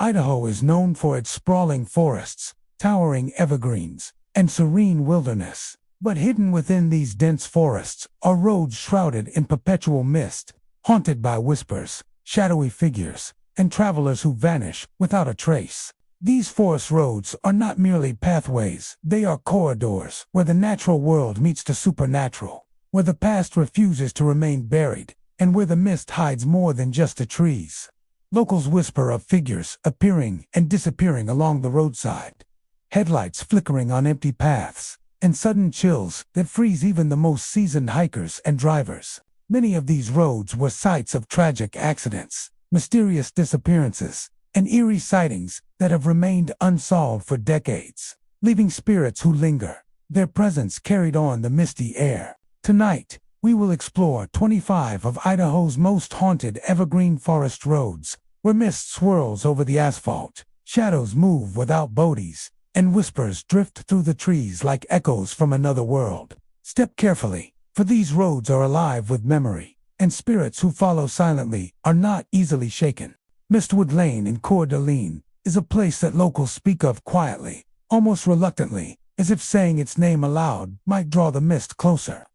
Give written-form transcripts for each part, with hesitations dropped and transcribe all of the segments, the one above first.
Idaho is known for its sprawling forests, towering evergreens, and serene wilderness. But hidden within these dense forests are roads shrouded in perpetual mist, haunted by whispers, shadowy figures, and travelers who vanish without a trace. These forest roads are not merely pathways, they are corridors where the natural world meets the supernatural, where the past refuses to remain buried, and where the mist hides more than just the trees. Locals whisper of figures appearing and disappearing along the roadside, headlights flickering on empty paths, and sudden chills that freeze even the most seasoned hikers and drivers. Many of these roads were sites of tragic accidents, mysterious disappearances, and eerie sightings that have remained unsolved for decades, leaving spirits who linger, their presence carried on the misty air. Tonight, we will explore 25 of Idaho's most haunted evergreen forest roads, where mist swirls over the asphalt, shadows move without bodies, and whispers drift through the trees like echoes from another world. Step carefully, for these roads are alive with memory, and spirits who follow silently are not easily shaken. Mistwood Lane in Coeur d'Alene is a place that locals speak of quietly, almost reluctantly, as if saying its name aloud might draw the mist closer.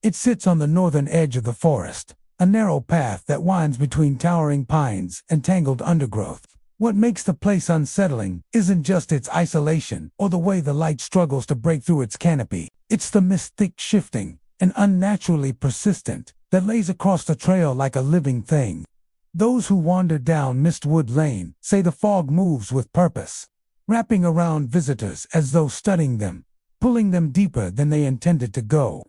It sits on the northern edge of the forest, a narrow path that winds between towering pines and tangled undergrowth. What makes the place unsettling isn't just its isolation or the way the light struggles to break through its canopy. It's the mist thick shifting and unnaturally persistent that lays across the trail like a living thing. Those who wander down Mistwood Lane say the fog moves with purpose, wrapping around visitors as though studying them, pulling them deeper than they intended to go.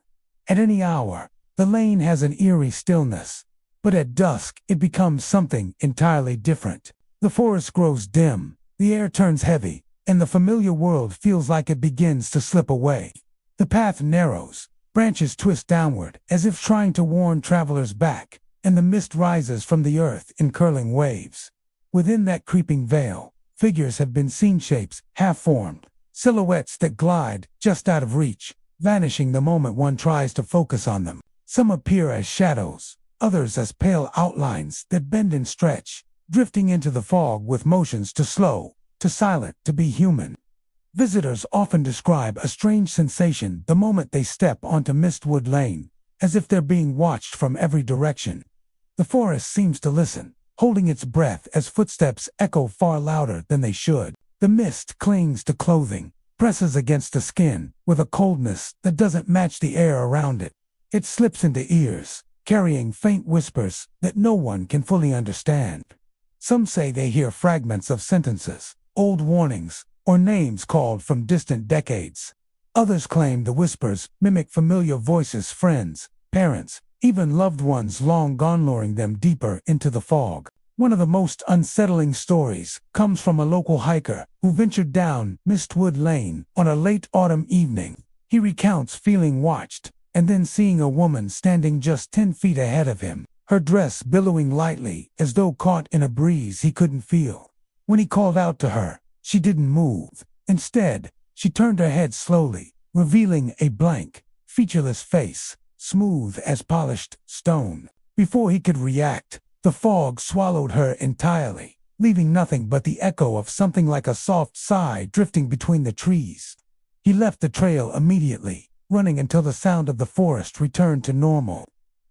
At any hour, the lane has an eerie stillness, but at dusk it becomes something entirely different. The forest grows dim, the air turns heavy, and the familiar world feels like it begins to slip away. The path narrows, branches twist downward as if trying to warn travelers back, and the mist rises from the earth in curling waves. Within that creeping veil, figures have been seen, shapes half-formed, silhouettes that glide just out of reach, vanishing the moment one tries to focus on them. Some appear as shadows, others as pale outlines that bend and stretch, drifting into the fog with motions too slow, too silent to be human. Visitors often describe a strange sensation the moment they step onto Mistwood Lane, as if they're being watched from every direction. The forest seems to listen, holding its breath as footsteps echo far louder than they should. The mist clings to clothing, presses against the skin with a coldness that doesn't match the air around it. It slips into ears, carrying faint whispers that no one can fully understand. Some say they hear fragments of sentences, old warnings, or names called from distant decades. Others claim the whispers mimic familiar voices, friends, parents, even loved ones long gone, luring them deeper into the fog. One of the most unsettling stories comes from a local hiker who ventured down Mistwood Lane on a late autumn evening. He recounts feeling watched and then seeing a woman standing just 10 feet ahead of him, her dress billowing lightly as though caught in a breeze he couldn't feel. When he called out to her, she didn't move. Instead, she turned her head slowly, revealing a blank, featureless face, smooth as polished stone. Before he could react, the fog swallowed her entirely, leaving nothing but the echo of something like a soft sigh drifting between the trees. He left the trail immediately, running until the sound of the forest returned to normal.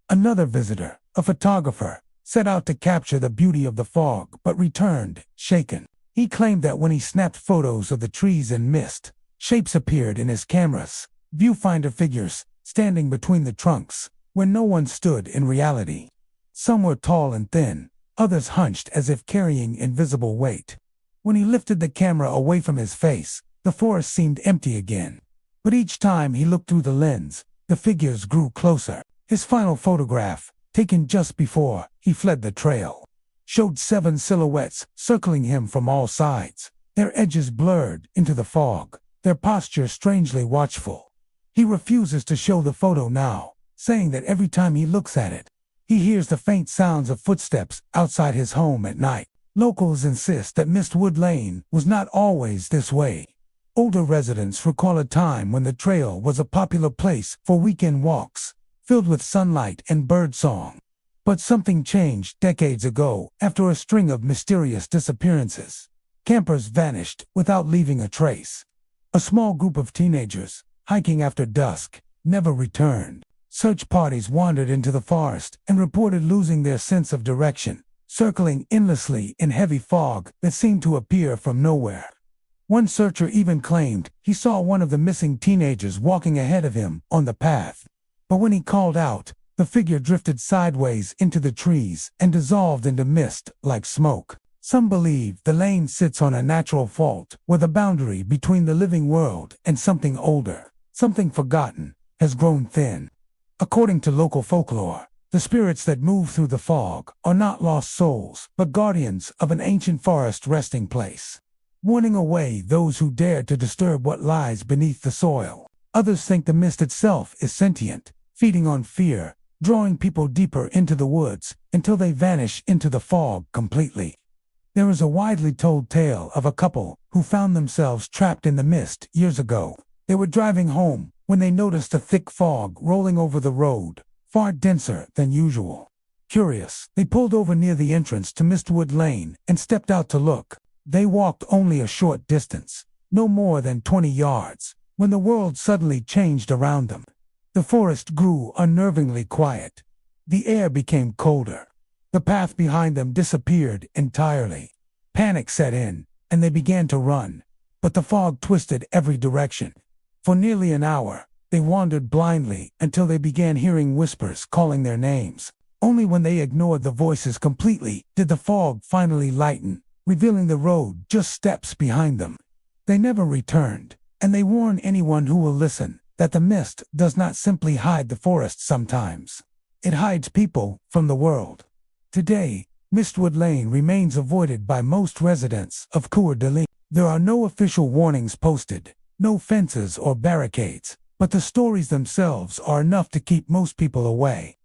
Another visitor, a photographer, set out to capture the beauty of the fog but returned, shaken. He claimed that when he snapped photos of the trees and mist, shapes appeared in his cameras, viewfinder figures standing between the trunks, where no one stood in reality. Some were tall and thin, others hunched as if carrying invisible weight. When he lifted the camera away from his face, the forest seemed empty again. But each time he looked through the lens, the figures grew closer. His final photograph, taken just before he fled the trail, showed 7 silhouettes circling him from all sides, their edges blurred into the fog, their posture strangely watchful. He refuses to show the photo now, saying that every time he looks at it, he hears the faint sounds of footsteps outside his home at night. Locals insist that Mistwood Lane was not always this way. Older residents recall a time when the trail was a popular place for weekend walks, filled with sunlight and birdsong. But something changed decades ago after a string of mysterious disappearances. Campers vanished without leaving a trace. A small group of teenagers, hiking after dusk, never returned. Search parties wandered into the forest and reported losing their sense of direction, circling endlessly in heavy fog that seemed to appear from nowhere. One searcher even claimed he saw one of the missing teenagers walking ahead of him on the path. But when he called out, the figure drifted sideways into the trees and dissolved into mist like smoke. Some believe the lane sits on a natural fault where the boundary between the living world and something older, something forgotten, has grown thin. According to local folklore, the spirits that move through the fog are not lost souls, but guardians of an ancient forest resting place, warning away those who dare to disturb what lies beneath the soil. Others think the mist itself is sentient, feeding on fear, drawing people deeper into the woods until they vanish into the fog completely. There is a widely told tale of a couple who found themselves trapped in the mist years ago. They were driving home when they noticed a thick fog rolling over the road, far denser than usual. Curious, they pulled over near the entrance to Mistwood Lane and stepped out to look. They walked only a short distance, no more than 20 yards, when the world suddenly changed around them. The forest grew unnervingly quiet. The air became colder. The path behind them disappeared entirely. Panic set in, and they began to run, but the fog twisted every direction. For nearly an hour, they wandered blindly until they began hearing whispers calling their names. Only when they ignored the voices completely did the fog finally lighten, revealing the road just steps behind them. They never returned, and they warn anyone who will listen that the mist does not simply hide the forest sometimes. It hides people from the world. Today, Mistwood Lane remains avoided by most residents of Coeur d'Alene. There are no official warnings posted, no fences or barricades, but the stories themselves are enough to keep most people away.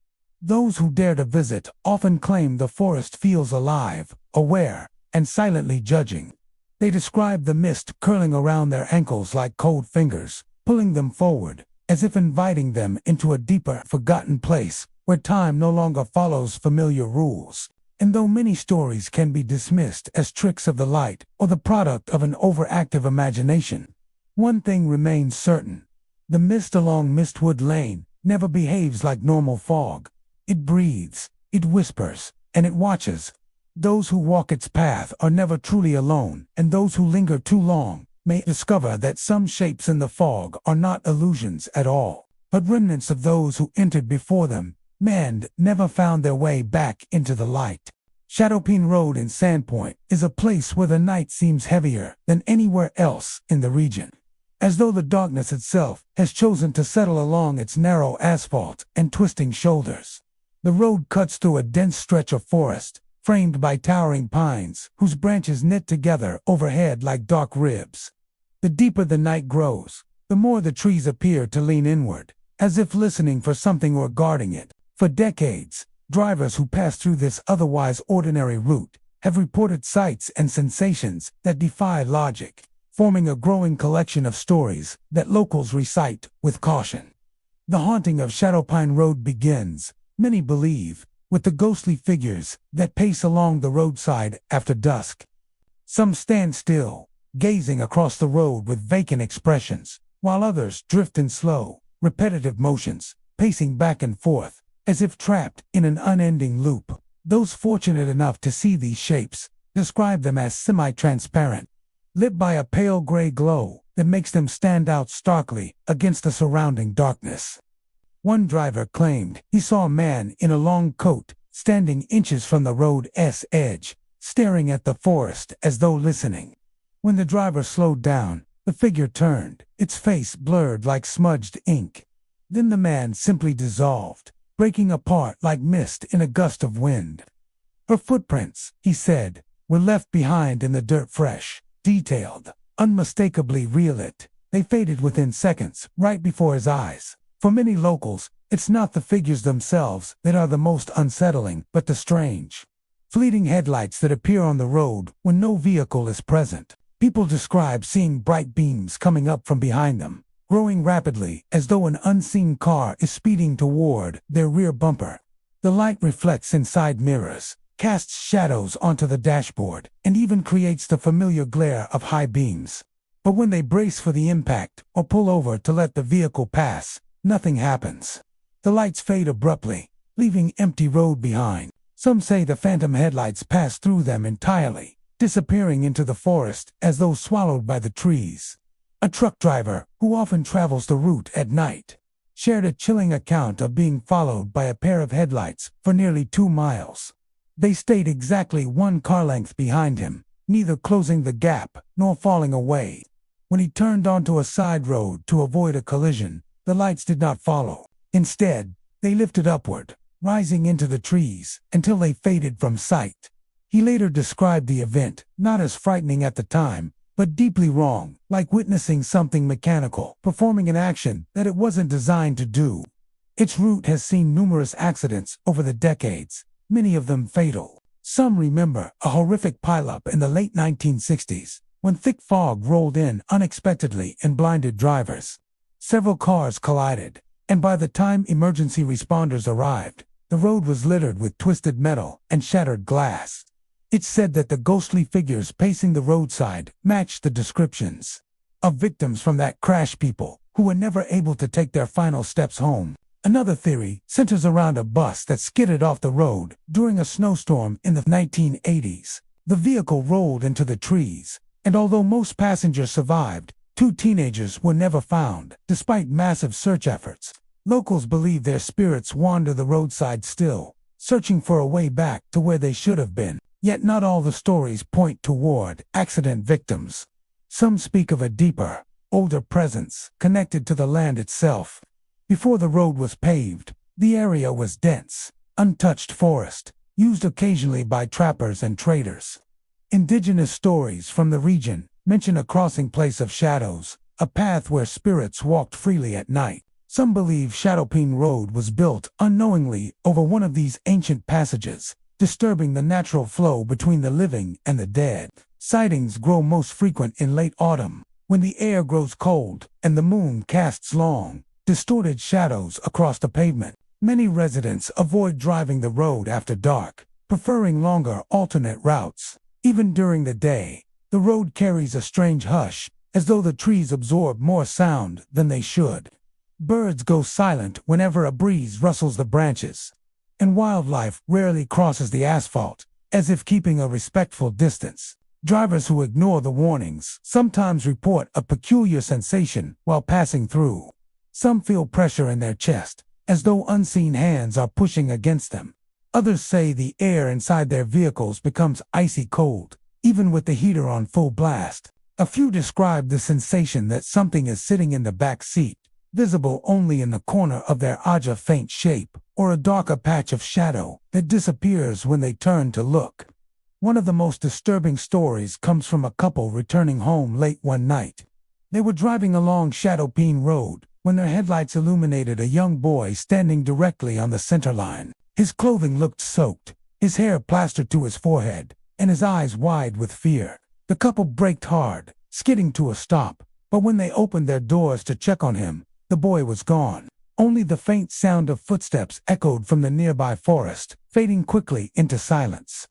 Those who dare to visit often claim the forest feels alive, aware, and silently judging. They describe the mist curling around their ankles like cold fingers, pulling them forward, as if inviting them into a deeper, forgotten place where time no longer follows familiar rules. And though many stories can be dismissed as tricks of the light or the product of an overactive imagination, one thing remains certain. The mist along Mistwood Lane never behaves like normal fog. It breathes, it whispers, and it watches. Those who walk its path are never truly alone, and those who linger too long may discover that some shapes in the fog are not illusions at all, but remnants of those who entered before them, and never found their way back into the light. Shadowpine Road in Sandpoint is a place where the night seems heavier than anywhere else in the region, as though the darkness itself has chosen to settle along its narrow asphalt and twisting shoulders. The road cuts through a dense stretch of forest, framed by towering pines whose branches knit together overhead like dark ribs. The deeper the night grows, the more the trees appear to lean inward, as if listening for something or guarding it. For decades, drivers who pass through this otherwise ordinary route have reported sights and sensations that defy logic, forming a growing collection of stories that locals recite with caution. The haunting of Shadowpine Road begins, many believe, with the ghostly figures that pace along the roadside after dusk. Some stand still, gazing across the road with vacant expressions, while others drift in slow, repetitive motions, pacing back and forth, as if trapped in an unending loop. Those fortunate enough to see these shapes describe them as semi-transparent, lit by a pale gray glow that makes them stand out starkly against the surrounding darkness. One driver claimed he saw a man in a long coat standing inches from the road's edge, staring at the forest as though listening. When the driver slowed down, the figure turned, its face blurred like smudged ink. Then the man simply dissolved, breaking apart like mist in a gust of wind. Her footprints, he said, were left behind in the dirt, fresh, detailed, unmistakably real. They faded within seconds, right before his eyes. For many locals, it's not the figures themselves that are the most unsettling, but the strange, fleeting headlights that appear on the road when no vehicle is present. People describe seeing bright beams coming up from behind them, growing rapidly as though an unseen car is speeding toward their rear bumper. The light reflects in side mirrors, casts shadows onto the dashboard, and even creates the familiar glare of high beams. But when they brace for the impact or pull over to let the vehicle pass, nothing happens. The lights fade abruptly, leaving empty road behind. Some say the phantom headlights pass through them entirely, disappearing into the forest as though swallowed by the trees. A truck driver, who often travels the route at night, shared a chilling account of being followed by a pair of headlights for nearly 2 miles. They stayed exactly 1 car length behind him, neither closing the gap nor falling away. When he turned onto a side road to avoid a collision, the lights did not follow. Instead, they lifted upward, rising into the trees until they faded from sight. He later described the event not as frightening at the time, but deeply wrong, like witnessing something mechanical, performing an action that it wasn't designed to do. Its route has seen numerous accidents over the decades, many of them fatal. Some remember a horrific pileup in the late 1960s, when thick fog rolled in unexpectedly and blinded drivers. Several cars collided, and by the time emergency responders arrived, the road was littered with twisted metal and shattered glass. It's said that the ghostly figures pacing the roadside matched the descriptions of victims from that crash, people who were never able to take their final steps home. Another theory centers around a bus that skidded off the road during a snowstorm in the 1980s. The vehicle rolled into the trees, and although most passengers survived, 2 teenagers were never found, despite massive search efforts. Locals believe their spirits wander the roadside still, searching for a way back to where they should have been. Yet not all the stories point toward accident victims. Some speak of a deeper, older presence connected to the land itself. Before the road was paved, the area was dense, untouched forest, used occasionally by trappers and traders. Indigenous stories from the region mention a crossing place of shadows, a path where spirits walked freely at night. Some believe Shadowpeen Road was built unknowingly over one of these ancient passages, disturbing the natural flow between the living and the dead. Sightings grow most frequent in late autumn, when the air grows cold and the moon casts long, distorted shadows across the pavement. Many residents avoid driving the road after dark, preferring longer alternate routes. Even during the day, the road carries a strange hush, as though the trees absorb more sound than they should. Birds go silent whenever a breeze rustles the branches, and wildlife rarely crosses the asphalt, as if keeping a respectful distance. Drivers who ignore the warnings sometimes report a peculiar sensation while passing through. Some feel pressure in their chest, as though unseen hands are pushing against them. Others say the air inside their vehicles becomes icy cold, even with the heater on full blast. A few describe the sensation that something is sitting in the back seat, visible only in the corner of their aja faint shape, or a darker patch of shadow that disappears when they turn to look. One of the most disturbing stories comes from a couple returning home late one night. They were driving along Shadowpeen Road when their headlights illuminated a young boy standing directly on the center line. His clothing looked soaked, his hair plastered to his forehead, and his eyes wide with fear. The couple braked hard, skidding to a stop, but when they opened their doors to check on him, the boy was gone. Only the faint sound of footsteps echoed from the nearby forest, fading quickly into silence.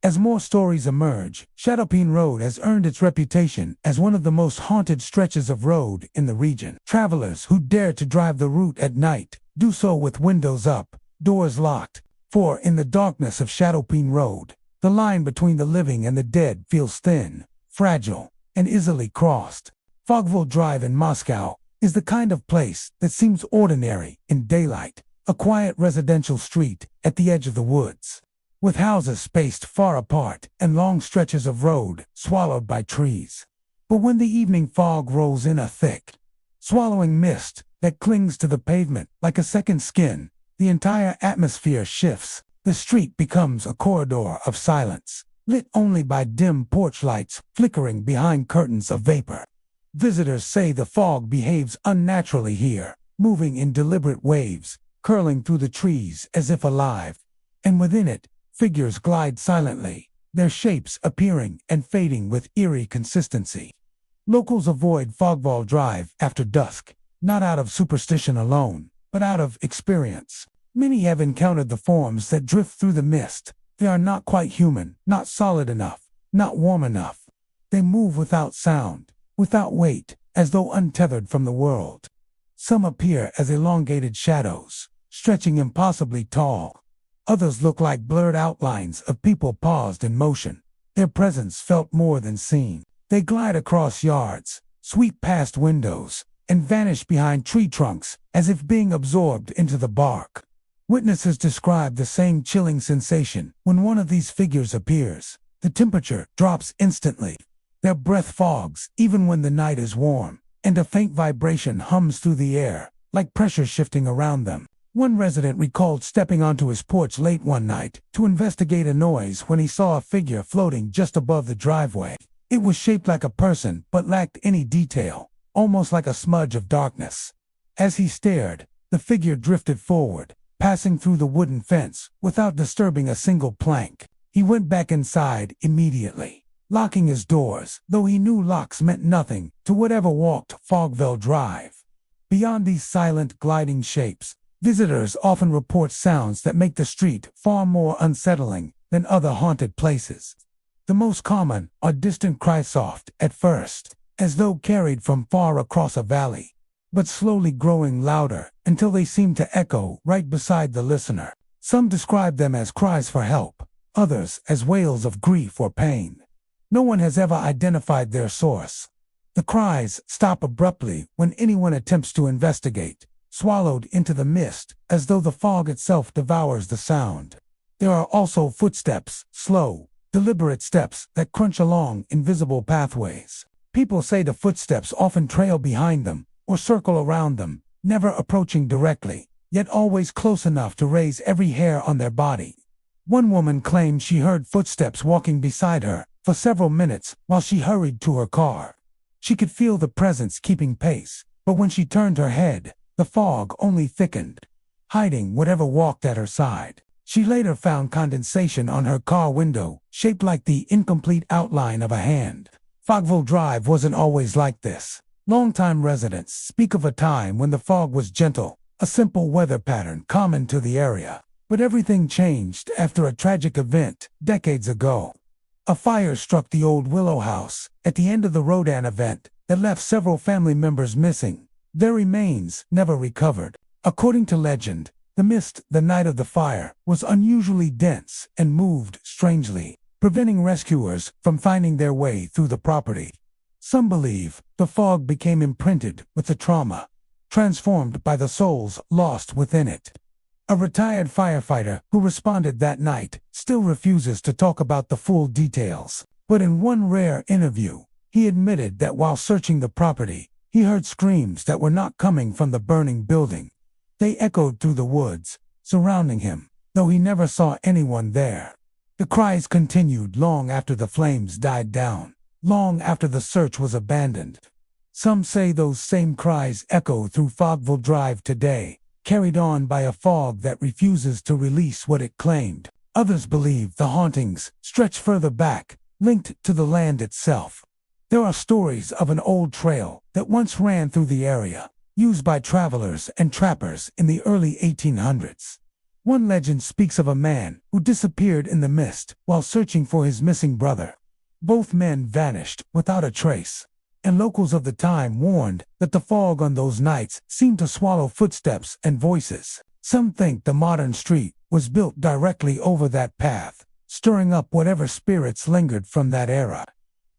As more stories emerge, Shadowpeen Road has earned its reputation as one of the most haunted stretches of road in the region. Travelers who dare to drive the route at night do so with windows up, doors locked, for in the darkness of Shadowpeen Road, the line between the living and the dead feels thin, fragile, and easily crossed. Fogville Drive in Moscow is the kind of place that seems ordinary in daylight, a quiet residential street at the edge of the woods, with houses spaced far apart and long stretches of road swallowed by trees. But when the evening fog rolls in a thick, swallowing mist that clings to the pavement like a second skin, the entire atmosphere shifts. The street becomes a corridor of silence, lit only by dim porch lights flickering behind curtains of vapor. Visitors say the fog behaves unnaturally here, moving in deliberate waves, curling through the trees as if alive. And within it, figures glide silently, their shapes appearing and fading with eerie consistency. Locals avoid Fogville Drive after dusk, not out of superstition alone, but out of experience. Many have encountered the forms that drift through the mist, They are not quite human, not solid enough, not warm enough. They move without sound, without weight, as though untethered from the world. Some appear as elongated shadows, stretching impossibly tall. Others look like blurred outlines of people paused in motion, their presence felt more than seen. They glide across yards, sweep past windows, and vanish behind tree trunks as if being absorbed into the bark. Witnesses describe the same chilling sensation when one of these figures appears. The temperature drops instantly. Their breath fogs even when the night is warm, and a faint vibration hums through the air, like pressure shifting around them. One resident recalled stepping onto his porch late one night to investigate a noise when he saw a figure floating just above the driveway. It was shaped like a person but lacked any detail, almost like a smudge of darkness. As he stared, the figure drifted forward, passing through the wooden fence without disturbing a single plank. He went back inside immediately, locking his doors, though he knew locks meant nothing to whatever walked Fogville Drive. Beyond these silent, gliding shapes, visitors often report sounds that make the street far more unsettling than other haunted places. The most common are distant cries, soft at first, as though carried from far across a valley, but slowly growing louder until they seem to echo right beside the listener. Some describe them as cries for help, others as wails of grief or pain. No one has ever identified their source. The cries stop abruptly when anyone attempts to investigate, swallowed into the mist as though the fog itself devours the sound. There are also footsteps, slow, deliberate steps that crunch along invisible pathways. People say the footsteps often trail behind them or circle around them, never approaching directly, yet always close enough to raise every hair on their body. One woman claimed she heard footsteps walking beside her for several minutes while she hurried to her car. She could feel the presence keeping pace, but when she turned her head, the fog only thickened, hiding whatever walked at her side. She later found condensation on her car window, shaped like the incomplete outline of a hand. Fogville Drive wasn't always like this. Longtime residents speak of a time when the fog was gentle, a simple weather pattern common to the area. But everything changed after a tragic event decades ago. A fire struck the old Willow House at the end of the Rodan event that left several family members missing. Their remains never recovered. According to legend, the mist the night of the fire was unusually dense and moved strangely, preventing rescuers from finding their way through the property. Some believe the fog became imprinted with the trauma, transformed by the souls lost within it. A retired firefighter who responded that night still refuses to talk about the full details, but in one rare interview, he admitted that while searching the property, he heard screams that were not coming from the burning building. They echoed through the woods, surrounding him, though he never saw anyone there. The cries continued long after the flames died down, long after the search was abandoned. Some say those same cries echo through Fogville Drive today, carried on by a fog that refuses to release what it claimed. Others believe the hauntings stretch further back, linked to the land itself. There are stories of an old trail that once ran through the area, used by travelers and trappers in the early 1800s. One legend speaks of a man who disappeared in the mist while searching for his missing brother. Both men vanished without a trace, and locals of the time warned that the fog on those nights seemed to swallow footsteps and voices. Some think the modern street was built directly over that path, stirring up whatever spirits lingered from that era.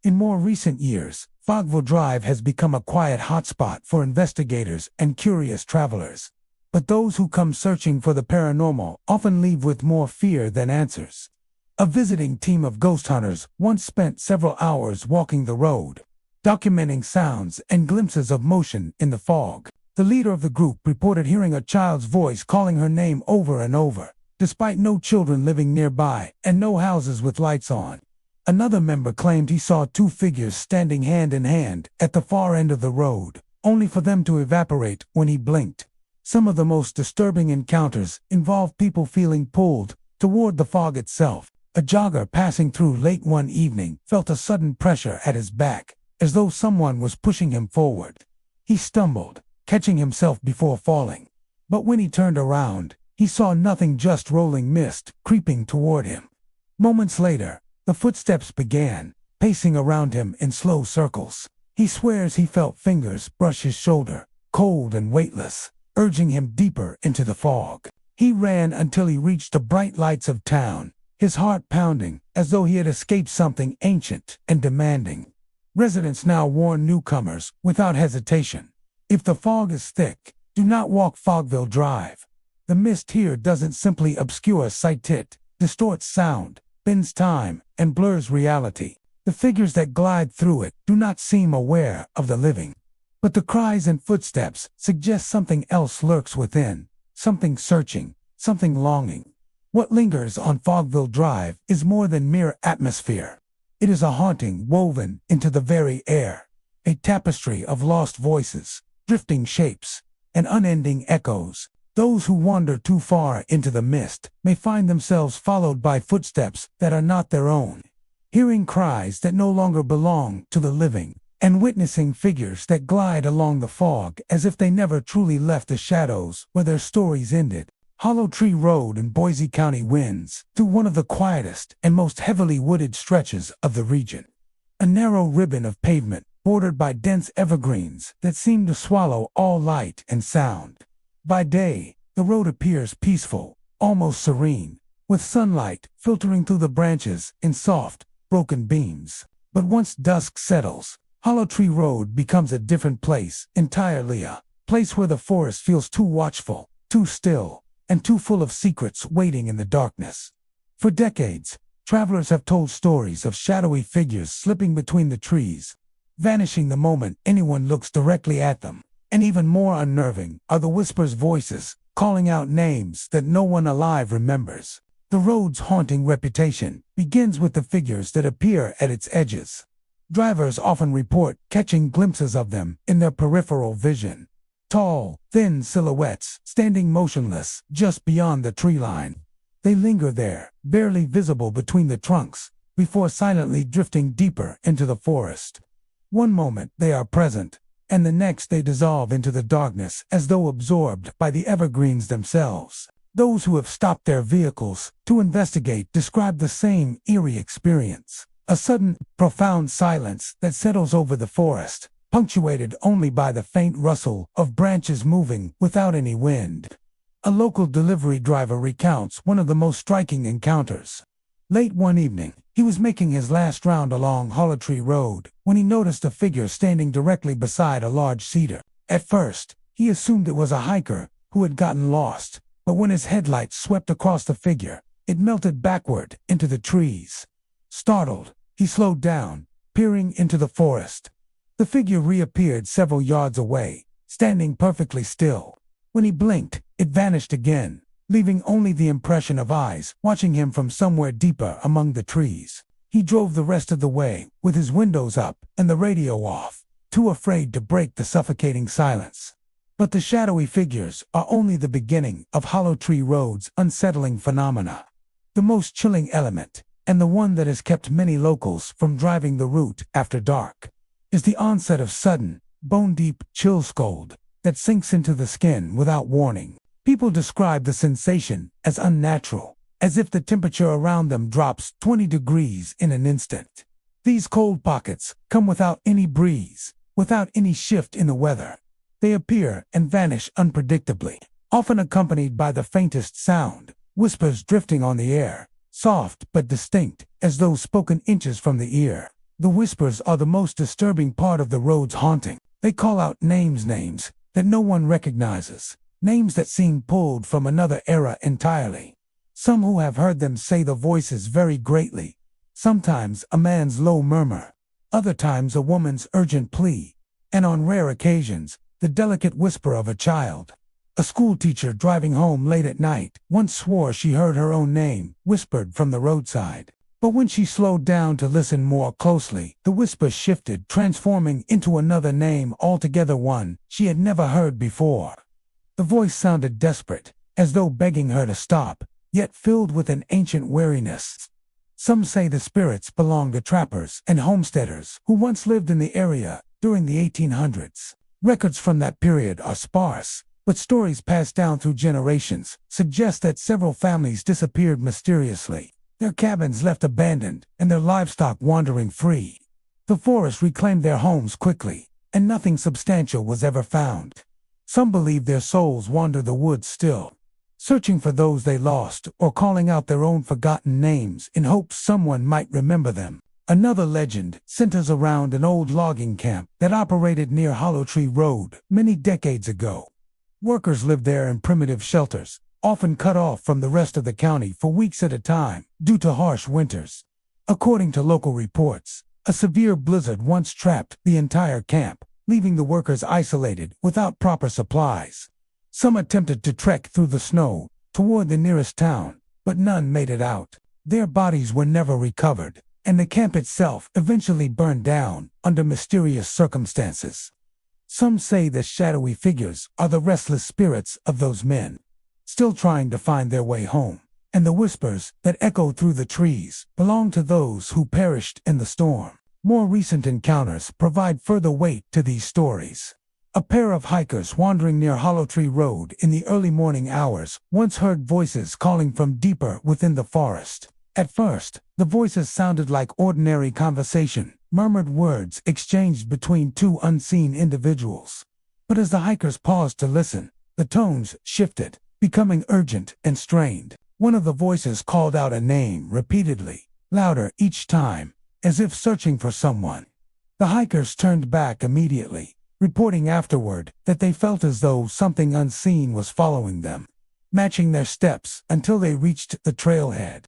In more recent years, Fogville Drive has become a quiet hotspot for investigators and curious travelers. But those who come searching for the paranormal often leave with more fear than answers. A visiting team of ghost hunters once spent several hours walking the road, documenting sounds and glimpses of motion in the fog. The leader of the group reported hearing a child's voice calling her name over and over, despite no children living nearby and no houses with lights on. Another member claimed he saw two figures standing hand in hand at the far end of the road, only for them to evaporate when he blinked. Some of the most disturbing encounters involve people feeling pulled toward the fog itself. A jogger passing through late one evening felt a sudden pressure at his back, as though someone was pushing him forward. He stumbled, catching himself before falling. But when he turned around, he saw nothing, just rolling mist creeping toward him. Moments later, the footsteps began, pacing around him in slow circles. He swears he felt fingers brush his shoulder, cold and weightless, urging him deeper into the fog. He ran until he reached the bright lights of town, his heart pounding as though he had escaped something ancient and demanding. Residents now warn newcomers without hesitation. If the fog is thick, do not walk Fogville Drive. The mist here doesn't simply obscure sight, it distorts sound, bends time, and blurs reality. The figures that glide through it do not seem aware of the living. But the cries and footsteps suggest something else lurks within, something searching, something longing. What lingers on Fogville Drive is more than mere atmosphere. It is a haunting woven into the very air, a tapestry of lost voices, drifting shapes, and unending echoes. Those who wander too far into the mist may find themselves followed by footsteps that are not their own, hearing cries that no longer belong to the living, and witnessing figures that glide along the fog as if they never truly left the shadows where their stories ended. Hollow Tree Road in Boise County winds through one of the quietest and most heavily wooded stretches of the region. A narrow ribbon of pavement bordered by dense evergreens that seem to swallow all light and sound. By day, the road appears peaceful, almost serene, with sunlight filtering through the branches in soft, broken beams. But once dusk settles, Hollow Tree Road becomes a different place entirely, a place where the forest feels too watchful, too still, and too full of secrets waiting in the darkness. For decades, travelers have told stories of shadowy figures slipping between the trees, vanishing the moment anyone looks directly at them. And even more unnerving are the whispers' voices, calling out names that no one alive remembers. The road's haunting reputation begins with the figures that appear at its edges. Drivers often report catching glimpses of them in their peripheral vision. Tall, thin silhouettes standing motionless just beyond the tree line. They linger there, barely visible between the trunks, before silently drifting deeper into the forest. One moment they are present, and the next they dissolve into the darkness as though absorbed by the evergreens themselves. Those who have stopped their vehicles to investigate describe the same eerie experience. A sudden, profound silence that settles over the forest, punctuated only by the faint rustle of branches moving without any wind. A local delivery driver recounts one of the most striking encounters. Late one evening, he was making his last round along Hollow Tree Road when he noticed a figure standing directly beside a large cedar. At first, he assumed it was a hiker who had gotten lost, but when his headlights swept across the figure, it melted backward into the trees. Startled, he slowed down, peering into the forest. The figure reappeared several yards away, standing perfectly still. When he blinked, it vanished again, leaving only the impression of eyes watching him from somewhere deeper among the trees. He drove the rest of the way, with his windows up and the radio off, too afraid to break the suffocating silence. But the shadowy figures are only the beginning of Hollow Tree Road's unsettling phenomena. The most chilling element, and the one that has kept many locals from driving the route after dark, is the onset of sudden, bone-deep chill cold that sinks into the skin without warning. People describe the sensation as unnatural, as if the temperature around them drops 20 degrees in an instant. These cold pockets come without any breeze, without any shift in the weather. They appear and vanish unpredictably, often accompanied by the faintest sound, whispers drifting on the air, soft but distinct, as though spoken inches from the ear. The whispers are the most disturbing part of the road's haunting. They call out names that no one recognizes, names that seem pulled from another era entirely. Some who have heard them say the voices vary greatly. Sometimes a man's low murmur, other times a woman's urgent plea, and on rare occasions, the delicate whisper of a child. A schoolteacher driving home late at night once swore she heard her own name whispered from the roadside. But when she slowed down to listen more closely, the whisper shifted, transforming into another name altogether, one she had never heard before. The voice sounded desperate, as though begging her to stop, yet filled with an ancient weariness. Some say the spirits belong to trappers and homesteaders who once lived in the area during the 1800s. Records from that period are sparse, but stories passed down through generations suggest that several families disappeared mysteriously. their cabins left abandoned and their livestock wandering free. The forest reclaimed their homes quickly, and nothing substantial was ever found. Some believe their souls wander the woods still, searching for those they lost or calling out their own forgotten names in hopes someone might remember them. Another legend centers around an old logging camp that operated near Hollow Tree Road many decades ago. Workers lived there in primitive shelters, often cut off from the rest of the county for weeks at a time due to harsh winters. According to local reports, a severe blizzard once trapped the entire camp, leaving the workers isolated without proper supplies. Some attempted to trek through the snow toward the nearest town, but none made it out. Their bodies were never recovered, and the camp itself eventually burned down under mysterious circumstances. Some say the shadowy figures are the restless spirits of those men, still trying to find their way home, and the whispers that echo through the trees belong to those who perished in the storm. More recent encounters provide further weight to these stories. A pair of hikers wandering near Hollow Tree Road in the early morning hours once heard voices calling from deeper within the forest. At first, the voices sounded like ordinary conversation, murmured words exchanged between two unseen individuals. But as the hikers paused to listen, the tones shifted, becoming urgent and strained. One of the voices called out a name repeatedly, louder each time, as if searching for someone. The hikers turned back immediately, reporting afterward that they felt as though something unseen was following them, matching their steps until they reached the trailhead.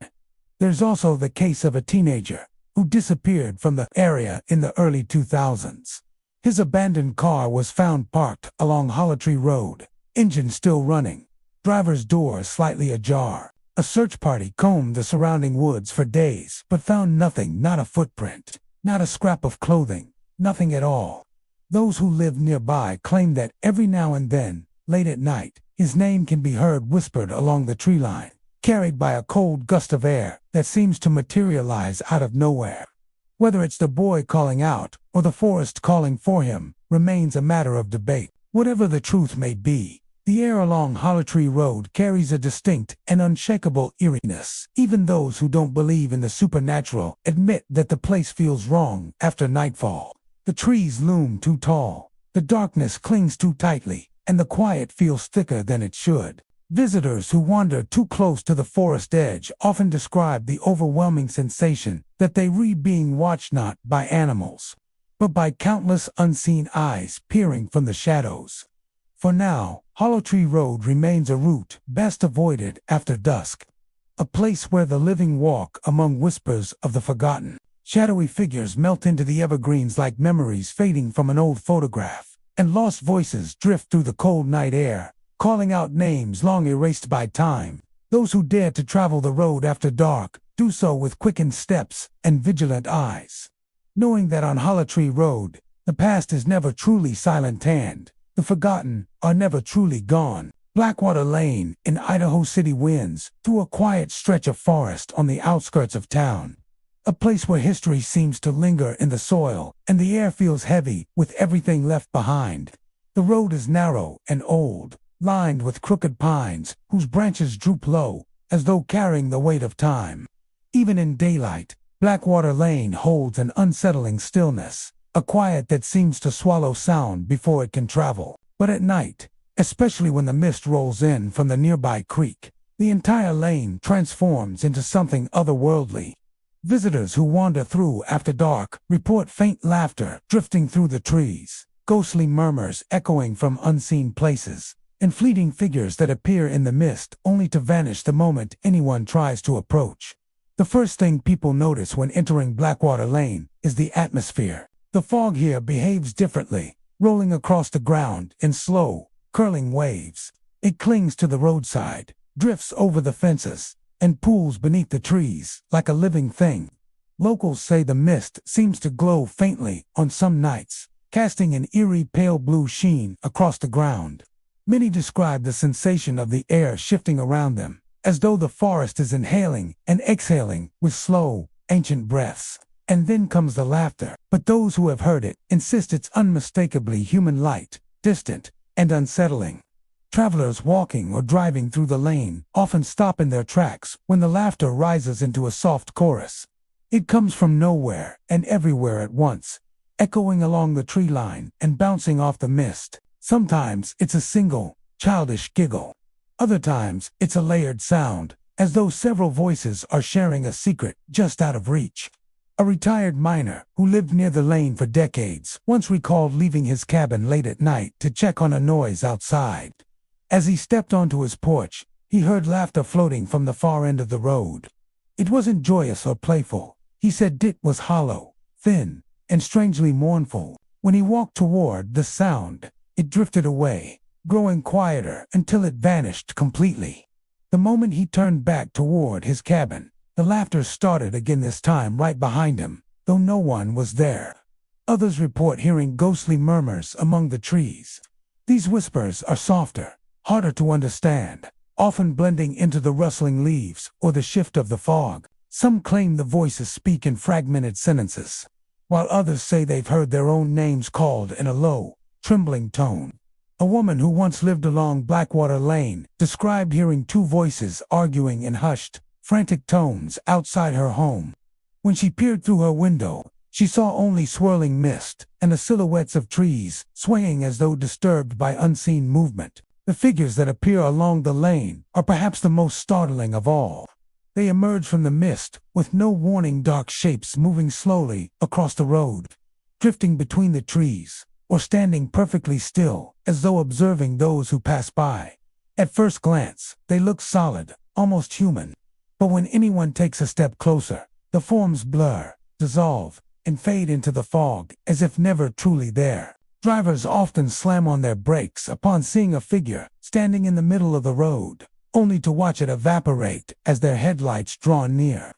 There's also the case of a teenager who disappeared from the area in the early 2000s. His abandoned car was found parked along Hollow Tree Road, engine still running, driver's door slightly ajar. A search party combed the surrounding woods for days but found nothing, not a footprint, not a scrap of clothing, nothing at all. Those who lived nearby claim that every now and then, late at night, his name can be heard whispered along the tree line, carried by a cold gust of air that seems to materialize out of nowhere. Whether it's the boy calling out or the forest calling for him remains a matter of debate. Whatever the truth may be, the air along Hollow Tree Road carries a distinct and unshakable eeriness. Even those who don't believe in the supernatural admit that the place feels wrong after nightfall. The trees loom too tall, the darkness clings too tightly, and the quiet feels thicker than it should. Visitors who wander too close to the forest edge often describe the overwhelming sensation that they read being watched not by animals, but by countless unseen eyes peering from the shadows. For now, Hollow Tree Road remains a route best avoided after dusk, a place where the living walk among whispers of the forgotten. Shadowy figures melt into the evergreens like memories fading from an old photograph, and lost voices drift through the cold night air, calling out names long erased by time. Those who dare to travel the road after dark do so with quickened steps and vigilant eyes, knowing that on Hollow Tree Road, the past is never truly silent-hand. The forgotten are never truly gone. Blackwater Lane in Idaho City winds through a quiet stretch of forest on the outskirts of town, a place where history seems to linger in the soil and the air feels heavy with everything left behind. The road is narrow and old, lined with crooked pines whose branches droop low as though carrying the weight of time. Even in daylight, Blackwater Lane holds an unsettling stillness, a quiet that seems to swallow sound before it can travel. But at night, especially when the mist rolls in from the nearby creek, the entire lane transforms into something otherworldly. Visitors who wander through after dark report faint laughter drifting through the trees, ghostly murmurs echoing from unseen places, and fleeting figures that appear in the mist only to vanish the moment anyone tries to approach. The first thing people notice when entering Blackwater Lane is the atmosphere. The fog here behaves differently, rolling across the ground in slow, curling waves. It clings to the roadside, drifts over the fences, and pools beneath the trees like a living thing. Locals say the mist seems to glow faintly on some nights, casting an eerie pale blue sheen across the ground. Many describe the sensation of the air shifting around them, as though the forest is inhaling and exhaling with slow, ancient breaths. And then comes the laughter, but those who have heard it insist it's unmistakably human light, distant, and unsettling. Travelers walking or driving through the lane often stop in their tracks when the laughter rises into a soft chorus. It comes from nowhere and everywhere at once, echoing along the tree line and bouncing off the mist. Sometimes it's a single, childish giggle. Other times it's a layered sound, as though several voices are sharing a secret just out of reach. A retired miner who lived near the lane for decades once recalled leaving his cabin late at night to check on a noise outside. As he stepped onto his porch, he heard laughter floating from the far end of the road. It wasn't joyous or playful. He said it was hollow, thin, and strangely mournful. When he walked toward the sound, it drifted away, growing quieter until it vanished completely. The moment he turned back toward his cabin, the laughter started again, this time right behind him, though no one was there. Others report hearing ghostly murmurs among the trees. These whispers are softer, harder to understand, often blending into the rustling leaves or the shift of the fog. Some claim the voices speak in fragmented sentences, while others say they've heard their own names called in a low, trembling tone. A woman who once lived along Blackwater Lane described hearing two voices arguing in hushed, frantic tones outside her home. When she peered through her window, she saw only swirling mist and the silhouettes of trees swaying as though disturbed by unseen movement. The figures that appear along the lane are perhaps the most startling of all. They emerge from the mist with no warning, dark shapes moving slowly across the road, drifting between the trees, or standing perfectly still as though observing those who pass by. At first glance, they look solid, almost human. But when anyone takes a step closer, the forms blur, dissolve, and fade into the fog as if never truly there. Drivers often slam on their brakes upon seeing a figure standing in the middle of the road, only to watch it evaporate as their headlights draw near.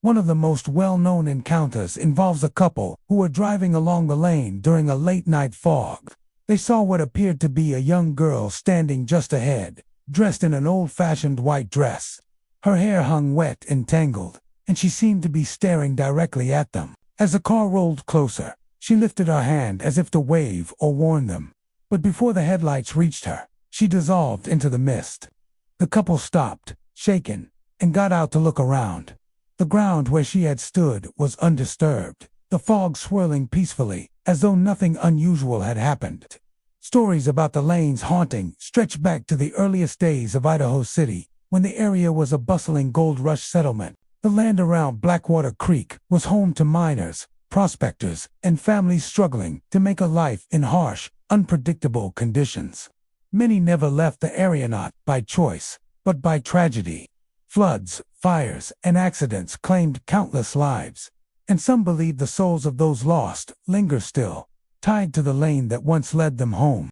One of the most well-known encounters involves a couple who were driving along the lane during a late-night fog. They saw what appeared to be a young girl standing just ahead, dressed in an old-fashioned white dress. Her hair hung wet and tangled, and she seemed to be staring directly at them. As the car rolled closer, she lifted her hand as if to wave or warn them. But before the headlights reached her, she dissolved into the mist. The couple stopped, shaken, and got out to look around. The ground where she had stood was undisturbed, the fog swirling peacefully, as though nothing unusual had happened. Stories about the lane's haunting stretch back to the earliest days of Idaho City, when the area was a bustling gold rush settlement. The land around Blackwater Creek was home to miners, prospectors, and families struggling to make a life in harsh, unpredictable conditions. Many never left the area, not by choice, but by tragedy. Floods, fires, and accidents claimed countless lives, and some believe the souls of those lost linger still, tied to the lane that once led them home.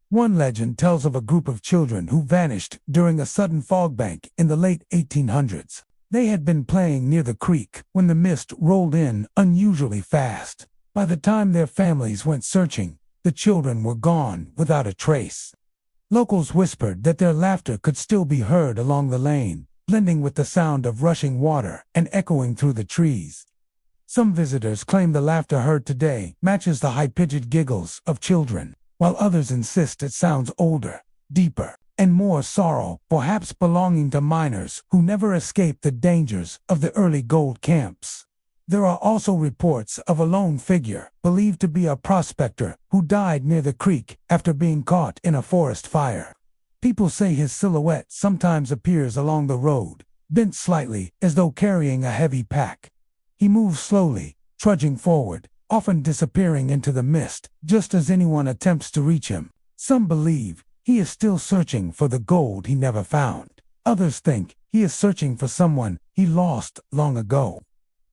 One legend tells of a group of children who vanished during a sudden fog bank in the late 1800s. They had been playing near the creek when the mist rolled in unusually fast. By the time their families went searching, the children were gone without a trace. Locals whispered that their laughter could still be heard along the lane, blending with the sound of rushing water and echoing through the trees. Some visitors claim the laughter heard today matches the high-pitched giggles of children, while others insist it sounds older, deeper, and more sorrow, perhaps belonging to miners who never escaped the dangers of the early gold camps. There are also reports of a lone figure, believed to be a prospector, who died near the creek after being caught in a forest fire. People say his silhouette sometimes appears along the road, bent slightly as though carrying a heavy pack. He moves slowly, trudging forward, often disappearing into the mist, just as anyone attempts to reach him. Some believe he is still searching for the gold he never found. Others think he is searching for someone he lost long ago.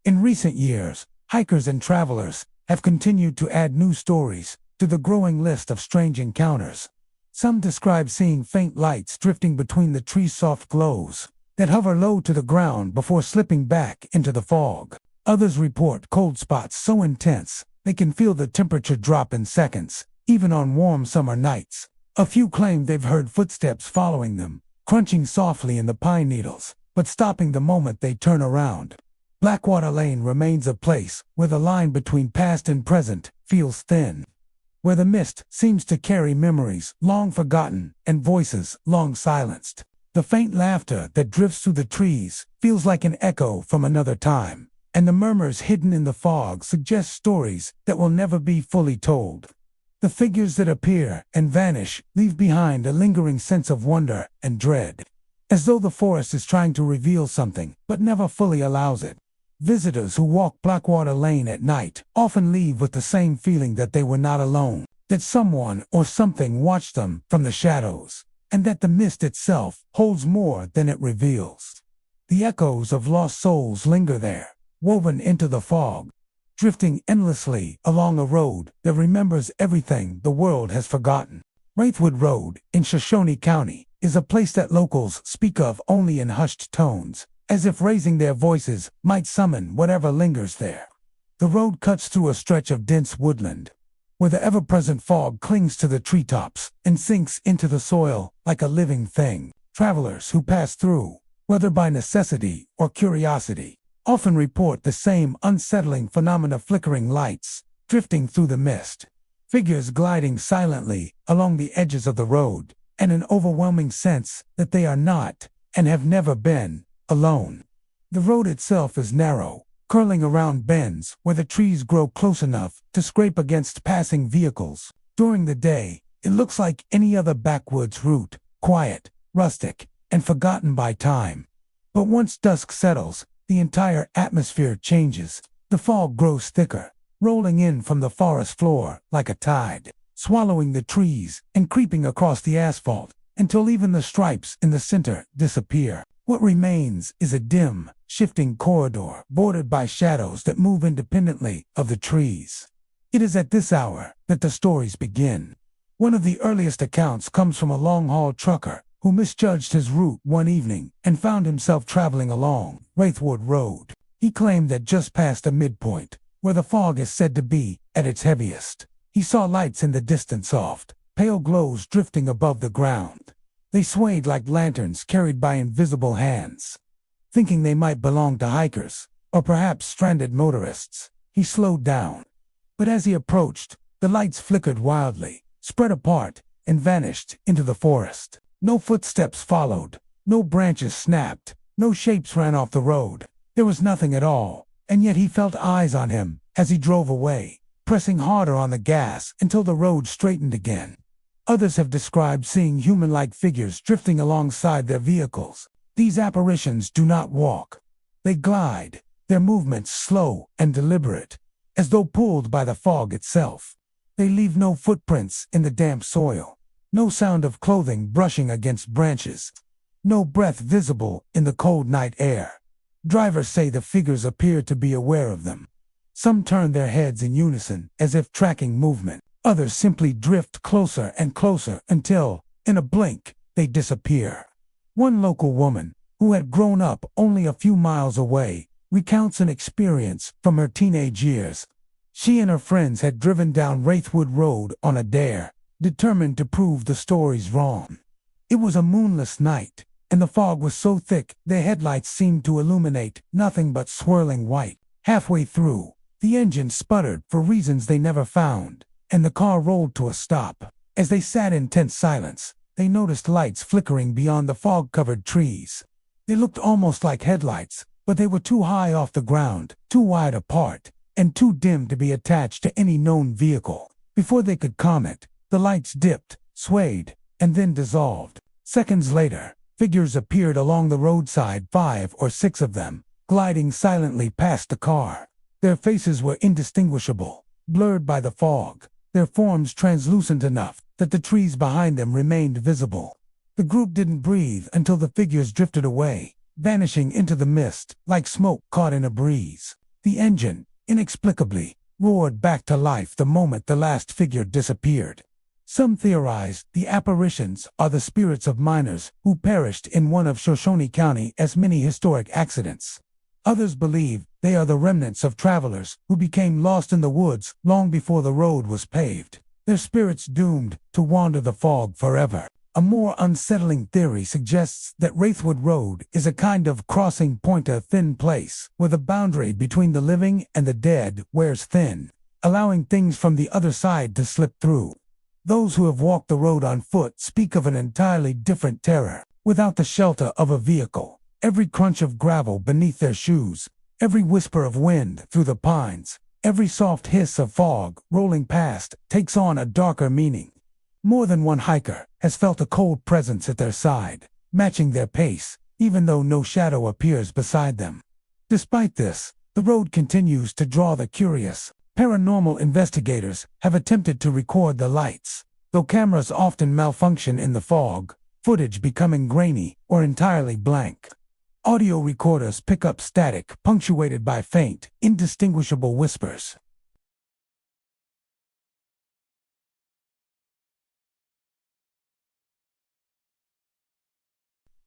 In recent years, hikers and travelers have continued to add new stories to the growing list of strange encounters. Some describe seeing faint lights drifting between the trees, soft glows that hover low to the ground before slipping back into the fog. Others report cold spots so intense they can feel the temperature drop in seconds, even on warm summer nights. A few claim they've heard footsteps following them, crunching softly in the pine needles, but stopping the moment they turn around. Blackwater Lane remains a place where the line between past and present feels thin. where the mist seems to carry memories long forgotten and voices long silenced. The faint laughter that drifts through the trees feels like an echo from another time, and the murmurs hidden in the fog suggest stories that will never be fully told. The figures that appear and vanish leave behind a lingering sense of wonder and dread, as though the forest is trying to reveal something but never fully allows it. Visitors who walk Blackwater Lane at night often leave with the same feeling that they were not alone, that someone or something watched them from the shadows, and that the mist itself holds more than it reveals. The echoes of lost souls linger there, woven into the fog, drifting endlessly along a road that remembers everything the world has forgotten. Wraithwood Road in Shoshone County is a place that locals speak of only in hushed tones, as if raising their voices might summon whatever lingers there. The road cuts through a stretch of dense woodland, where the ever-present fog clings to the treetops and sinks into the soil like a living thing. Travelers who pass through, whether by necessity or curiosity, often report the same unsettling phenomena: flickering lights, drifting through the mist, figures gliding silently along the edges of the road, and an overwhelming sense that they are not, and have never been, alone. The road itself is narrow, curling around bends where the trees grow close enough to scrape against passing vehicles. During the day, it looks like any other backwoods route, quiet, rustic, and forgotten by time. But once dusk settles, the entire atmosphere changes. The fog grows thicker, rolling in from the forest floor like a tide, swallowing the trees and creeping across the asphalt until even the stripes in the center disappear. What remains is a dim, shifting corridor bordered by shadows that move independently of the trees. It is at this hour that the stories begin. One of the earliest accounts comes from a long-haul trucker who misjudged his route one evening and found himself traveling along Wraithwood Road. He claimed that just past a midpoint, where the fog is said to be at its heaviest, he saw lights in the distance, soft, pale glows drifting above the ground. They swayed like lanterns carried by invisible hands. Thinking they might belong to hikers, or perhaps stranded motorists, he slowed down. But as he approached, the lights flickered wildly, spread apart, and vanished into the forest. No footsteps followed, no branches snapped, no shapes ran off the road. There was nothing at all, and yet he felt eyes on him as he drove away, pressing harder on the gas until the road straightened again. Others have described seeing human-like figures drifting alongside their vehicles. These apparitions do not walk. They glide, their movements slow and deliberate, as though pulled by the fog itself. They leave no footprints in the damp soil, no sound of clothing brushing against branches, no breath visible in the cold night air. Drivers say the figures appear to be aware of them. Some turn their heads in unison as if tracking movement. Others simply drift closer and closer until, in a blink, they disappear. One local woman, who had grown up only a few miles away, recounts an experience from her teenage years. She and her friends had driven down Wraithwood Road on a dare, determined to prove the stories wrong. It was a moonless night, and the fog was so thick their headlights seemed to illuminate nothing but swirling white. Halfway through, the engine sputtered for reasons they never found, and the car rolled to a stop. As they sat in tense silence, they noticed lights flickering beyond the fog-covered trees. They looked almost like headlights, but they were too high off the ground, too wide apart, and too dim to be attached to any known vehicle. Before they could comment, the lights dipped, swayed, and then dissolved. Seconds later, figures appeared along the roadside, 5 or 6 of them, gliding silently past the car. Their faces were indistinguishable, blurred by the fog, their forms translucent enough that the trees behind them remained visible. The group didn't breathe until the figures drifted away, vanishing into the mist like smoke caught in a breeze. The engine, inexplicably, roared back to life the moment the last figure disappeared. Some theorize the apparitions are the spirits of miners who perished in one of Shoshone County's many historic accidents. Others believe they are the remnants of travelers who became lost in the woods long before the road was paved, their spirits doomed to wander the fog forever. A more unsettling theory suggests that Wraithwood Road is a kind of crossing point, a thin place where the boundary between the living and the dead wears thin. allowing things from the other side to slip through. Those who have walked the road on foot speak of an entirely different terror, without the shelter of a vehicle. Every crunch of gravel beneath their shoes, every whisper of wind through the pines, every soft hiss of fog rolling past takes on a darker meaning. More than one hiker has felt a cold presence at their side, matching their pace, even though no shadow appears beside them. Despite this, the road continues to draw the curious. Paranormal investigators have attempted to record the lights, though cameras often malfunction in the fog, footage becoming grainy or entirely blank. Audio recorders pick up static punctuated by faint, indistinguishable whispers.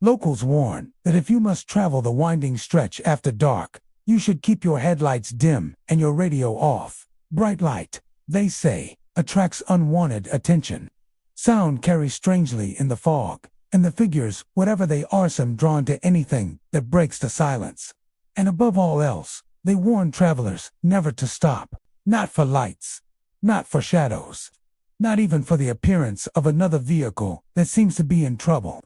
Locals warn that if you must travel the winding stretch after dark, you should keep your headlights dim and your radio off. Bright light, they say, attracts unwanted attention. Sound carries strangely in the fog, and the figures, whatever they are, seem drawn to anything that breaks the silence. And above all else, they warn travelers never to stop. Not for lights, not for shadows, not even for the appearance of another vehicle that seems to be in trouble.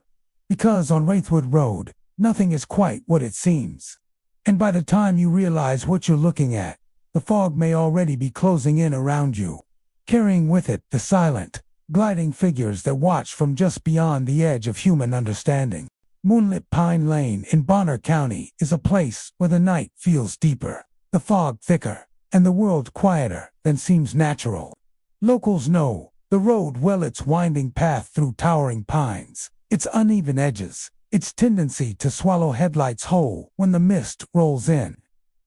Because on Wraithwood Road, nothing is quite what it seems. And by the time you realize what you're looking at, the fog may already be closing in around you, carrying with it the silent, gliding figures that watch from just beyond the edge of human understanding. Moonlit Pine Lane in Bonner County is a place where the night feels deeper, the fog thicker, and the world quieter than seems natural. Locals know the road well, its winding path through towering pines, its uneven edges, its tendency to swallow headlights whole when the mist rolls in.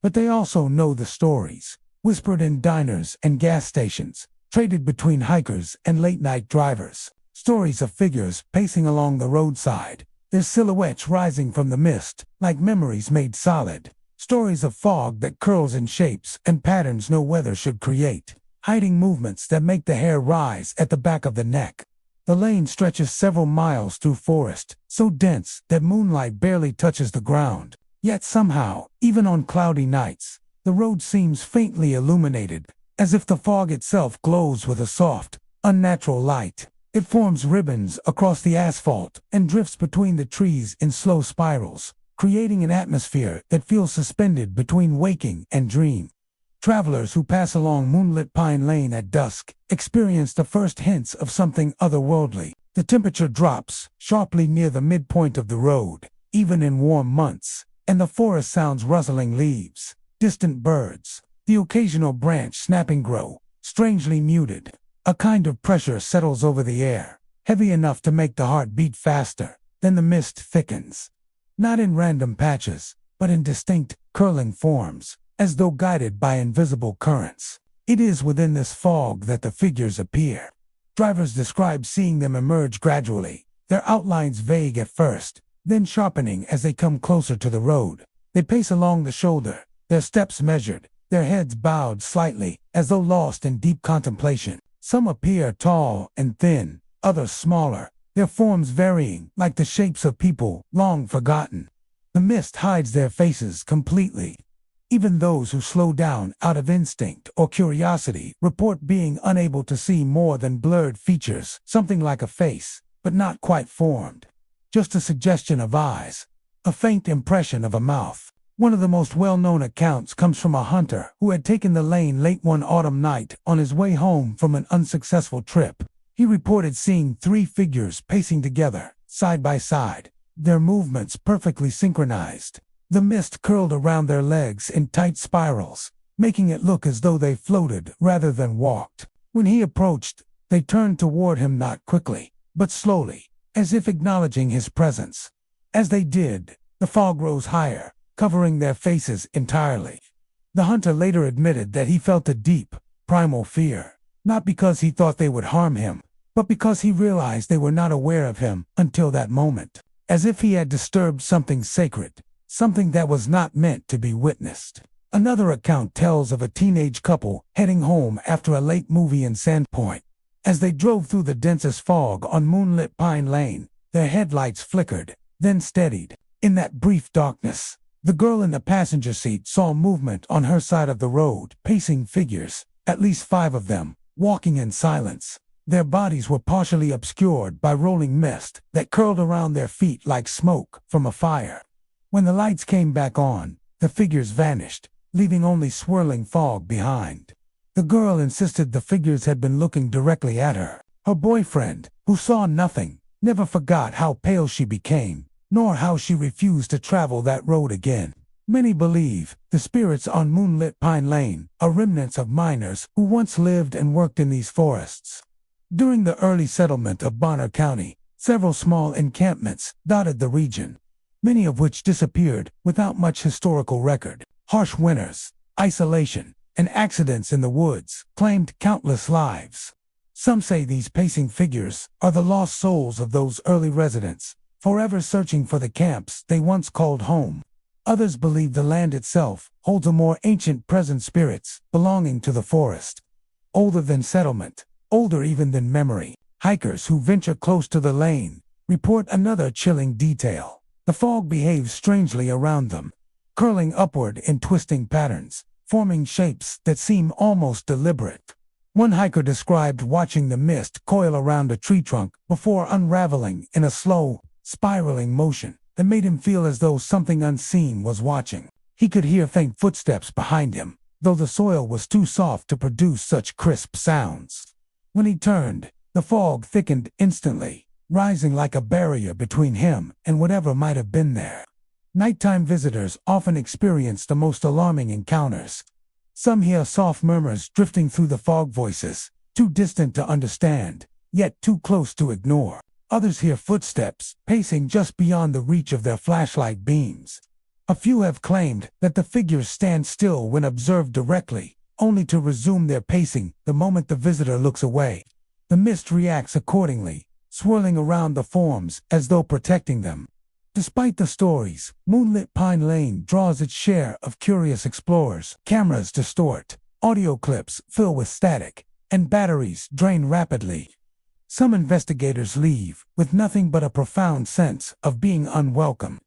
But they also know the stories, whispered in diners and gas stations, traded between hikers and late-night drivers. Stories of figures pacing along the roadside, their silhouettes rising from the mist, like memories made solid. Stories of fog that curls in shapes and patterns no weather should create, hiding movements that make the hair rise at the back of the neck. The lane stretches several miles through forest, so dense that moonlight barely touches the ground. Yet somehow, even on cloudy nights, the road seems faintly illuminated, as if the fog itself glows with a soft, unnatural light. It forms ribbons across the asphalt and drifts between the trees in slow spirals, creating an atmosphere that feels suspended between waking and dream. Travelers who pass along Moonlit Pine Lane at dusk experience the first hints of something otherworldly. The temperature drops sharply near the midpoint of the road, even in warm months, and the forest sounds rustling leaves, distant birds, the occasional branch snapping grow, strangely muted. A kind of pressure settles over the air, heavy enough to make the heart beat faster. Then the mist thickens, not in random patches, but in distinct, curling forms, as though guided by invisible currents. It is within this fog that the figures appear. Drivers describe seeing them emerge gradually, their outlines vague at first, then sharpening as they come closer to the road. They pace along the shoulder, their steps measured, their heads bowed slightly, as though lost in deep contemplation. Some appear tall and thin, others smaller, their forms varying like the shapes of people long forgotten. The mist hides their faces completely. Even those who slow down out of instinct or curiosity report being unable to see more than blurred features, something like a face, but not quite formed. Just a suggestion of eyes, a faint impression of a mouth. One of the most well-known accounts comes from a hunter who had taken the lane late one autumn night on his way home from an unsuccessful trip. He reported seeing 3 figures pacing together, side by side, their movements perfectly synchronized. The mist curled around their legs in tight spirals, making it look as though they floated rather than walked. When he approached, they turned toward him not quickly, but slowly, as if acknowledging his presence. As they did, the fog rose higher, covering their faces entirely. The hunter later admitted that he felt a deep, primal fear, not because he thought they would harm him, but because he realized they were not aware of him until that moment, as if he had disturbed something sacred, something that was not meant to be witnessed. Another account tells of a teenage couple heading home after a late movie in Sandpoint. As they drove through the densest fog on Moonlit Pine Lane, their headlights flickered, then steadied. In that brief darkness, the girl in the passenger seat saw movement on her side of the road, pacing figures, at least 5 of them, walking in silence. Their bodies were partially obscured by rolling mist that curled around their feet like smoke from a fire. When the lights came back on, the figures vanished, leaving only swirling fog behind. The girl insisted the figures had been looking directly at her. Her boyfriend, who saw nothing, never forgot how pale she became, nor how she refused to travel that road again. Many believe the spirits on moonlit Pine Lane are remnants of miners who once lived and worked in these forests. During the early settlement of Bonner County, several small encampments dotted the region, many of which disappeared without much historical record. Harsh winters, isolation, and accidents in the woods claimed countless lives. Some say these pacing figures are the lost souls of those early residents, forever searching for the camps they once called home. Others believe the land itself holds a more ancient present spirits belonging to the forest. Older than settlement, older even than memory, hikers who venture close to the lane report another chilling detail. The fog behaves strangely around them, curling upward in twisting patterns, forming shapes that seem almost deliberate. One hiker described watching the mist coil around a tree trunk before unraveling in a slow, spiraling motion that made him feel as though something unseen was watching. He could hear faint footsteps behind him, though the soil was too soft to produce such crisp sounds. When he turned, the fog thickened instantly, rising like a barrier between him and whatever might have been there. Nighttime visitors often experience the most alarming encounters. Some hear soft murmurs drifting through the fog, voices too distant to understand, yet too close to ignore. Others hear footsteps pacing just beyond the reach of their flashlight beams. A few have claimed that the figures stand still when observed directly, only to resume their pacing the moment the visitor looks away. The mist reacts accordingly, swirling around the forms as though protecting them. Despite the stories, moonlit Pine Lane draws its share of curious explorers. Cameras distort, audio clips fill with static, and batteries drain rapidly. Some investigators leave with nothing but a profound sense of being unwelcome.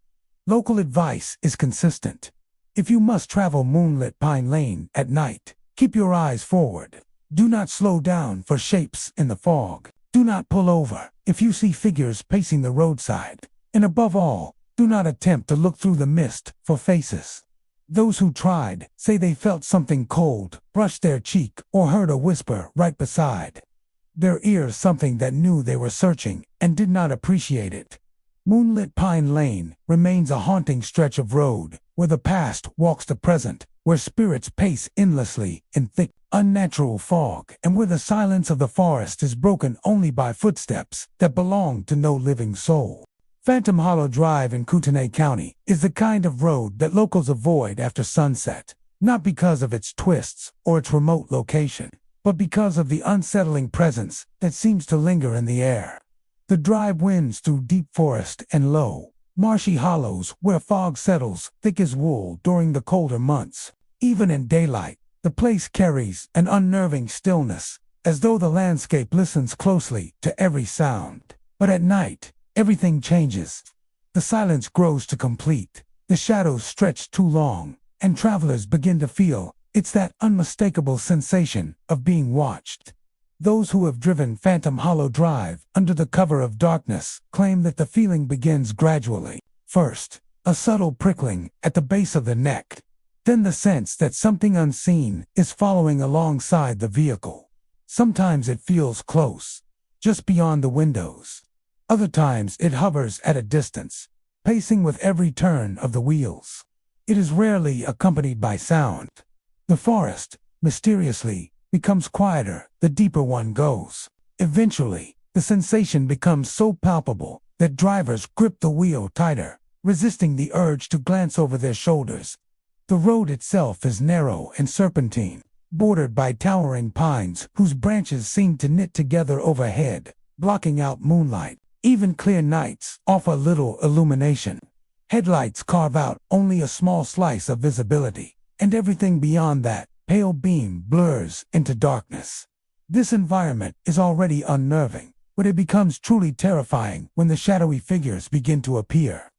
Local advice is consistent. If you must travel moonlit Pine Lane at night, keep your eyes forward. Do not slow down for shapes in the fog. Do not pull over if you see figures pacing the roadside. And above all, do not attempt to look through the mist for faces. Those who tried say they felt something cold brush their cheek or heard a whisper right beside their ears, something that knew they were searching and did not appreciate it. Moonlit Pine Lane remains a haunting stretch of road where the past walks the present, where spirits pace endlessly in thick, unnatural fog, and where the silence of the forest is broken only by footsteps that belong to no living soul. Phantom Hollow Drive in Kootenai County is the kind of road that locals avoid after sunset, not because of its twists or its remote location, but because of the unsettling presence that seems to linger in the air. The drive winds through deep forest and low, marshy hollows where fog settles thick as wool during the colder months. Even in daylight, the place carries an unnerving stillness, as though the landscape listens closely to every sound. But at night, everything changes. The silence grows to complete, the shadows stretch too long, and travelers begin to feel it's that unmistakable sensation of being watched. Those who have driven Phantom Hollow Drive under the cover of darkness claim that the feeling begins gradually. First, a subtle prickling at the base of the neck, then the sense that something unseen is following alongside the vehicle. Sometimes it feels close, just beyond the windows. Other times it hovers at a distance, pacing with every turn of the wheels. It is rarely accompanied by sound. The forest, mysteriously, becomes quieter the deeper one goes. Eventually, the sensation becomes so palpable that drivers grip the wheel tighter, resisting the urge to glance over their shoulders. The road itself is narrow and serpentine, bordered by towering pines whose branches seem to knit together overhead, blocking out moonlight. Even clear nights offer little illumination. Headlights carve out only a small slice of visibility, and everything beyond that pale beam blurs into darkness. This environment is already unnerving, but it becomes truly terrifying when the shadowy figures begin to appear.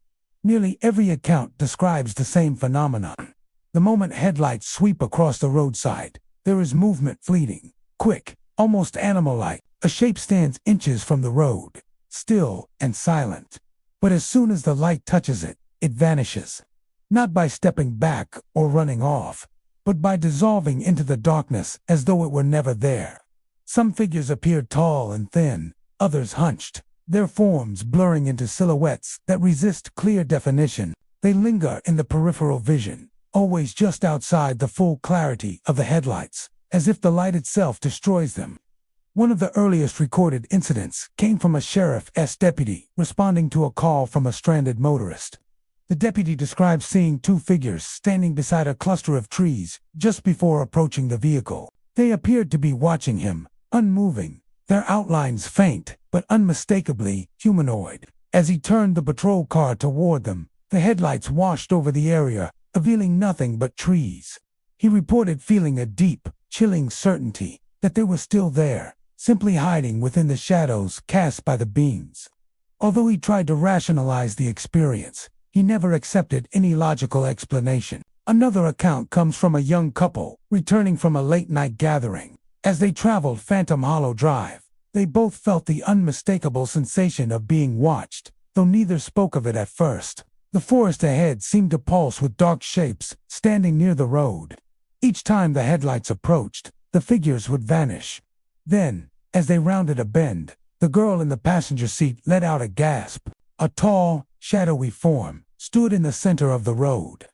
Nearly every account describes the same phenomenon. The moment headlights sweep across the roadside, There is movement fleeting, quick, almost animal-like. A shape stands inches from the road, still and silent. But as soon as the light touches it, it vanishes. Not by stepping back or running off, but by dissolving into the darkness as though it were never there. Some figures appear tall and thin, others hunched, their forms blurring into silhouettes that resist clear definition. They linger in the peripheral vision, always just outside the full clarity of the headlights, as if the light itself destroys them. One of the earliest recorded incidents came from a sheriff's deputy responding to a call from a stranded motorist. The deputy described seeing two figures standing beside a cluster of trees just before approaching the vehicle. They appeared to be watching him, unmoving, their outlines faint but unmistakably humanoid. As he turned the patrol car toward them, the headlights washed over the area, revealing nothing but trees. He reported feeling a deep, chilling certainty that they were still there, simply hiding within the shadows cast by the beams. Although he tried to rationalize the experience, he never accepted any logical explanation. Another account comes from a young couple returning from a late-night gathering. As they traveled Phantom Hollow Drive, they both felt the unmistakable sensation of being watched, though neither spoke of it at first. The forest ahead seemed to pulse with dark shapes standing near the road. Each time the headlights approached, the figures would vanish. Then, as they rounded a bend, the girl in the passenger seat let out a gasp. A tall, shadowy form stood in the center of the road.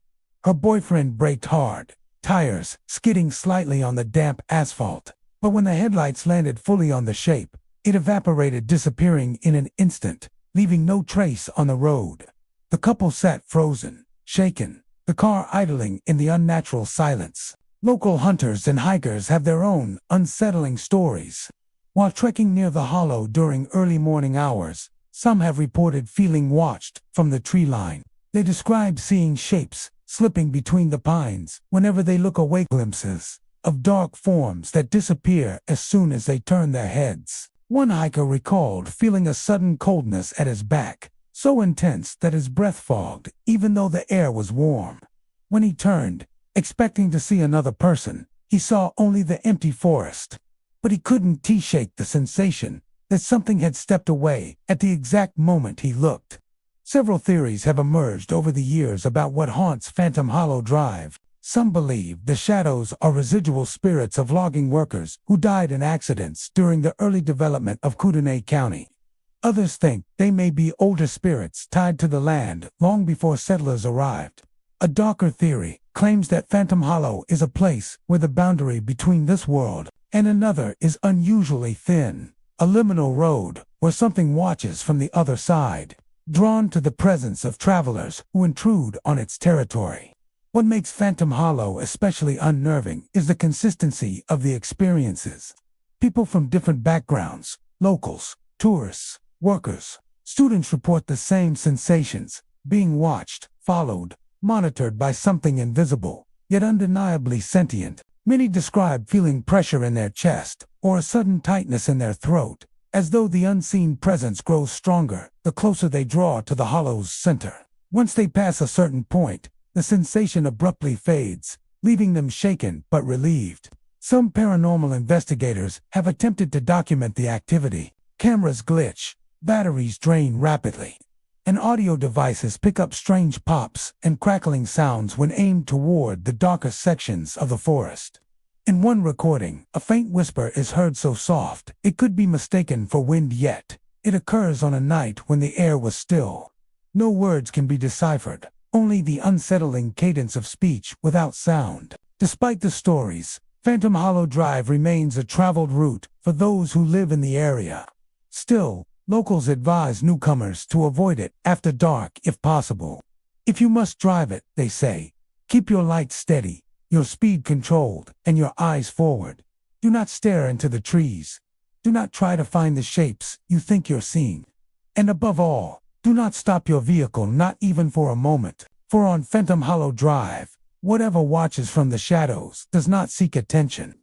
Her boyfriend braked hard, tires skidding slightly on the damp asphalt. But when the headlights landed fully on the shape, it evaporated, disappearing in an instant, leaving no trace on the road. The couple sat frozen, shaken, the car idling in the unnatural silence. Local hunters and hikers have their own unsettling stories. While trekking near the hollow during early morning hours, some have reported feeling watched from the tree line. They described seeing shapes slipping between the pines whenever they look away, glimpses of dark forms that disappear as soon as they turn their heads. One hiker recalled feeling a sudden coldness at his back, so intense that his breath fogged even though the air was warm. When he turned, expecting to see another person, he saw only the empty forest. But he couldn't shake the sensation that something had stepped away at the exact moment he looked. Several theories have emerged over the years about what haunts Phantom Hollow Drive. Some believe the shadows are residual spirits of logging workers who died in accidents during the early development of Kootenai County. Others think they may be older spirits tied to the land long before settlers arrived. A darker theory claims that Phantom Hollow is a place where the boundary between this world and another is unusually thin, a liminal road where something watches from the other side, drawn to the presence of travelers who intrude on its territory. What makes Phantom Hollow especially unnerving is the consistency of the experiences. People from different backgrounds, locals, tourists, workers, students report the same sensations, being watched, followed, monitored by something invisible, yet undeniably sentient. Many describe feeling pressure in their chest or a sudden tightness in their throat, as though the unseen presence grows stronger the closer they draw to the hollow's center. Once they pass a certain point, the sensation abruptly fades, leaving them shaken but relieved. Some paranormal investigators have attempted to document the activity. Cameras glitch, batteries drain rapidly, and audio devices pick up strange pops and crackling sounds when aimed toward the darker sections of the forest. In one recording, a faint whisper is heard so soft it could be mistaken for wind, yet it occurs on a night when the air was still. No words can be deciphered, only the unsettling cadence of speech without sound. Despite the stories, Phantom Hollow Drive remains a traveled route for those who live in the area. Still, locals advise newcomers to avoid it after dark if possible. If you must drive it, they say, keep your lights steady, your speed controlled, and your eyes forward. Do not stare into the trees. Do not try to find the shapes you think you're seeing. And above all, do not stop your vehicle, not even for a moment, for on Phantom Hollow Drive, whatever watches from the shadows does not seek attention.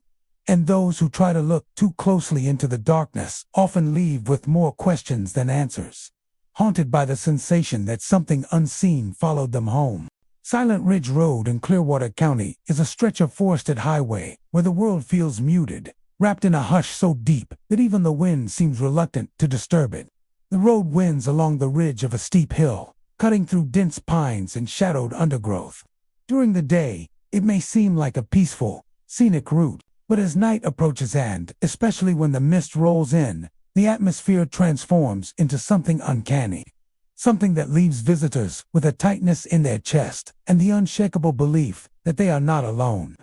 And those who try to look too closely into the darkness often leave with more questions than answers, haunted by the sensation that something unseen followed them home. Silent Ridge Road in Clearwater County is a stretch of forested highway where the world feels muted, wrapped in a hush so deep that even the wind seems reluctant to disturb it. The road winds along the ridge of a steep hill, cutting through dense pines and shadowed undergrowth. During the day, it may seem like a peaceful, scenic route, but as night approaches and, especially when the mist rolls in, the atmosphere transforms into something uncanny. Something that leaves visitors with a tightness in their chest and the unshakable belief that they are not alone.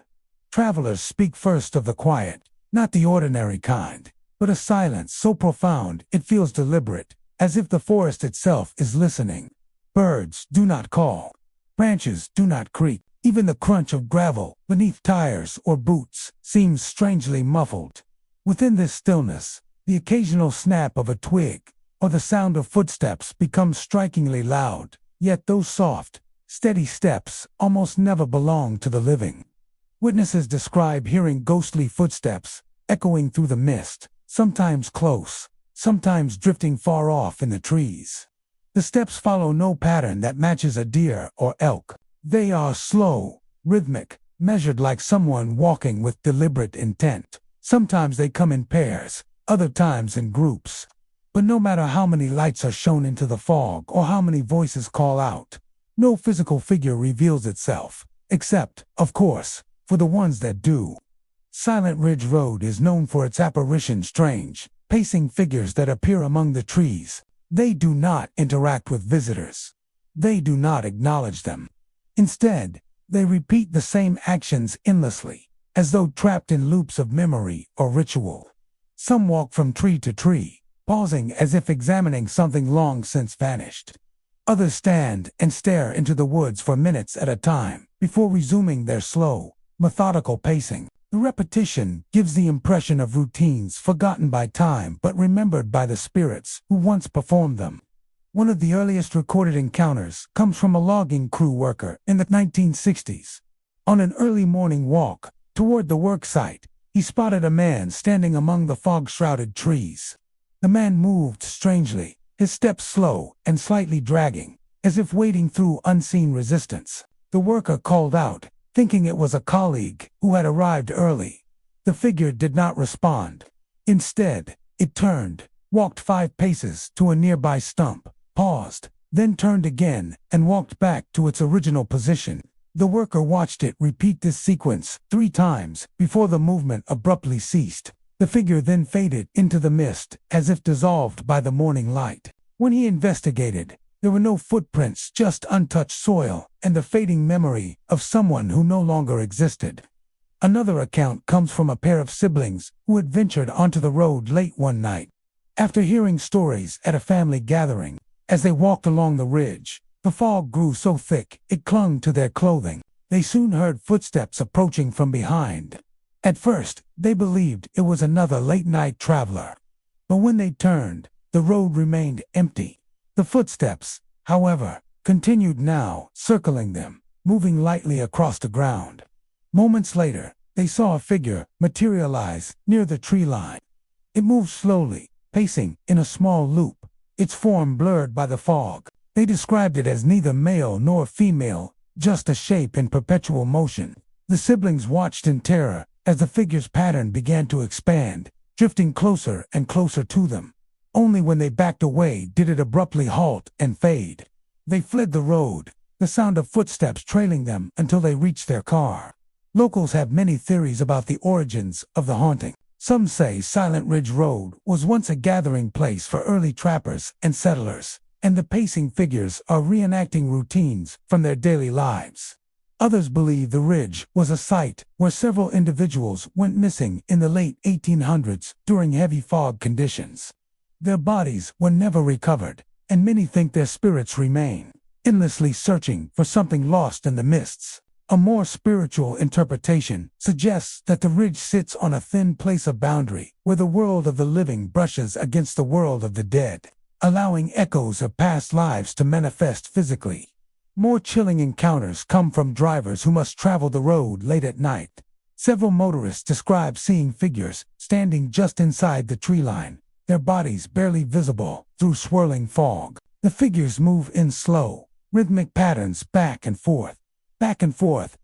Travelers speak first of the quiet, not the ordinary kind, but a silence so profound it feels deliberate, as if the forest itself is listening. Birds do not call. Branches do not creak. Even the crunch of gravel beneath tires or boots seems strangely muffled. Within this stillness, the occasional snap of a twig or the sound of footsteps becomes strikingly loud, yet those soft, steady steps almost never belong to the living. Witnesses describe hearing ghostly footsteps echoing through the mist, sometimes close, sometimes drifting far off in the trees. The steps follow no pattern that matches a deer or elk. They are slow, rhythmic, measured like someone walking with deliberate intent. Sometimes they come in pairs, other times in groups. But no matter how many lights are shown into the fog or how many voices call out, no physical figure reveals itself, except, of course, for the ones that do. Silent Ridge Road is known for its apparition strange, pacing figures that appear among the trees. They do not interact with visitors. They do not acknowledge them. Instead, they repeat the same actions endlessly, as though trapped in loops of memory or ritual. Some walk from tree to tree, pausing as if examining something long since vanished. Others stand and stare into the woods for minutes at a time, before resuming their slow, methodical pacing. The repetition gives the impression of routines forgotten by time but remembered by the spirits who once performed them. One of the earliest recorded encounters comes from a logging crew worker in the 1960s. On an early morning walk toward the work site, he spotted a man standing among the fog-shrouded trees. The man moved strangely, his steps slow and slightly dragging, as if wading through unseen resistance. The worker called out, thinking it was a colleague who had arrived early. The figure did not respond. Instead, it turned, walked 5 paces to a nearby stump, paused, then turned again and walked back to its original position. The worker watched it repeat this sequence 3 times before the movement abruptly ceased. The figure then faded into the mist, as if dissolved by the morning light. When he investigated, there were no footprints, just untouched soil and the fading memory of someone who no longer existed. Another account comes from a pair of siblings who had ventured onto the road late one night. After hearing stories at a family gathering, as they walked along the ridge, the fog grew so thick it clung to their clothing. They soon heard footsteps approaching from behind. At first, they believed it was another late-night traveler. But when they turned, the road remained empty. The footsteps, however, continued now, circling them, moving lightly across the ground. Moments later, they saw a figure materialize near the tree line. It moved slowly, pacing in a small loop, its form blurred by the fog. They described it as neither male nor female, just a shape in perpetual motion. The siblings watched in terror as the figure's pattern began to expand, drifting closer and closer to them. Only when they backed away did it abruptly halt and fade. They fled the road, the sound of footsteps trailing them until they reached their car. Locals have many theories about the origins of the haunting. Some say Silent Ridge Road was once a gathering place for early trappers and settlers, and the pacing figures are reenacting routines from their daily lives. Others believe the ridge was a site where several individuals went missing in the late 1800s during heavy fog conditions. Their bodies were never recovered, and many think their spirits remain, endlessly searching for something lost in the mists. A more spiritual interpretation suggests that the ridge sits on a thin place of boundary where the world of the living brushes against the world of the dead, allowing echoes of past lives to manifest physically. More chilling encounters come from drivers who must travel the road late at night. Several motorists describe seeing figures standing just inside the tree line, their bodies barely visible through swirling fog. The figures move in slow, rhythmic patterns back and forth, back and forth,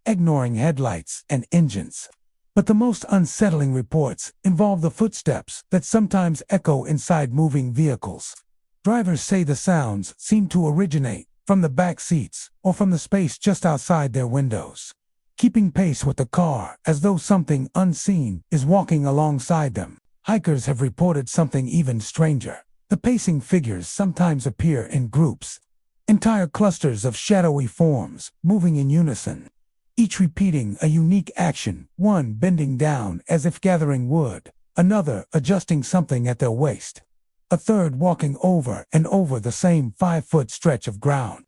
ignoring headlights and engines. But the most unsettling reports involve the footsteps that sometimes echo inside moving vehicles. Drivers say the sounds seem to originate from the back seats or from the space just outside their windows, keeping pace with the car as though something unseen is walking alongside them. Hikers have reported something even stranger. The pacing figures sometimes appear in groups, entire clusters of shadowy forms moving in unison, each repeating a unique action, one bending down as if gathering wood, another adjusting something at their waist, a third walking over and over the same 5-foot stretch of ground.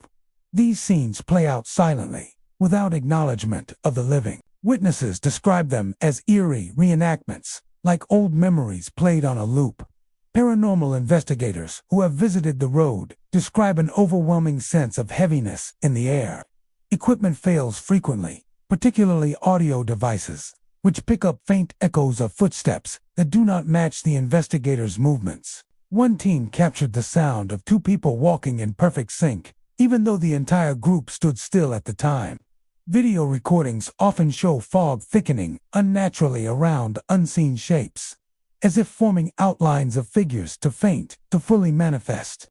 These scenes play out silently, without acknowledgement of the living. Witnesses describe them as eerie reenactments, like old memories played on a loop. Paranormal investigators who have visited the road describe an overwhelming sense of heaviness in the air. Equipment fails frequently, particularly audio devices, which pick up faint echoes of footsteps that do not match the investigators' movements. One team captured the sound of 2 people walking in perfect sync, even though the entire group stood still at the time. Video recordings often show fog thickening unnaturally around unseen shapes, as if forming outlines of figures too faint to fully manifest.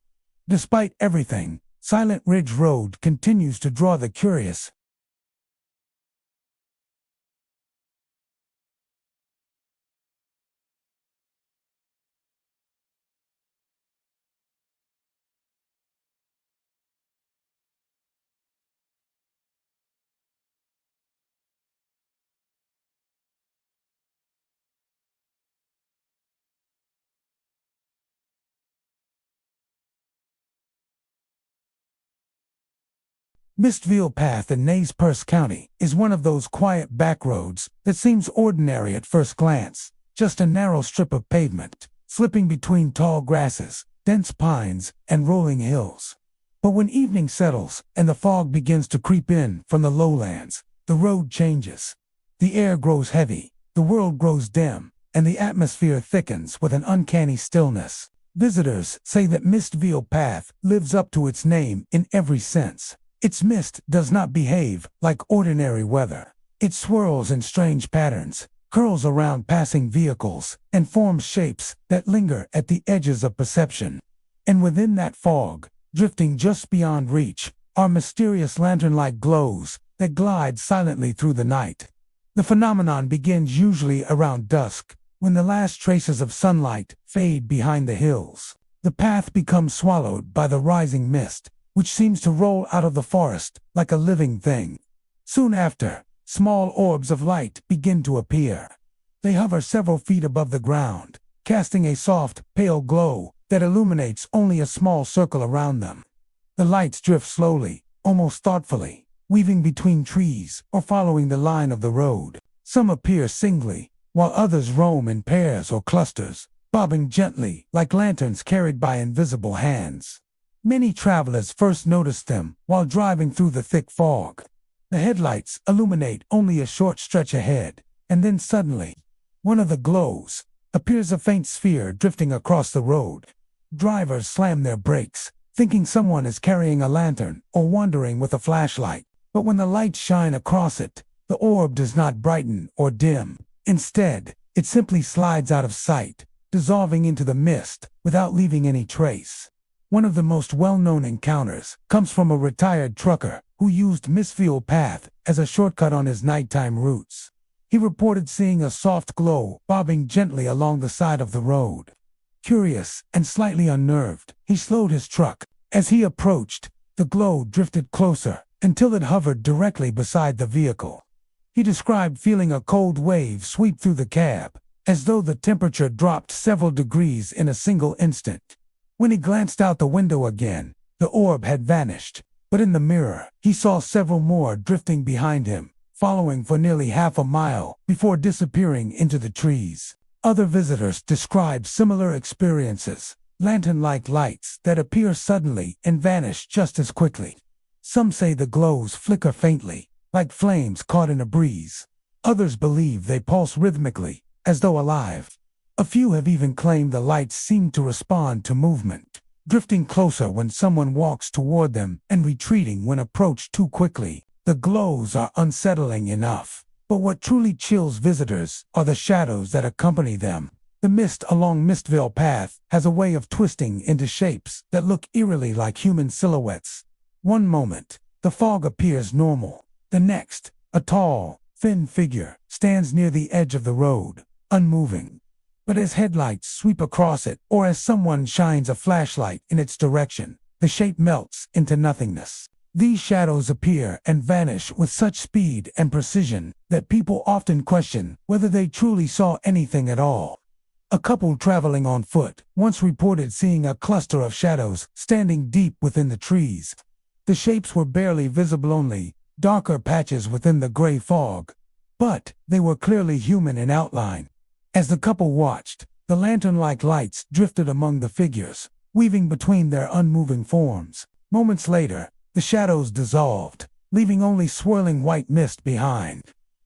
Despite everything, Silent Ridge Road continues to draw the curious. Mistville Path in Nez Perce County is one of those quiet backroads that seems ordinary at first glance, just a narrow strip of pavement, slipping between tall grasses, dense pines, and rolling hills. But when evening settles and the fog begins to creep in from the lowlands, the road changes. The air grows heavy, the world grows dim, and the atmosphere thickens with an uncanny stillness. Visitors say that Mistville Path lives up to its name in every sense. Its mist does not behave like ordinary weather. It swirls in strange patterns, curls around passing vehicles, and forms shapes that linger at the edges of perception. And within that fog, drifting just beyond reach, are mysterious lantern-like glows that glide silently through the night. The phenomenon begins usually around dusk, when the last traces of sunlight fade behind the hills. The path becomes swallowed by the rising mist, which seems to roll out of the forest like a living thing. Soon after, small orbs of light begin to appear. They hover several feet above the ground, casting a soft, pale glow that illuminates only a small circle around them. The lights drift slowly, almost thoughtfully, weaving between trees or following the line of the road. Some appear singly, while others roam in pairs or clusters, bobbing gently like lanterns carried by invisible hands. Many travelers first notice them while driving through the thick fog. The headlights illuminate only a short stretch ahead, and then suddenly, one of the glows appears a faint sphere drifting across the road. Drivers slam their brakes, thinking someone is carrying a lantern or wandering with a flashlight. But when the lights shine across it, the orb does not brighten or dim. Instead, it simply slides out of sight, dissolving into the mist without leaving any trace. One of the most well-known encounters comes from a retired trucker who used Mistville Path as a shortcut on his nighttime routes. He reported seeing a soft glow bobbing gently along the side of the road. Curious and slightly unnerved, he slowed his truck. As he approached, the glow drifted closer until it hovered directly beside the vehicle. He described feeling a cold wave sweep through the cab, as though the temperature dropped several degrees in a single instant. When he glanced out the window again, the orb had vanished, but in the mirror, he saw several more drifting behind him, following for nearly half a mile before disappearing into the trees. Other visitors describe similar experiences, lantern-like lights that appear suddenly and vanish just as quickly. Some say the glows flicker faintly, like flames caught in a breeze. Others believe they pulse rhythmically, as though alive. A few have even claimed the lights seem to respond to movement. drifting closer when someone walks toward them and retreating when approached too quickly. The glows are unsettling enough, but what truly chills visitors are the shadows that accompany them. The mist along Mistville Path has a way of twisting into shapes that look eerily like human silhouettes. One moment, the fog appears normal. The next, a tall, thin figure stands near the edge of the road, unmoving. But as headlights sweep across it, or as someone shines a flashlight in its direction, the shape melts into nothingness. These shadows appear and vanish with such speed and precision that people often question whether they truly saw anything at all. A couple traveling on foot once reported seeing a cluster of shadows standing deep within the trees. The shapes were barely visible, only darker patches within the gray fog, but they were clearly human in outline. As the couple watched, the lantern-like lights drifted among the figures, weaving between their unmoving forms. Moments later, the shadows dissolved, leaving only swirling white mist behind.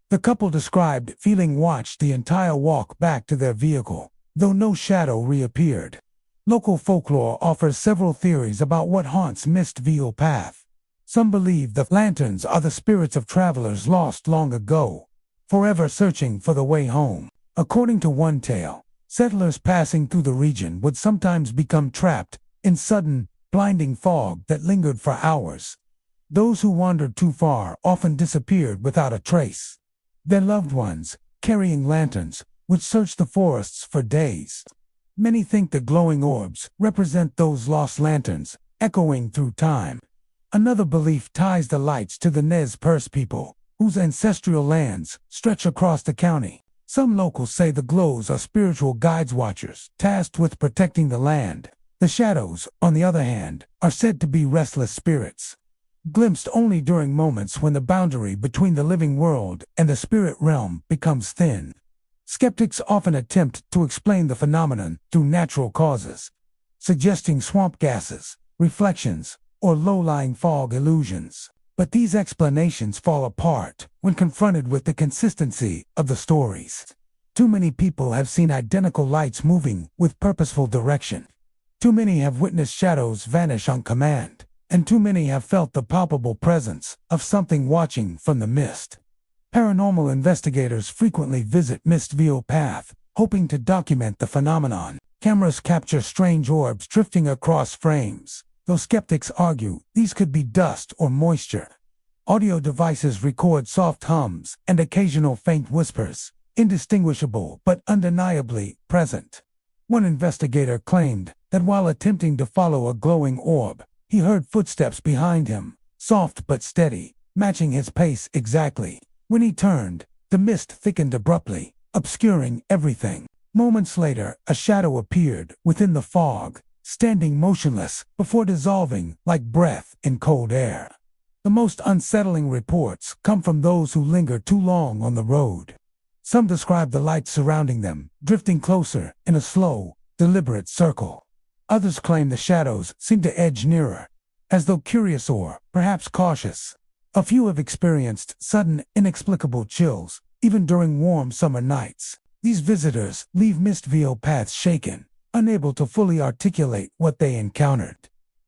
The couple described feeling watched the entire walk back to their vehicle, though no shadow reappeared. Local folklore offers several theories about what haunts Mistville Path. Some believe the lanterns are the spirits of travelers lost long ago, forever searching for the way home. According to one tale, settlers passing through the region would sometimes become trapped in sudden, blinding fog that lingered for hours. Those who wandered too far often disappeared without a trace. Their loved ones, carrying lanterns, would search the forests for days. Many think the glowing orbs represent those lost lanterns, echoing through time. Another belief ties the lights to the Nez Perce people, whose ancestral lands stretch across the county. Some locals say the glows are spiritual guides, watchers, tasked with protecting the land. The shadows, on the other hand, are said to be restless spirits, glimpsed only during moments when the boundary between the living world and the spirit realm becomes thin. Skeptics often attempt to explain the phenomenon through natural causes, suggesting swamp gases, reflections, or low-lying fog illusions. But these explanations fall apart when confronted with the consistency of the stories. Too many people have seen identical lights moving with purposeful direction. Too many have witnessed shadows vanish on command, and too many have felt the palpable presence of something watching from the mist. Paranormal investigators frequently visit Mistville Path, hoping to document the phenomenon. Cameras capture strange orbs drifting across frames, though skeptics argue these could be dust or moisture. Audio devices record soft hums and occasional faint whispers, indistinguishable but undeniably present. One investigator claimed that while attempting to follow a glowing orb, he heard footsteps behind him, soft but steady, matching his pace exactly. When he turned, the mist thickened abruptly, obscuring everything. Moments later, a shadow appeared within the fog, standing motionless before dissolving like breath in cold air. The most unsettling reports come from those who linger too long on the road. Some describe the lights surrounding them, drifting closer in a slow, deliberate circle. Others claim the shadows seem to edge nearer, as though curious or, perhaps, cautious. A few have experienced sudden, inexplicable chills, even during warm summer nights. These visitors leave Mistville Path shaken, unable to fully articulate what they encountered.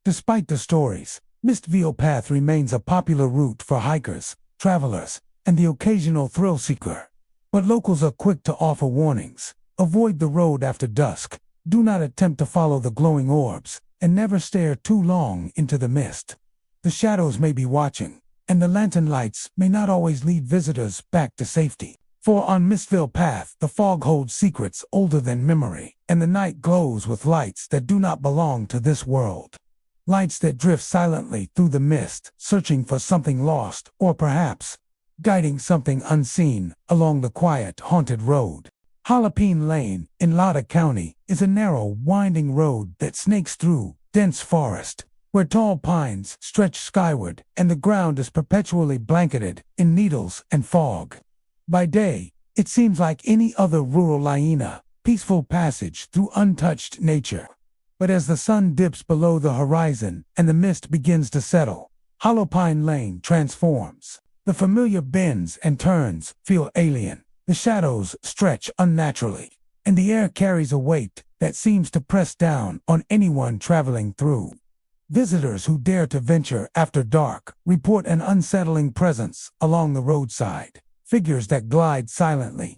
Despite the stories, Mistville Path remains a popular route for hikers, travelers, and the occasional thrill seeker. But locals are quick to offer warnings. Avoid the road after dusk, do not attempt to follow the glowing orbs, and never stare too long into the mist. The shadows may be watching, and the lantern lights may not always lead visitors back to safety. For on Mistville Path, the fog holds secrets older than memory, and the night glows with lights that do not belong to this world. Lights that drift silently through the mist, searching for something lost, or perhaps guiding something unseen along the quiet, haunted road. Jalapeno Lane in Lara County is a narrow, winding road that snakes through dense forest, where tall pines stretch skyward and the ground is perpetually blanketed in needles and fog. By day, it seems like any other rural laina, peaceful passage through untouched nature. But as the sun dips below the horizon and the mist begins to settle, Jalapeno Lane transforms. The familiar bends and turns feel alien. The shadows stretch unnaturally, and the air carries a weight that seems to press down on anyone traveling through. Visitors who dare to venture after dark report an unsettling presence along the roadside, figures that glide silently,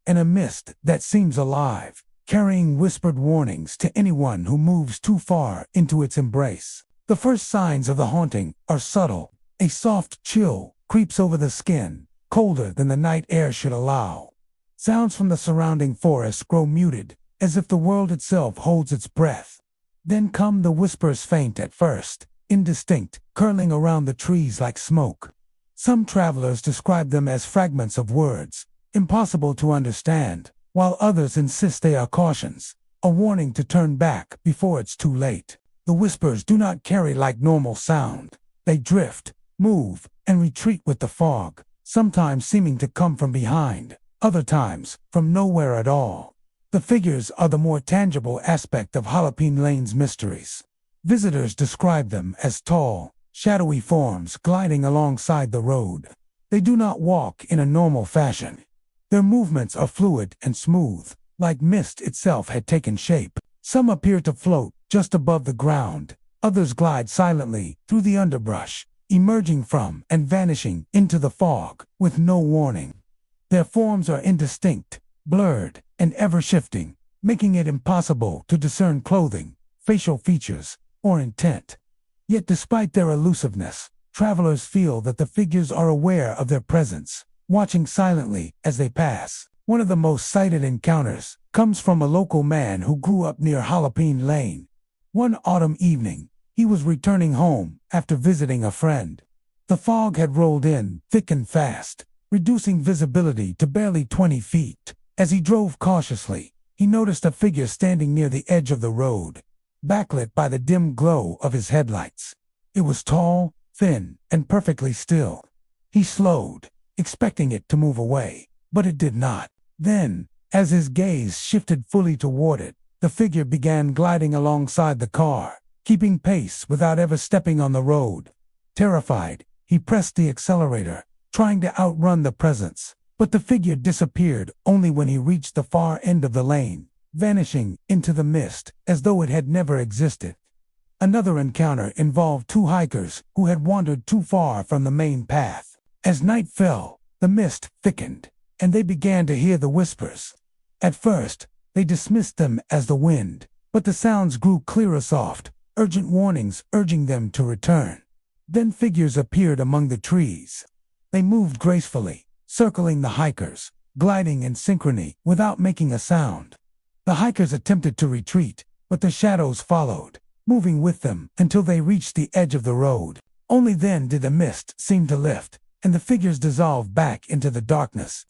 and a mist that seems alive, carrying whispered warnings to anyone who moves too far into its embrace. The first signs of the haunting are subtle. A soft chill creeps over the skin, colder than the night air should allow. Sounds from the surrounding forest grow muted, as if the world itself holds its breath. Then come the whispers, faint at first, indistinct, curling around the trees like smoke. Some travelers describe them as fragments of words, impossible to understand, while others insist they are cautions, a warning to turn back before it's too late. The whispers do not carry like normal sound. They drift, move, and retreat with the fog, sometimes seeming to come from behind, other times from nowhere at all. The figures are the more tangible aspect of Jalapeno Lane's mysteries. Visitors describe them as tall, shadowy forms gliding alongside the road. They do not walk in a normal fashion. Their movements are fluid and smooth, like mist itself had taken shape. Some appear to float just above the ground. Others glide silently through the underbrush, emerging from and vanishing into the fog with no warning. Their forms are indistinct, blurred, and ever-shifting, making it impossible to discern clothing, facial features, or intent. Yet despite their elusiveness, travelers feel that the figures are aware of their presence, watching silently as they pass. One of the most cited encounters comes from a local man who grew up near Jalapeno Lane. One autumn evening, he was returning home after visiting a friend. The fog had rolled in thick and fast, reducing visibility to barely 20 feet. As he drove cautiously, he noticed a figure standing near the edge of the road, backlit by the dim glow of his headlights. It was tall, thin, and perfectly still. He slowed, expecting it to move away, but it did not. Then, as his gaze shifted fully toward it, the figure began gliding alongside the car, keeping pace without ever stepping on the road. Terrified, he pressed the accelerator, trying to outrun the presence. But the figure disappeared only when he reached the far end of the lane, vanishing into the mist as though it had never existed. Another encounter involved two hikers who had wandered too far from the main path. As night fell, the mist thickened, and they began to hear the whispers. At first, they dismissed them as the wind, but the sounds grew clearer, soft, urgent warnings urging them to return. Then figures appeared among the trees. They moved gracefully, circling the hikers, gliding in synchrony without making a sound. The hikers attempted to retreat, but the shadows followed, moving with them until they reached the edge of the road. Only then did the mist seem to lift, and the figures dissolve back into the darkness.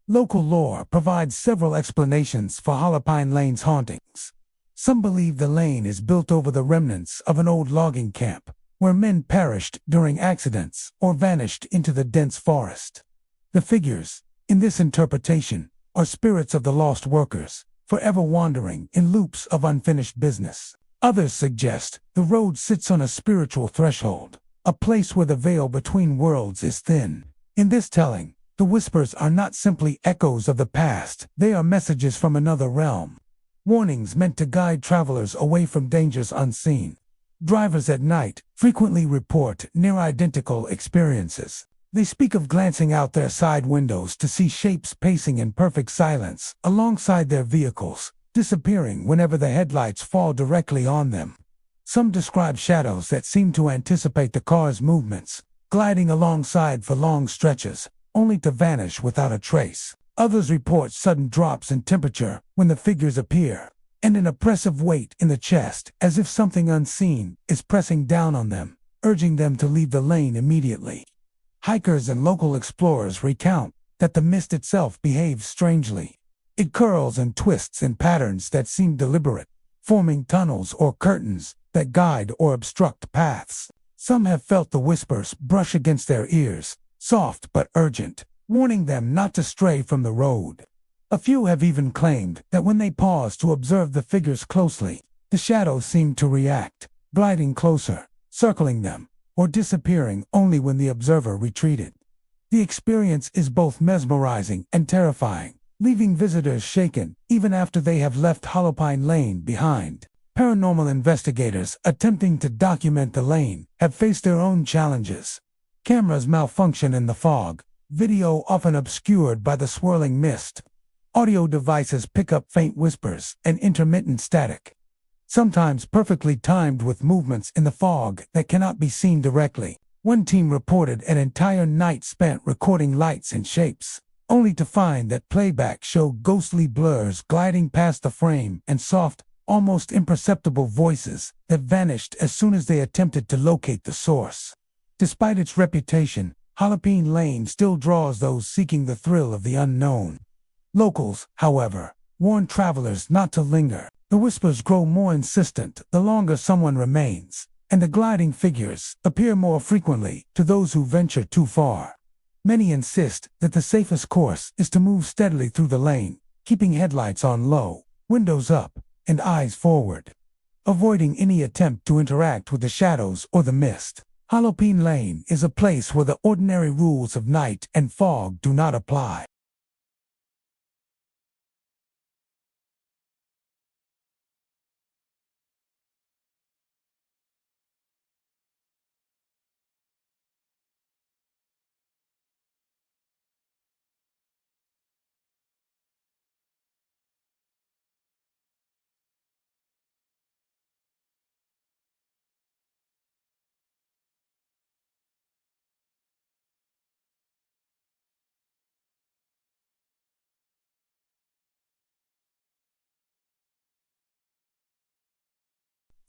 Local lore provides several explanations for Jalapeno Lane's hauntings. Some believe the lane is built over the remnants of an old logging camp, where men perished during accidents or vanished into the dense forest. The figures, in this interpretation, are spirits of the lost workers, forever wandering in loops of unfinished business. Others suggest the road sits on a spiritual threshold, a place where the veil between worlds is thin. In this telling, the whispers are not simply echoes of the past, they are messages from another realm. Warnings meant to guide travelers away from dangers unseen. Drivers at night frequently report near-identical experiences. They speak of glancing out their side windows to see shapes pacing in perfect silence alongside their vehicles, disappearing whenever the headlights fall directly on them. Some describe shadows that seem to anticipate the car's movements, gliding alongside for long stretches, only to vanish without a trace. Others report sudden drops in temperature when the figures appear, and an oppressive weight in the chest, as if something unseen is pressing down on them, urging them to leave the lane immediately. Hikers and local explorers recount that the mist itself behaves strangely. It curls and twists in patterns that seem deliberate, forming tunnels or curtains that guide or obstruct paths. Some have felt the whispers brush against their ears, soft but urgent, warning them not to stray from the road. A few have even claimed that when they pause to observe the figures closely, the shadows seem to react, gliding closer, circling them, or disappearing only when the observer retreated. The experience is both mesmerizing and terrifying, leaving visitors shaken even after they have left Holopine Lane behind. Paranormal investigators attempting to document the lane have faced their own challenges. Cameras malfunction in the fog, video often obscured by the swirling mist. Audio devices pick up faint whispers and intermittent static, sometimes perfectly timed with movements in the fog that cannot be seen directly. One team reported an entire night spent recording lights and shapes, only to find that playback showed ghostly blurs gliding past the frame and soft, almost imperceptible voices that vanished as soon as they attempted to locate the source. Despite its reputation, Holopine Lane still draws those seeking the thrill of the unknown. Locals, however, warn travelers not to linger. The whispers grow more insistent the longer someone remains, and the gliding figures appear more frequently to those who venture too far. Many insist that the safest course is to move steadily through the lane, keeping headlights on low, windows up, and eyes forward, avoiding any attempt to interact with the shadows or the mist. Holopine Lane is a place where the ordinary rules of night and fog do not apply.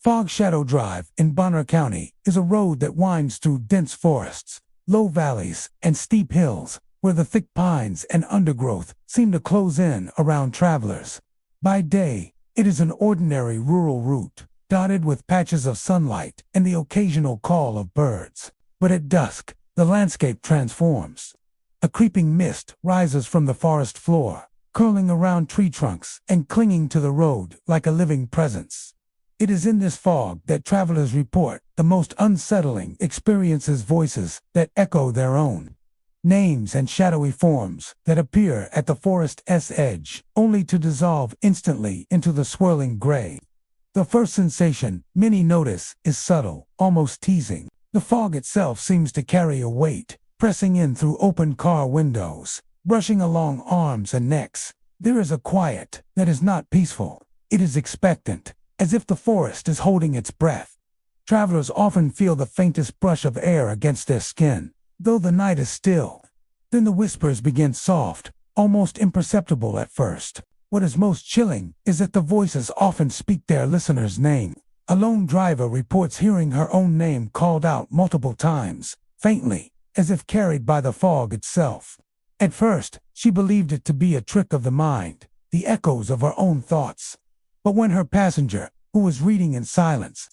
Fog Shadow Drive in Bonner County is a road that winds through dense forests, low valleys, and steep hills, where the thick pines and undergrowth seem to close in around travelers. By day, it is an ordinary rural route, dotted with patches of sunlight and the occasional call of birds. But at dusk, the landscape transforms. A creeping mist rises from the forest floor, curling around tree trunks and clinging to the road like a living presence. It is in this fog that travelers report the most unsettling experiences, voices that echo their own, names and shadowy forms that appear at the forest's edge, only to dissolve instantly into the swirling gray. The first sensation many notice is subtle, almost teasing. The fog itself seems to carry a weight, pressing in through open car windows, brushing along arms and necks. There is a quiet that is not peaceful. It is expectant, as if the forest is holding its breath. Travelers often feel the faintest brush of air against their skin, though the night is still. Then the whispers begin soft, almost imperceptible at first. What is most chilling is that the voices often speak their listener's name. A lone driver reports hearing her own name called out multiple times, faintly, as if carried by the fog itself. At first, she believed it to be a trick of the mind, the echoes of her own thoughts. But when her passenger, who was reading in silence,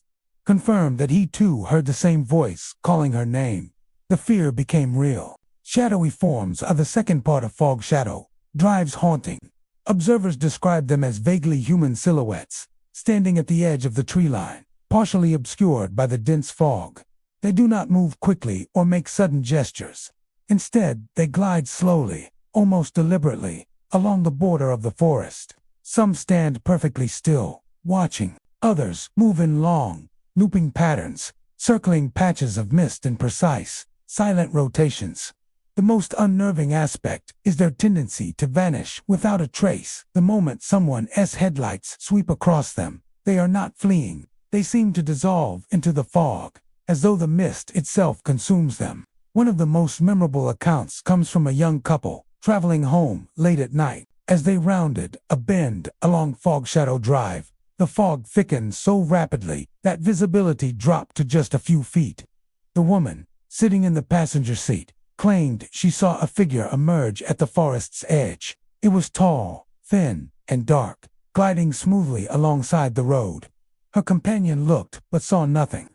confirmed that he too heard the same voice calling her name, the fear became real. Shadowy forms are the second part of Fog Shadow Drive's haunting. Observers describe them as vaguely human silhouettes, standing at the edge of the tree line, partially obscured by the dense fog. They do not move quickly or make sudden gestures. Instead, they glide slowly, almost deliberately, along the border of the forest. Some stand perfectly still, watching. Others move in long, looping patterns, circling patches of mist in precise, silent rotations. The most unnerving aspect is their tendency to vanish without a trace. The moment someone's headlights sweep across them, they are not fleeing. They seem to dissolve into the fog, as though the mist itself consumes them. One of the most memorable accounts comes from a young couple traveling home late at night. As they rounded a bend along Fog Shadow Drive, the fog thickened so rapidly that visibility dropped to just a few feet. The woman, sitting in the passenger seat, claimed she saw a figure emerge at the forest's edge. It was tall, thin, and dark, gliding smoothly alongside the road. Her companion looked but saw nothing.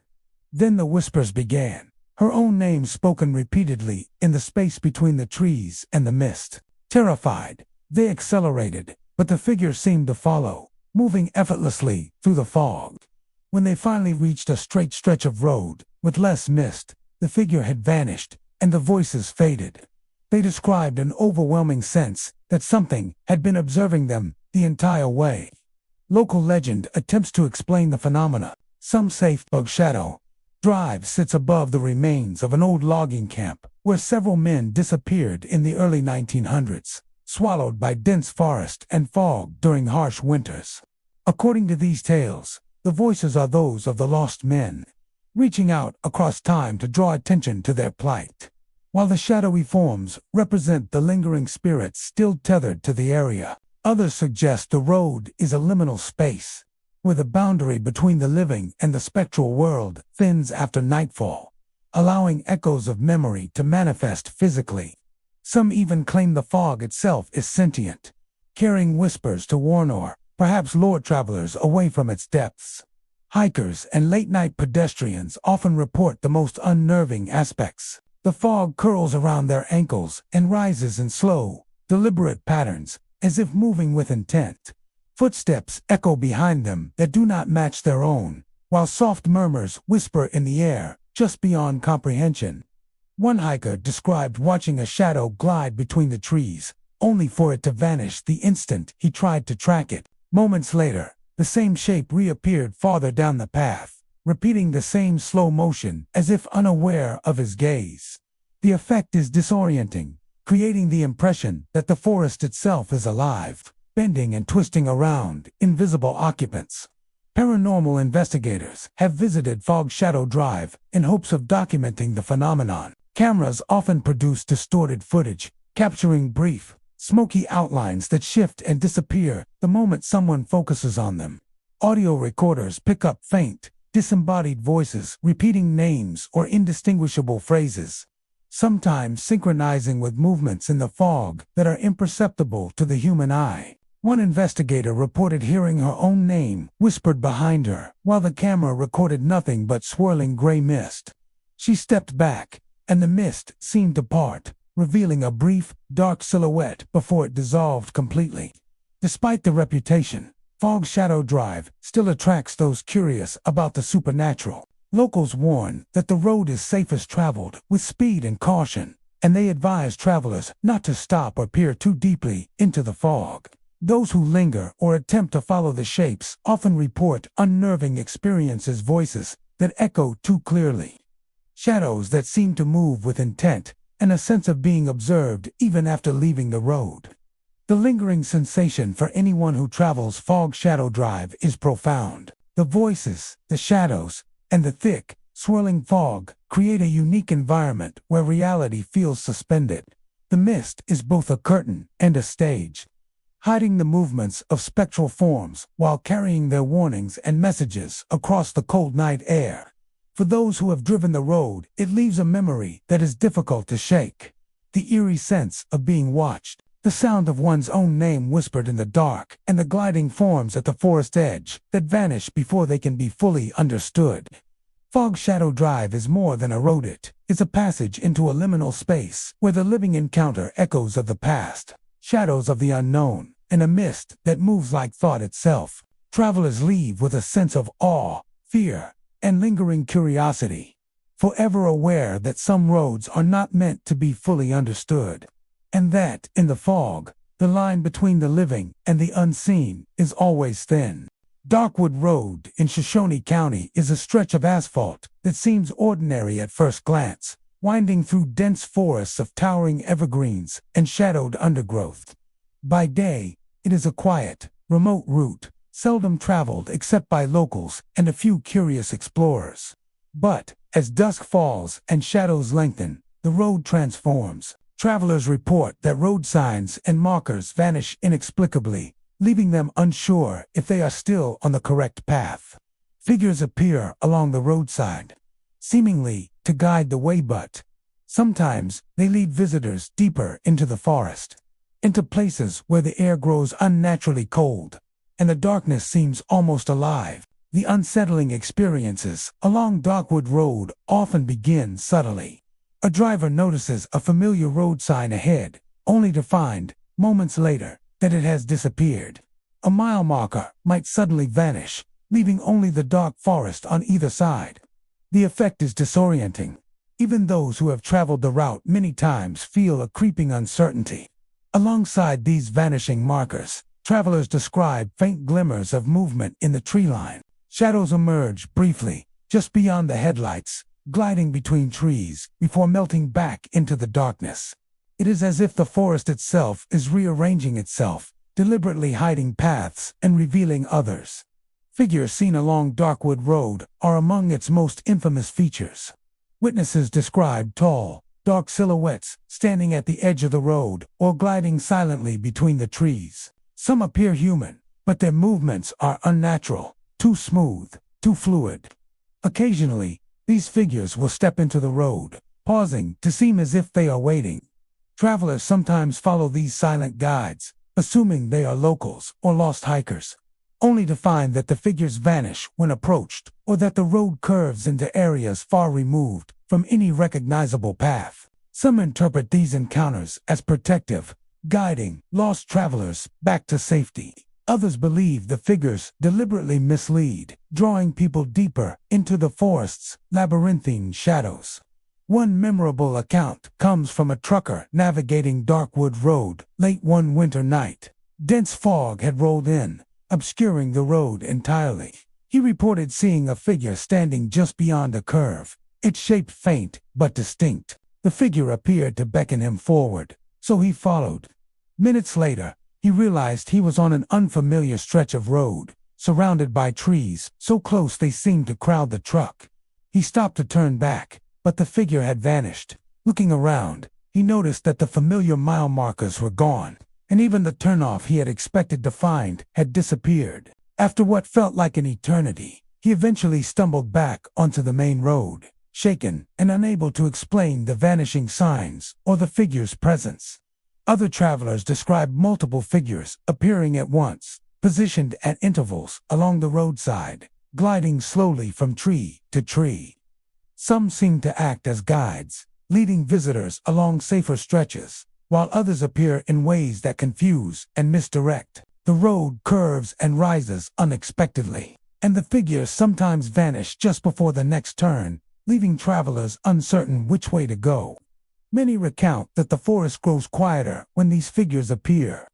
Then the whispers began, her own name spoken repeatedly in the space between the trees and the mist. Terrified, they accelerated, but the figure seemed to follow, moving effortlessly through the fog. When they finally reached a straight stretch of road, with less mist, the figure had vanished, and the voices faded. They described an overwhelming sense that something had been observing them the entire way. Local legend attempts to explain the phenomena. Some say Fog Shadow Drive sits above the remains of an old logging camp where several men disappeared in the early 1900s, swallowed by dense forest and fog during harsh winters. According to these tales, the voices are those of the lost men, reaching out across time to draw attention to their plight, while the shadowy forms represent the lingering spirits still tethered to the area. Others suggest the road is a liminal space, where the boundary between the living and the spectral world thins after nightfall, allowing echoes of memory to manifest physically. Some even claim the fog itself is sentient, carrying whispers to warn or perhaps lure travelers away from its depths. Hikers and late-night pedestrians often report the most unnerving aspects. The fog curls around their ankles and rises in slow, deliberate patterns, as if moving with intent. Footsteps echo behind them that do not match their own, while soft murmurs whisper in the air, just beyond comprehension. One hiker described watching a shadow glide between the trees, only for it to vanish the instant he tried to track it. Moments later, the same shape reappeared farther down the path, repeating the same slow motion as if unaware of his gaze. The effect is disorienting, creating the impression that the forest itself is alive, bending and twisting around invisible occupants. Paranormal investigators have visited Fog Shadow Drive in hopes of documenting the phenomenon. Cameras often produce distorted footage, capturing brief, smoky outlines that shift and disappear the moment someone focuses on them. Audio recorders pick up faint, disembodied voices repeating names or indistinguishable phrases, sometimes synchronizing with movements in the fog that are imperceptible to the human eye. One investigator reported hearing her own name whispered behind her, while the camera recorded nothing but swirling gray mist. She stepped back, and the mist seemed to part, revealing a brief, dark silhouette before it dissolved completely. Despite the reputation, Fog Shadow Drive still attracts those curious about the supernatural. Locals warn that the road is safest traveled with speed and caution, and they advise travelers not to stop or peer too deeply into the fog. Those who linger or attempt to follow the shapes often report unnerving experiences, voices that echo too clearly, shadows that seem to move with intent, and a sense of being observed even after leaving the road. The lingering sensation for anyone who travels Fog Shadow Drive is profound. The voices, the shadows, and the thick, swirling fog create a unique environment where reality feels suspended. The mist is both a curtain and a stage, hiding the movements of spectral forms while carrying their warnings and messages across the cold night air. For those who have driven the road, it leaves a memory that is difficult to shake. The eerie sense of being watched, the sound of one's own name whispered in the dark, and the gliding forms at the forest edge that vanish before they can be fully understood. Fog Shadow Drive is more than a road. It is a passage into a liminal space where the living encounter echoes of the past, shadows of the unknown, and a mist that moves like thought itself. Travelers leave with a sense of awe, fear, and lingering curiosity, forever aware that some roads are not meant to be fully understood, and that, in the fog, the line between the living and the unseen is always thin. Darkwood Road in Shoshone County is a stretch of asphalt that seems ordinary at first glance, winding through dense forests of towering evergreens and shadowed undergrowth. By day, it is a quiet, remote route, seldom traveled except by locals and a few curious explorers. But, as dusk falls and shadows lengthen, the road transforms. Travelers report that road signs and markers vanish inexplicably, leaving them unsure if they are still on the correct path. Figures appear along the roadside, seemingly to guide the way, but sometimes they lead visitors deeper into the forest, into places where the air grows unnaturally cold, and the darkness seems almost alive. The unsettling experiences along Darkwood Road often begin subtly. A driver notices a familiar road sign ahead, only to find, moments later, that it has disappeared. A mile marker might suddenly vanish, leaving only the dark forest on either side. The effect is disorienting. Even those who have traveled the route many times feel a creeping uncertainty. Alongside these vanishing markers, travelers describe faint glimmers of movement in the tree line. Shadows emerge briefly, just beyond the headlights, gliding between trees before melting back into the darkness. It is as if the forest itself is rearranging itself, deliberately hiding paths and revealing others. Figures seen along Darkwood Road are among its most infamous features. Witnesses describe tall, dark silhouettes standing at the edge of the road or gliding silently between the trees. Some appear human, but their movements are unnatural, too smooth, too fluid. Occasionally, these figures will step into the road, pausing to seem as if they are waiting. Travelers sometimes follow these silent guides, assuming they are locals or lost hikers, only to find that the figures vanish when approached, or that the road curves into areas far removed from any recognizable path. Some interpret these encounters as protective, guiding lost travelers back to safety. Others believe the figures deliberately mislead, drawing people deeper into the forest's labyrinthine shadows. One memorable account comes from a trucker navigating Darkwood Road late one winter night. Dense fog had rolled in, obscuring the road entirely. He reported seeing a figure standing just beyond a curve, its shape faint but distinct. The figure appeared to beckon him forward, so he followed. Minutes later, he realized he was on an unfamiliar stretch of road, surrounded by trees so close they seemed to crowd the truck. He stopped to turn back, but the figure had vanished. Looking around, he noticed that the familiar mile markers were gone, and even the turnoff he had expected to find had disappeared. After what felt like an eternity, he eventually stumbled back onto the main road, shaken and unable to explain the vanishing signs or the figure's presence. Other travelers described multiple figures appearing at once, positioned at intervals along the roadside, gliding slowly from tree to tree. Some seemed to act as guides, leading visitors along safer stretches, while others appear in ways that confuse and misdirect. The road curves and rises unexpectedly, and the figures sometimes vanish just before the next turn, leaving travelers uncertain which way to go. Many recount that the forest grows quieter when these figures appear.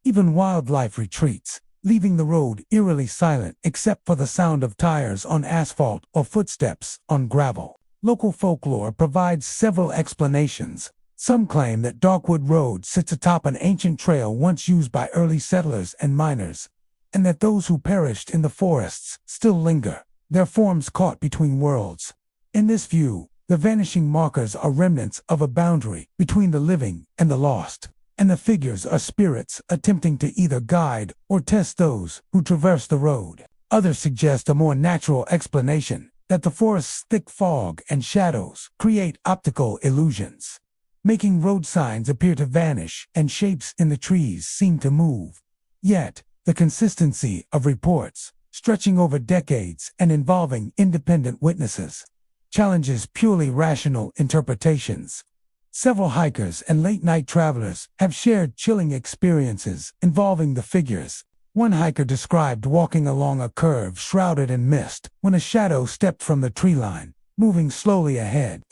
Even wildlife retreats, leaving the road eerily silent except for the sound of tires on asphalt or footsteps on gravel. Local folklore provides several explanations. Some claim that Darkwood Road sits atop an ancient trail once used by early settlers and miners, and that those who perished in the forests still linger, their forms caught between worlds. In this view, the vanishing markers are remnants of a boundary between the living and the lost, and the figures are spirits attempting to either guide or test those who traverse the road. Others suggest a more natural explanation, that the forest's thick fog and shadows create optical illusions, making road signs appear to vanish and shapes in the trees seem to move. Yet, the consistency of reports, stretching over decades and involving independent witnesses, challenges purely rational interpretations. Several hikers and late-night travelers have shared chilling experiences involving the figures. One hiker described walking along a curve shrouded in mist when a shadow stepped from the tree line, moving slowly ahead.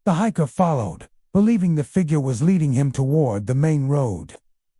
The hiker followed, believing the figure was leading him toward the main road.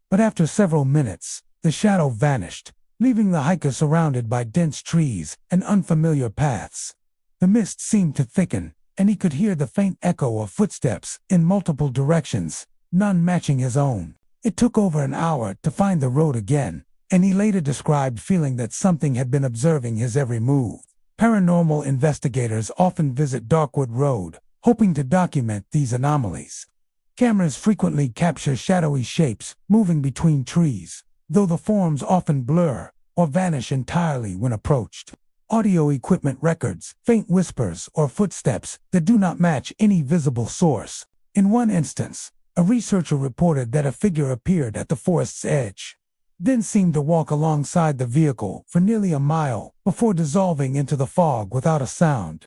But after several minutes, the shadow vanished, leaving the hiker surrounded by dense trees and unfamiliar paths. The mist seemed to thicken, and he could hear the faint echo of footsteps in multiple directions, none matching his own. It took over an hour to find the road again, and he later described feeling that something had been observing his every move. Paranormal investigators often visit Darkwood Road, hoping to document these anomalies. Cameras frequently capture shadowy shapes moving between trees, though the forms often blur or vanish entirely when approached. Audio equipment records faint whispers or footsteps that do not match any visible source. In one instance, a researcher reported that a figure appeared at the forest's edge, then seemed to walk alongside the vehicle for nearly a mile before dissolving into the fog without a sound.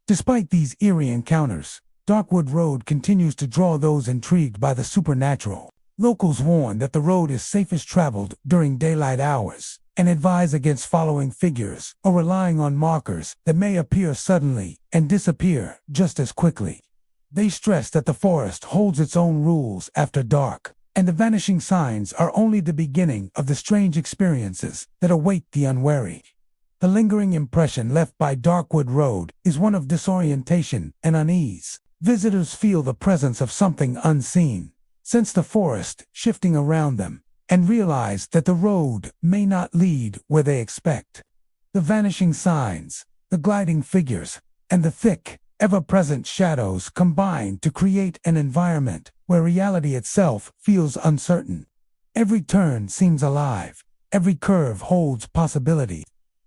Despite these eerie encounters, Darkwood Road continues to draw those intrigued by the supernatural. Locals warn that the road is safest traveled during daylight hours, and advise against following figures or relying on markers that may appear suddenly and disappear just as quickly. They stress that the forest holds its own rules after dark, And the vanishing signs are only the beginning of the strange experiences that await the unwary. The lingering impression left by Darkwood Road is one of disorientation and unease. Visitors feel the presence of something unseen, sense the forest shifting around them, and realize that the road may not lead where they expect. The vanishing signs, the gliding figures, and the thick, ever-present shadows combine to create an environment where reality itself feels uncertain. Every turn seems alive, every curve holds possibility,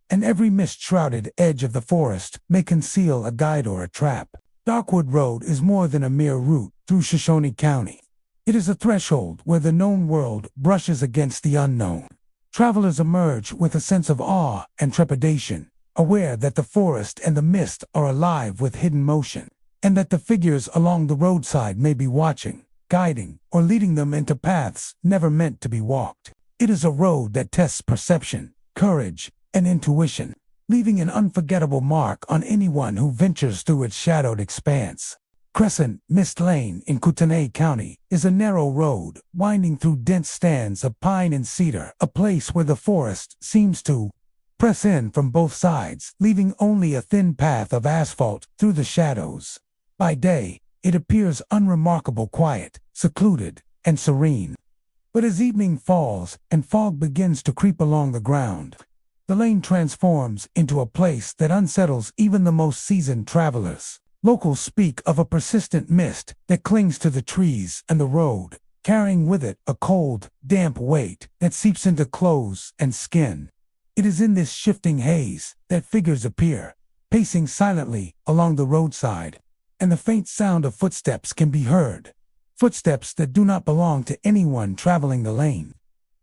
and every mist-shrouded edge of the forest may conceal a guide or a trap. Darkwood Road is more than a mere route through Shoshone County. It is a threshold where the known world brushes against the unknown. Travelers emerge with a sense of awe and trepidation, aware that the forest and the mist are alive with hidden motion, and that the figures along the roadside may be watching, guiding, or leading them into paths never meant to be walked. It is a road that tests perception, courage, and intuition, leaving an unforgettable mark on anyone who ventures through its shadowed expanse. Crescent Mist Lane in Kootenai County is a narrow road winding through dense stands of pine and cedar, a place where the forest seems to press in from both sides, leaving only a thin path of asphalt through the shadows. By day, it appears unremarkable, quiet, secluded, and serene. But as evening falls and fog begins to creep along the ground, the lane transforms into a place that unsettles even the most seasoned travelers. Locals speak of a persistent mist that clings to the trees and the road, carrying with it a cold, damp weight that seeps into clothes and skin. It is in this shifting haze that figures appear, pacing silently along the roadside, and the faint sound of footsteps can be heard. Footsteps that do not belong to anyone traveling the lane.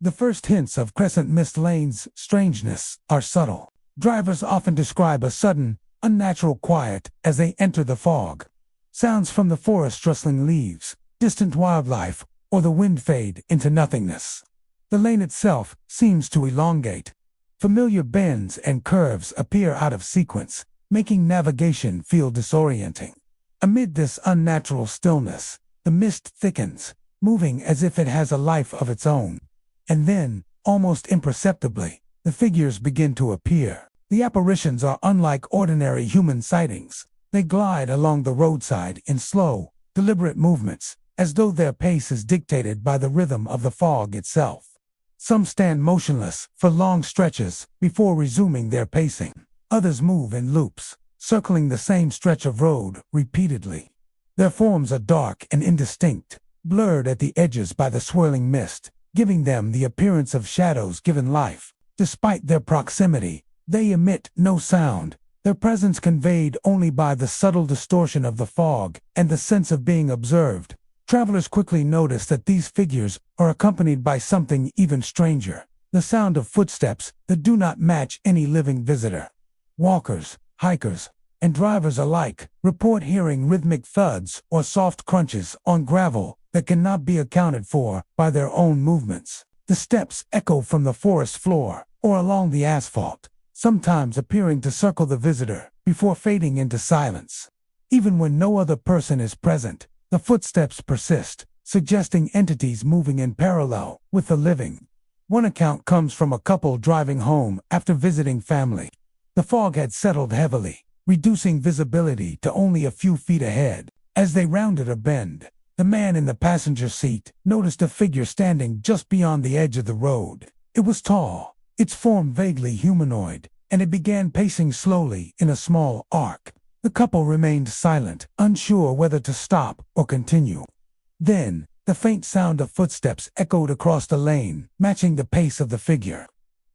The first hints of Crescent Mist Lane's strangeness are subtle. Drivers often describe a sudden, unnatural quiet as they enter the fog. Sounds from the forest rustling leaves, distant wildlife, or the wind fade into nothingness. The lane itself seems to elongate. Familiar bends and curves appear out of sequence, making navigation feel disorienting. Amid this unnatural stillness, the mist thickens, moving as if it has a life of its own. And then, almost imperceptibly, the figures begin to appear. The apparitions are unlike ordinary human sightings. They glide along the roadside in slow, deliberate movements, as though their pace is dictated by the rhythm of the fog itself. Some stand motionless for long stretches before resuming their pacing. Others move in loops, circling the same stretch of road repeatedly. Their forms are dark and indistinct, blurred at the edges by the swirling mist, giving them the appearance of shadows given life. Despite their proximity, they emit no sound, their presence conveyed only by the subtle distortion of the fog and the sense of being observed. Travelers quickly notice that these figures are accompanied by something even stranger, the sound of footsteps that do not match any living visitor. Walkers, hikers, and drivers alike report hearing rhythmic thuds or soft crunches on gravel that cannot be accounted for by their own movements. The steps echo from the forest floor or along the asphalt, sometimes appearing to circle the visitor before fading into silence. Even when no other person is present, the footsteps persist, suggesting entities moving in parallel with the living. One account comes from a couple driving home after visiting family. The fog had settled heavily, reducing visibility to only a few feet ahead. As they rounded a bend, the man in the passenger seat noticed a figure standing just beyond the edge of the road. It was tall, its form vaguely humanoid, and it began pacing slowly in a small arc. The couple remained silent, unsure whether to stop or continue. Then, the faint sound of footsteps echoed across the lane, matching the pace of the figure.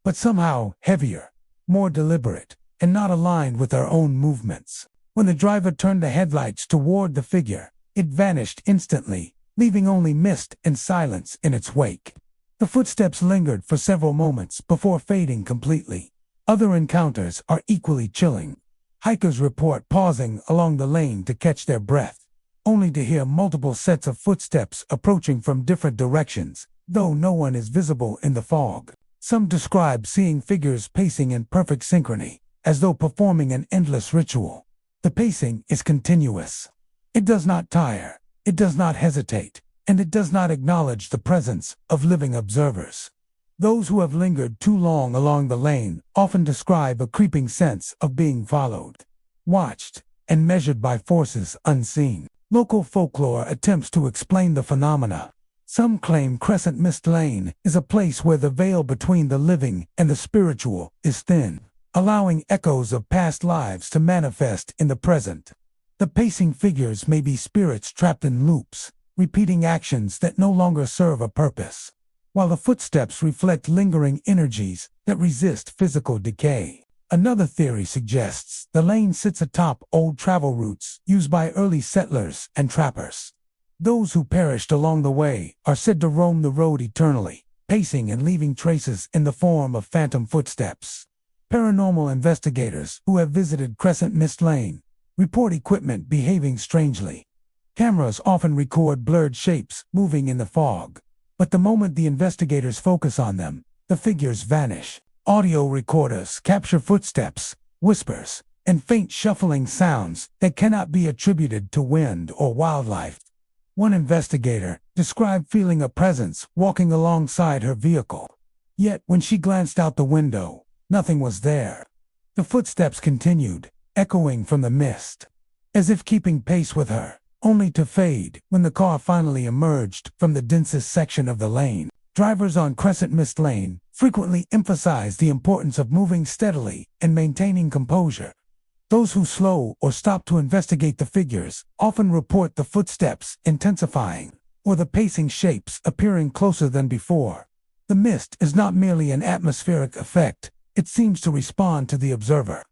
But somehow heavier, more deliberate, and not aligned with their own movements. When the driver turned the headlights toward the figure, it vanished instantly, leaving only mist and silence in its wake. The footsteps lingered for several moments before fading completely. Other encounters are equally chilling. Hikers report pausing along the lane to catch their breath, only to hear multiple sets of footsteps approaching from different directions, though no one is visible in the fog. Some describe seeing figures pacing in perfect synchrony, as though performing an endless ritual. The pacing is continuous. It does not tire, it does not hesitate, and it does not acknowledge the presence of living observers. Those who have lingered too long along the lane often describe a creeping sense of being followed, watched, and measured by forces unseen. Local folklore attempts to explain the phenomena. Some claim Crescent Mist Lane is a place where the veil between the living and the spiritual is thin, allowing echoes of past lives to manifest in the present. The pacing figures may be spirits trapped in loops, repeating actions that no longer serve a purpose, while the footsteps reflect lingering energies that resist physical decay. Another theory suggests the lane sits atop old travel routes used by early settlers and trappers. Those who perished along the way are said to roam the road eternally, pacing and leaving traces in the form of phantom footsteps. Paranormal investigators who have visited Crescent Mist Lane report equipment behaving strangely. Cameras often record blurred shapes moving in the fog, but the moment the investigators focus on them, the figures vanish. Audio recorders capture footsteps, whispers, and faint shuffling sounds that cannot be attributed to wind or wildlife. One investigator described feeling a presence walking alongside her vehicle. Yet when she glanced out the window, nothing was there. The footsteps continued, echoing from the mist, as if keeping pace with her, only to fade when the car finally emerged from the densest section of the lane. Drivers on Crescent Mist Lane frequently emphasize the importance of moving steadily and maintaining composure. Those who slow or stop to investigate the figures often report the footsteps intensifying, or the pacing shapes appearing closer than before. The mist is not merely an atmospheric effect, it seems to respond to the observer,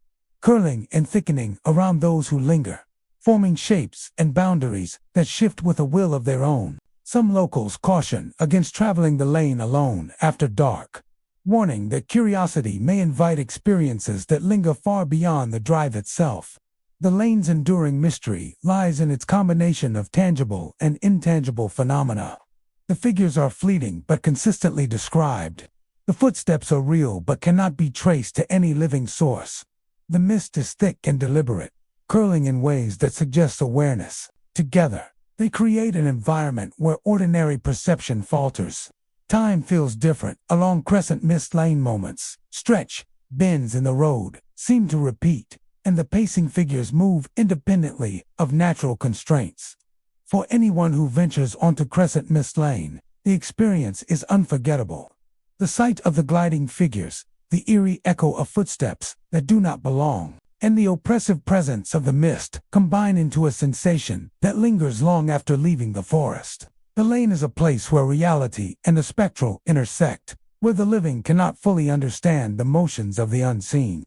curling and thickening around those who linger, forming shapes and boundaries that shift with a will of their own. Some locals caution against traveling the lane alone after dark, warning that curiosity may invite experiences that linger far beyond the drive itself. The lane's enduring mystery lies in its combination of tangible and intangible phenomena. The figures are fleeting but consistently described. The footsteps are real but cannot be traced to any living source. The mist is thick and deliberate, curling in ways that suggest awareness. Together, they create an environment where ordinary perception falters. Time feels different along Crescent Mist Lane. Moments stretch, bends in the road seem to repeat, and the pacing figures move independently of natural constraints. For anyone who ventures onto Crescent Mist Lane, the experience is unforgettable. The sight of the gliding figures, the eerie echo of footsteps that do not belong, and the oppressive presence of the mist combine into a sensation that lingers long after leaving the forest. The lane is a place where reality and the spectral intersect, where the living cannot fully understand the motions of the unseen.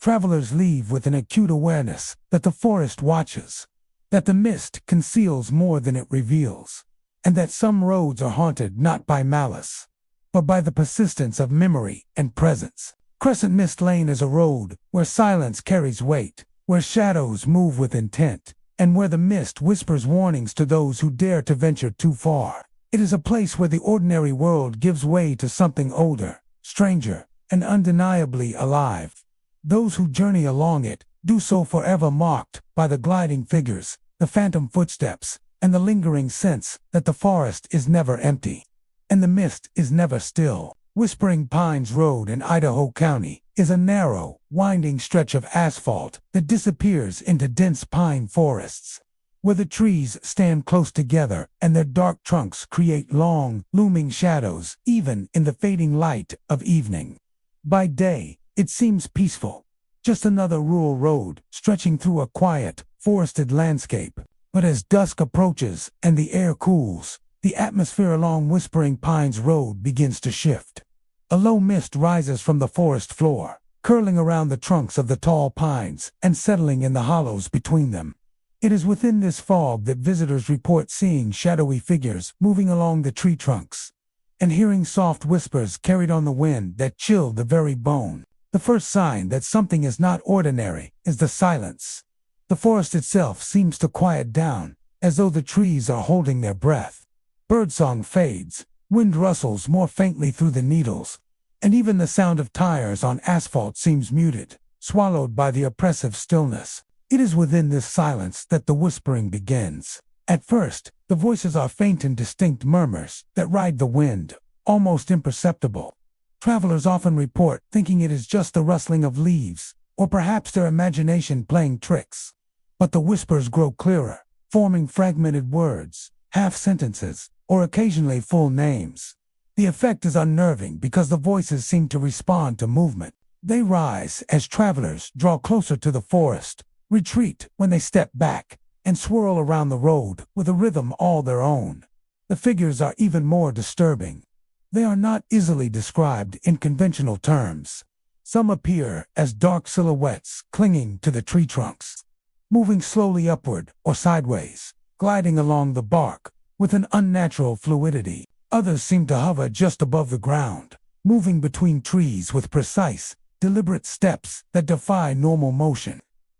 Travelers leave with an acute awareness that the forest watches, that the mist conceals more than it reveals, and that some roads are haunted not by malice, but by the persistence of memory and presence. Crescent Mist Lane is a road where silence carries weight, where shadows move with intent, and where the mist whispers warnings to those who dare to venture too far. It is a place where the ordinary world gives way to something older, stranger, and undeniably alive. Those who journey along it do so forever marked by the gliding figures, the phantom footsteps, and the lingering sense that the forest is never empty, and the mist is never still. Whispering Pines Road in Idaho County is a narrow, winding stretch of asphalt that disappears into dense pine forests, where the trees stand close together and their dark trunks create long, looming shadows even in the fading light of evening. By day, it seems peaceful, just another rural road stretching through a quiet, forested landscape. But as dusk approaches and the air cools, the atmosphere along Whispering Pines Road begins to shift. A low mist rises from the forest floor, curling around the trunks of the tall pines and settling in the hollows between them. It is within this fog that visitors report seeing shadowy figures moving along the tree trunks, and hearing soft whispers carried on the wind that chill the very bone. The first sign that something is not ordinary is the silence. The forest itself seems to quiet down, as though the trees are holding their breath. Birdsong fades, wind rustles more faintly through the needles, and even the sound of tires on asphalt seems muted, swallowed by the oppressive stillness. It is within this silence that the whispering begins. At first, the voices are faint and distinct murmurs that ride the wind, almost imperceptible. Travelers often report thinking it is just the rustling of leaves, or perhaps their imagination playing tricks. But the whispers grow clearer, forming fragmented words, half sentences, or occasionally full names. The effect is unnerving because the voices seem to respond to movement. They rise as travelers draw closer to the forest, retreat when they step back, and swirl around the road with a rhythm all their own. The figures are even more disturbing. They are not easily described in conventional terms. Some appear as dark silhouettes clinging to the tree trunks, moving slowly upward or sideways, gliding along the bark with an unnatural fluidity. Others seem to hover just above the ground, moving between trees with precise, deliberate steps that defy normal motion.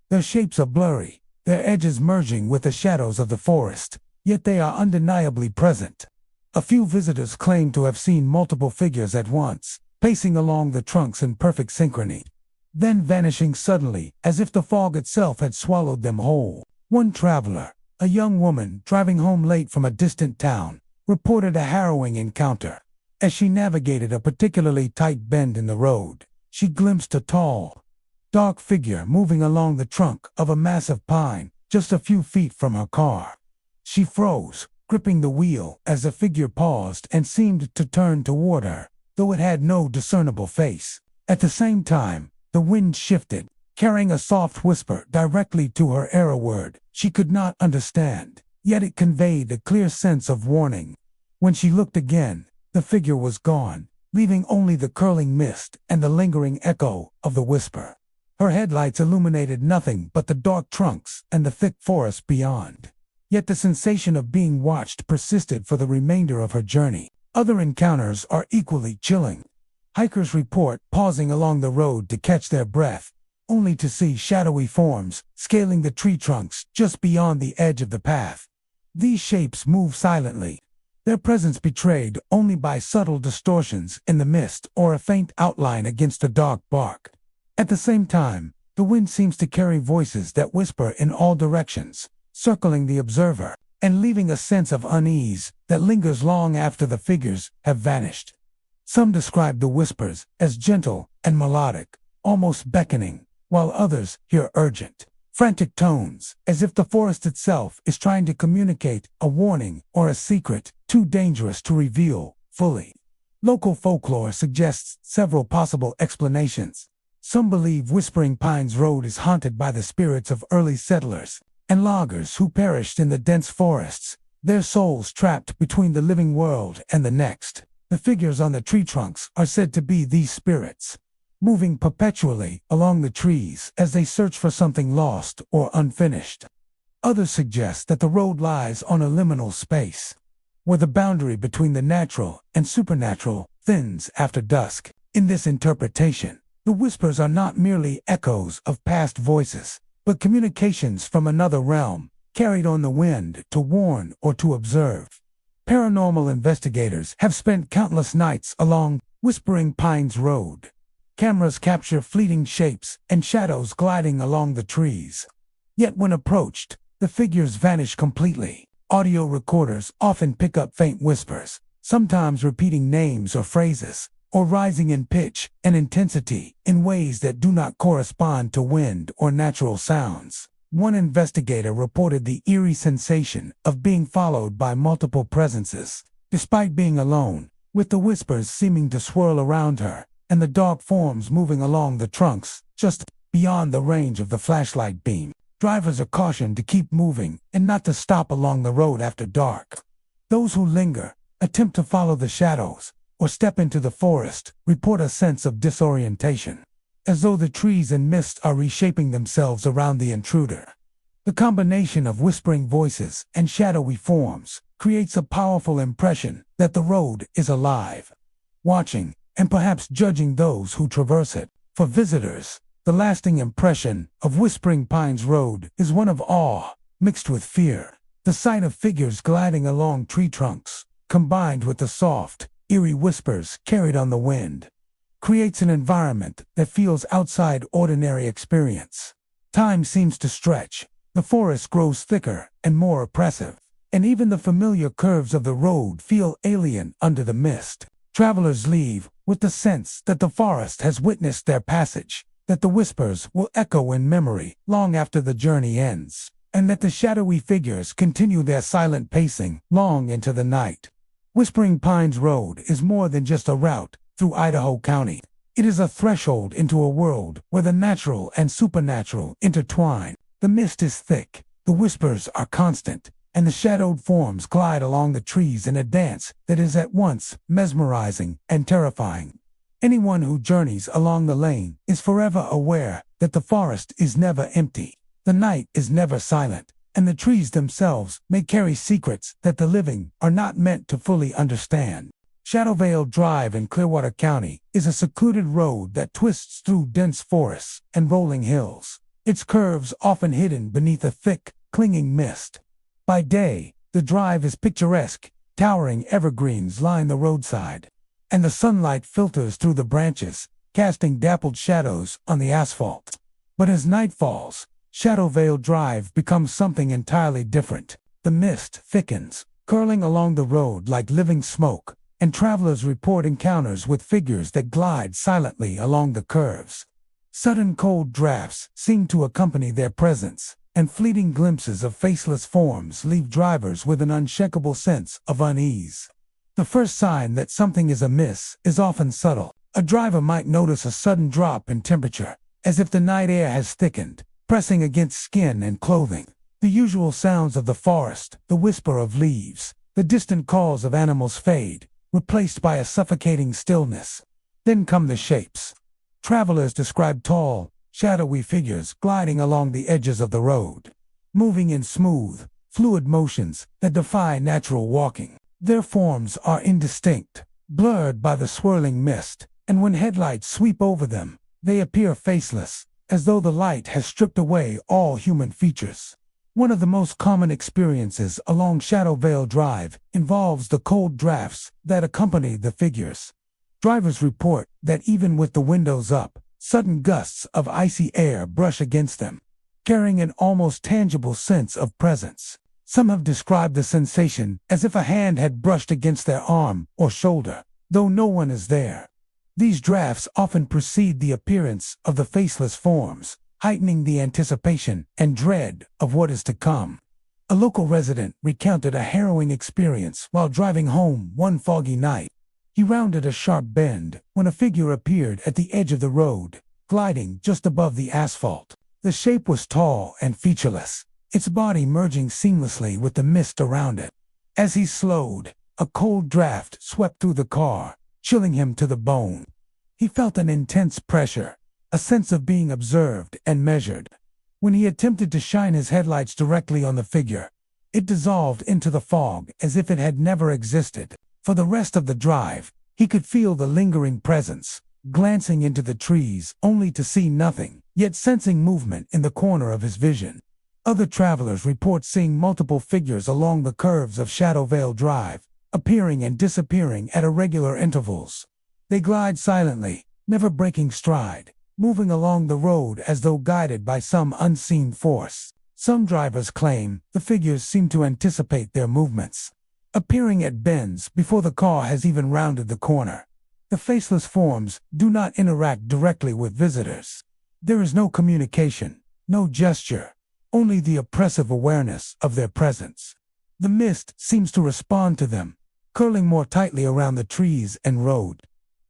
Their shapes are blurry, their edges merging with the shadows of the forest, yet they are undeniably present. A few visitors claim to have seen multiple figures at once, pacing along the trunks in perfect synchrony, then vanishing suddenly as if the fog itself had swallowed them whole. One traveler, a young woman driving home late from a distant town, reported a harrowing encounter. As she navigated a particularly tight bend in the road, she glimpsed a tall, dark figure moving along the trunk of a massive pine just a few feet from her car. She froze, gripping the wheel as the figure paused and seemed to turn toward her, though it had no discernible face. At the same time, the wind shifted, carrying a soft whisper directly to her era word she could not understand, yet it conveyed a clear sense of warning. When she looked again, the figure was gone, leaving only the curling mist and the lingering echo of the whisper. Her headlights illuminated nothing but the dark trunks and the thick forest beyond. Yet the sensation of being watched persisted for the remainder of her journey. Other encounters are equally chilling. Hikers report pausing along the road to catch their breath, only to see shadowy forms scaling the tree trunks just beyond the edge of the path. These shapes move silently, their presence betrayed only by subtle distortions in the mist or a faint outline against the dark bark. At the same time, the wind seems to carry voices that whisper in all directions, circling the observer and leaving a sense of unease that lingers long after the figures have vanished. Some describe the whispers as gentle and melodic, almost beckoning, while others hear urgent, frantic tones, as if the forest itself is trying to communicate a warning or a secret too dangerous to reveal fully. Local folklore suggests several possible explanations. Some believe Whispering Pines Road is haunted by the spirits of early settlers and loggers who perished in the dense forests, their souls trapped between the living world and the next. The figures on the tree trunks are said to be these spirits, moving perpetually along the trees as they search for something lost or unfinished. Others suggest that the road lies on a liminal space, where the boundary between the natural and supernatural thins after dusk. In this interpretation, the whispers are not merely echoes of past voices, but communications from another realm, carried on the wind to warn or to observe. Paranormal investigators have spent countless nights along Whispering Pines Road. Cameras capture fleeting shapes and shadows gliding along the trees. Yet when approached, the figures vanish completely. Audio recorders often pick up faint whispers, sometimes repeating names or phrases, or rising in pitch and intensity in ways that do not correspond to wind or natural sounds. One investigator reported the eerie sensation of being followed by multiple presences, despite being alone, with the whispers seeming to swirl around her, and the dark forms moving along the trunks, just beyond the range of the flashlight beam. Drivers are cautioned to keep moving and not to stop along the road after dark. Those who linger, attempt to follow the shadows, or step into the forest, report a sense of disorientation, as though the trees and mist are reshaping themselves around the intruder. The combination of whispering voices and shadowy forms creates a powerful impression that the road is alive, watching and perhaps judging those who traverse it. For visitors, the lasting impression of Whispering Pines Road is one of awe, mixed with fear. The sight of figures gliding along tree trunks, combined with the soft, eerie whispers carried on the wind, creates an environment that feels outside ordinary experience. Time seems to stretch. The forest grows thicker and more oppressive, and even the familiar curves of the road feel alien under the mist. Travelers leave with the sense that the forest has witnessed their passage, that the whispers will echo in memory long after the journey ends, and that the shadowy figures continue their silent pacing long into the night. Whispering Pines Road is more than just a route through Idaho County. It is a threshold into a world where the natural and supernatural intertwine. The mist is thick, the whispers are constant, and the shadowed forms glide along the trees in a dance that is at once mesmerizing and terrifying. Anyone who journeys along the lane is forever aware that the forest is never empty, the night is never silent, and the trees themselves may carry secrets that the living are not meant to fully understand. Shadowvale Drive in Clearwater County is a secluded road that twists through dense forests and rolling hills, its curves often hidden beneath a thick, clinging mist. By day, the drive is picturesque, towering evergreens line the roadside, and the sunlight filters through the branches, casting dappled shadows on the asphalt. But as night falls, Shadowvale Drive becomes something entirely different. The mist thickens, curling along the road like living smoke, and travelers report encounters with figures that glide silently along the curves. Sudden cold drafts seem to accompany their presence, and fleeting glimpses of faceless forms leave drivers with an unshakable sense of unease. The first sign that something is amiss is often subtle. A driver might notice a sudden drop in temperature, as if the night air has thickened, pressing against skin and clothing. The usual sounds of the forest, the whisper of leaves, the distant calls of animals fade, replaced by a suffocating stillness. Then come the shapes. Travelers describe tall, shadowy figures gliding along the edges of the road, moving in smooth, fluid motions that defy natural walking. Their forms are indistinct, blurred by the swirling mist, and when headlights sweep over them, they appear faceless, as though the light has stripped away all human features. One of the most common experiences along Shadowvale Drive involves the cold drafts that accompany the figures. Drivers report that even with the windows up, sudden gusts of icy air brush against them, carrying an almost tangible sense of presence. Some have described the sensation as if a hand had brushed against their arm or shoulder, though no one is there. These drafts often precede the appearance of the faceless forms, heightening the anticipation and dread of what is to come. A local resident recounted a harrowing experience while driving home one foggy night. He rounded a sharp bend when a figure appeared at the edge of the road, gliding just above the asphalt. The shape was tall and featureless, its body merging seamlessly with the mist around it. As he slowed, a cold draft swept through the car, chilling him to the bone. He felt an intense pressure, a sense of being observed and measured. When he attempted to shine his headlights directly on the figure, it dissolved into the fog as if it had never existed. For the rest of the drive, he could feel the lingering presence, glancing into the trees only to see nothing, yet sensing movement in the corner of his vision. Other travelers report seeing multiple figures along the curves of Shadowvale Drive, appearing and disappearing at irregular intervals. They glide silently, never breaking stride, moving along the road as though guided by some unseen force. Some drivers claim the figures seem to anticipate their movements, appearing at bends before the car has even rounded the corner. The faceless forms do not interact directly with visitors. There is no communication, no gesture, only the oppressive awareness of their presence. The mist seems to respond to them, curling more tightly around the trees and road,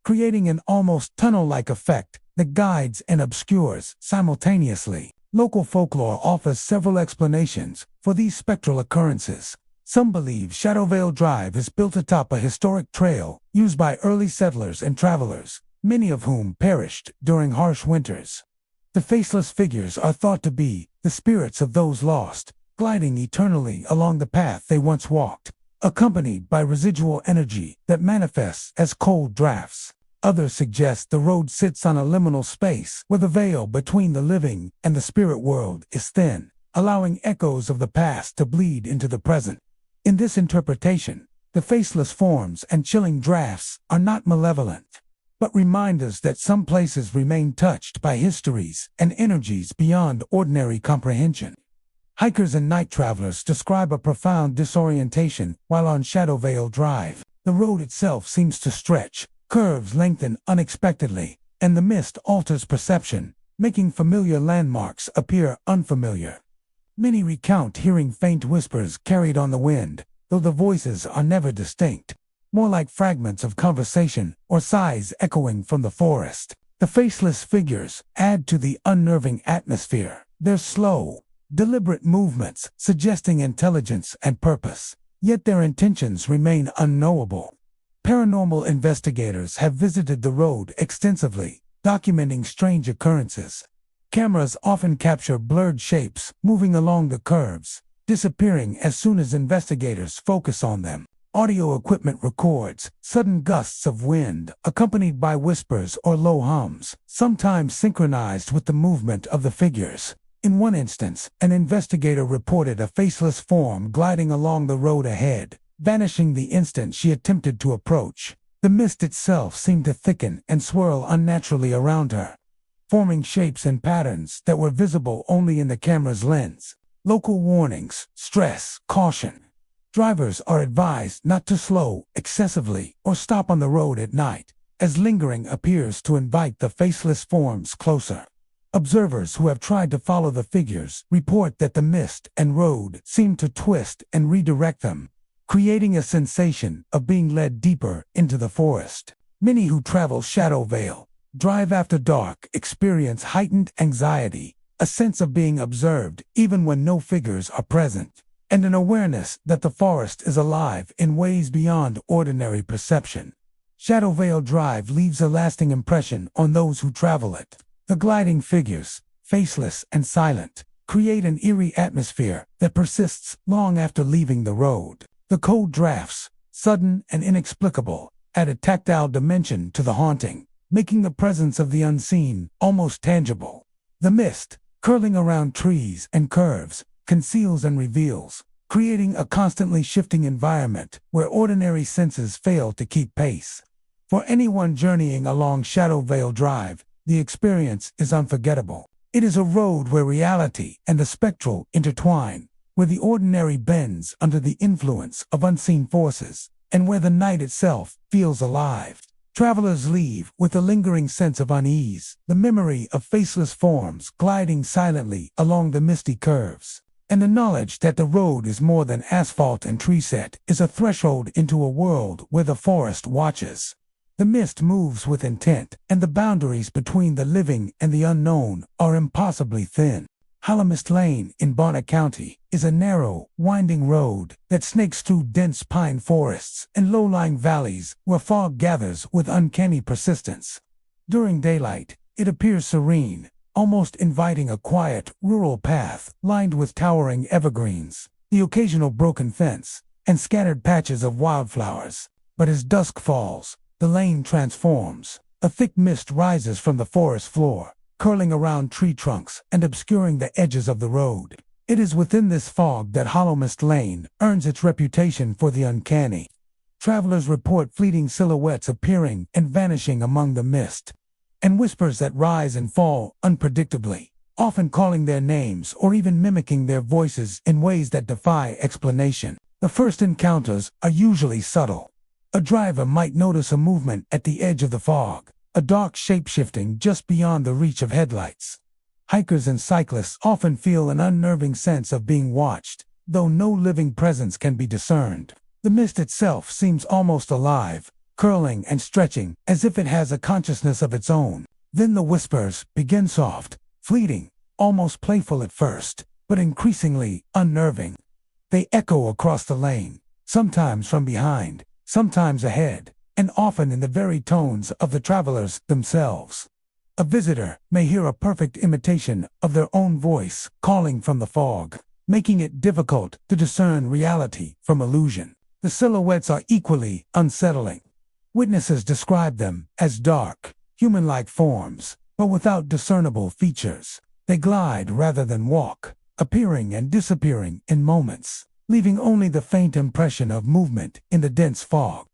creating an almost tunnel-like effect that guides and obscures simultaneously. Local folklore offers several explanations for these spectral occurrences. Some believe Shadowvale Drive is built atop a historic trail used by early settlers and travelers, many of whom perished during harsh winters. The faceless figures are thought to be the spirits of those lost, gliding eternally along the path they once walked, accompanied by residual energy that manifests as cold drafts. Others suggest the road sits on a liminal space where the veil between the living and the spirit world is thin, allowing echoes of the past to bleed into the present. In this interpretation, the faceless forms and chilling drafts are not malevolent, but reminders that some places remain touched by histories and energies beyond ordinary comprehension. Hikers and night travelers describe a profound disorientation while on Shadow Veil Drive. The road itself seems to stretch, curves lengthen unexpectedly, and the mist alters perception, making familiar landmarks appear unfamiliar. Many recount hearing faint whispers carried on the wind, though the voices are never distinct, more like fragments of conversation or sighs echoing from the forest. The faceless figures add to the unnerving atmosphere. Their slow, deliberate movements suggesting intelligence and purpose, yet their intentions remain unknowable. Paranormal investigators have visited the road extensively, documenting strange occurrences. Cameras often capture blurred shapes moving along the curves, disappearing as soon as investigators focus on them. Audio equipment records sudden gusts of wind, accompanied by whispers or low hums, sometimes synchronized with the movement of the figures. In one instance, an investigator reported a faceless form gliding along the road ahead, vanishing the instant she attempted to approach. The mist itself seemed to thicken and swirl unnaturally around her, forming shapes and patterns that were visible only in the camera's lens. Local warnings: stress, caution. Drivers are advised not to slow excessively or stop on the road at night, as lingering appears to invite the faceless forms closer. Observers who have tried to follow the figures report that the mist and road seem to twist and redirect them, creating a sensation of being led deeper into the forest. Many who travel Shadow Veil Drive after dark experience heightened anxiety, a sense of being observed even when no figures are present, and an awareness that the forest is alive in ways beyond ordinary perception. Shadow Veil Drive leaves a lasting impression on those who travel it. The gliding figures, faceless and silent, create an eerie atmosphere that persists long after leaving the road. The cold drafts, sudden and inexplicable, add a tactile dimension to the haunting, making the presence of the unseen almost tangible. The mist, curling around trees and curves, conceals and reveals, creating a constantly shifting environment where ordinary senses fail to keep pace. For anyone journeying along Shadow Veil Drive, the experience is unforgettable. It is a road where reality and the spectral intertwine, where the ordinary bends under the influence of unseen forces, and where the night itself feels alive. Travelers leave with a lingering sense of unease, the memory of faceless forms gliding silently along the misty curves, and the knowledge that the road is more than asphalt and treeset is a threshold into a world where the forest watches. The mist moves with intent, and the boundaries between the living and the unknown are impossibly thin. Hallamist Lane in Bonner County is a narrow, winding road that snakes through dense pine forests and low-lying valleys where fog gathers with uncanny persistence. During daylight, it appears serene, almost inviting a quiet, rural path lined with towering evergreens, the occasional broken fence, and scattered patches of wildflowers. But as dusk falls, the lane transforms. A thick mist rises from the forest floor, curling around tree trunks and obscuring the edges of the road. It is within this fog that Hallamist Lane earns its reputation for the uncanny. Travelers report fleeting silhouettes appearing and vanishing among the mist, and whispers that rise and fall unpredictably, often calling their names or even mimicking their voices in ways that defy explanation. The first encounters are usually subtle. A driver might notice a movement at the edge of the fog, a dark shape shifting just beyond the reach of headlights. Hikers and cyclists often feel an unnerving sense of being watched, though no living presence can be discerned. The mist itself seems almost alive, curling and stretching as if it has a consciousness of its own. Then the whispers begin soft, fleeting, almost playful at first, but increasingly unnerving. They echo across the lane, sometimes from behind, sometimes ahead, and often in the very tones of the travelers themselves. A visitor may hear a perfect imitation of their own voice calling from the fog, making it difficult to discern reality from illusion. The silhouettes are equally unsettling. Witnesses describe them as dark, human-like forms, but without discernible features. They glide rather than walk, appearing and disappearing in moments, leaving only the faint impression of movement in the dense fog.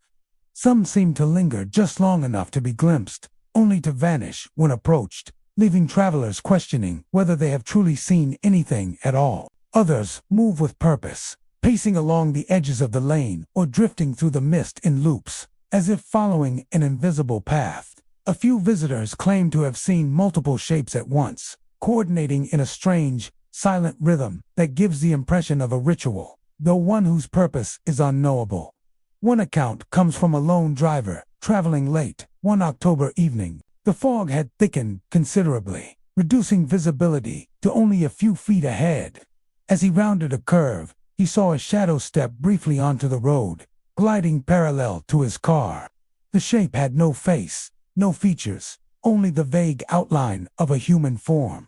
Some seem to linger just long enough to be glimpsed, only to vanish when approached, leaving travelers questioning whether they have truly seen anything at all. Others move with purpose, pacing along the edges of the lane or drifting through the mist in loops, as if following an invisible path. A few visitors claim to have seen multiple shapes at once, coordinating in a strange, silent rhythm that gives the impression of a ritual, though one whose purpose is unknowable. One account comes from a lone driver, traveling late, one October evening. The fog had thickened considerably, reducing visibility to only a few feet ahead. As he rounded a curve, he saw a shadow step briefly onto the road, gliding parallel to his car. The shape had no face, no features, only the vague outline of a human form.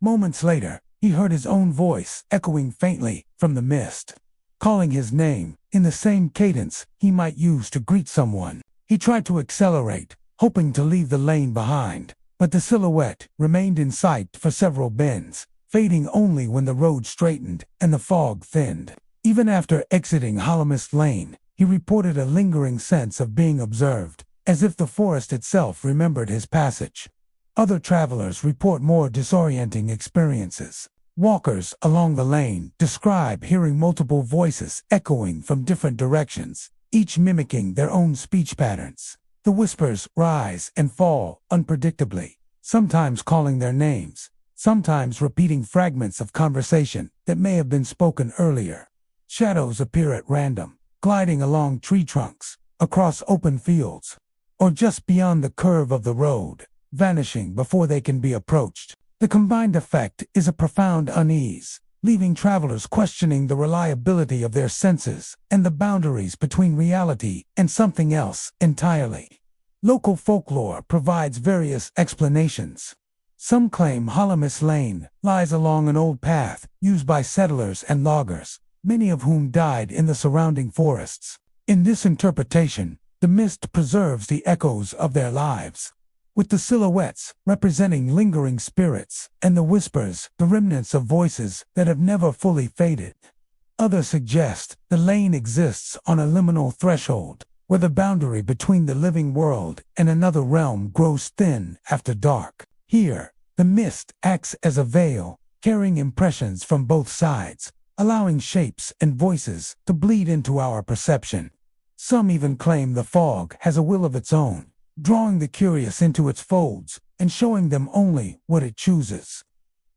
Moments later, he heard his own voice echoing faintly from the mist, calling his name in the same cadence he might use to greet someone. He tried to accelerate, hoping to leave the lane behind, but the silhouette remained in sight for several bends, fading only when the road straightened and the fog thinned. Even after exiting Holomist Lane, he reported a lingering sense of being observed, as if the forest itself remembered his passage. Other travelers report more disorienting experiences. Walkers along the lane describe hearing multiple voices echoing from different directions, each mimicking their own speech patterns. The whispers rise and fall unpredictably, sometimes calling their names, sometimes repeating fragments of conversation that may have been spoken earlier. Shadows appear at random, gliding along tree trunks, across open fields, or just beyond the curve of the road, vanishing before they can be approached. The combined effect is a profound unease, leaving travelers questioning the reliability of their senses and the boundaries between reality and something else entirely. Local folklore provides various explanations. Some claim Holomist Lane lies along an old path used by settlers and loggers, many of whom died in the surrounding forests. In this interpretation, the mist preserves the echoes of their lives, with the silhouettes representing lingering spirits, and the whispers the remnants of voices that have never fully faded. Others suggest the lane exists on a liminal threshold, where the boundary between the living world and another realm grows thin after dark. Here, the mist acts as a veil, carrying impressions from both sides, allowing shapes and voices to bleed into our perception. Some even claim the fog has a will of its own, drawing the curious into its folds and showing them only what it chooses.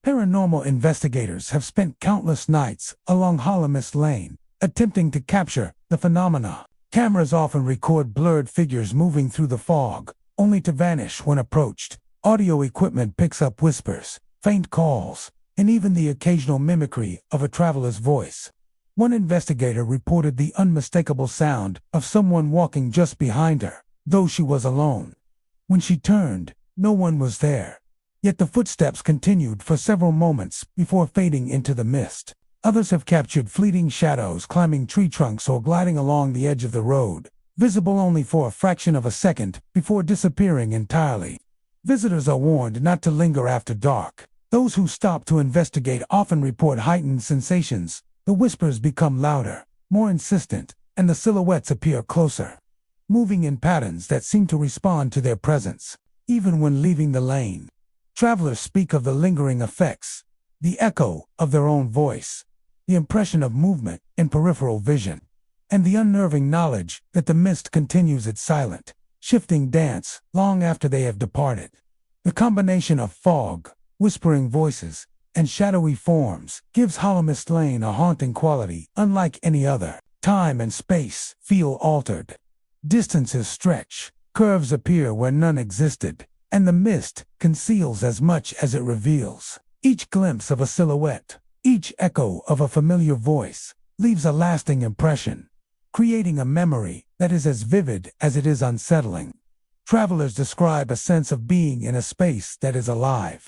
Paranormal investigators have spent countless nights along Holomist Lane, attempting to capture the phenomena. Cameras often record blurred figures moving through the fog, only to vanish when approached. Audio equipment picks up whispers, faint calls, and even the occasional mimicry of a traveler's voice. One investigator reported the unmistakable sound of someone walking just behind her, though she was alone. When she turned, no one was there. Yet the footsteps continued for several moments before fading into the mist. Others have captured fleeting shadows climbing tree trunks or gliding along the edge of the road, visible only for a fraction of a second before disappearing entirely. Visitors are warned not to linger after dark. Those who stop to investigate often report heightened sensations. The whispers become louder, more insistent, and the silhouettes appear closer, moving in patterns that seem to respond to their presence, even when leaving the lane. Travelers speak of the lingering effects, the echo of their own voice, the impression of movement in peripheral vision, and the unnerving knowledge that the mist continues its silent, shifting dance long after they have departed. The combination of fog, whispering voices, and shadowy forms gives Holomist Lane a haunting quality unlike any other. Time and space feel altered. Distances stretch, curves appear where none existed, and the mist conceals as much as it reveals. Each glimpse of a silhouette, each echo of a familiar voice, leaves a lasting impression, creating a memory that is as vivid as it is unsettling. Travelers describe a sense of being in a space that is alive,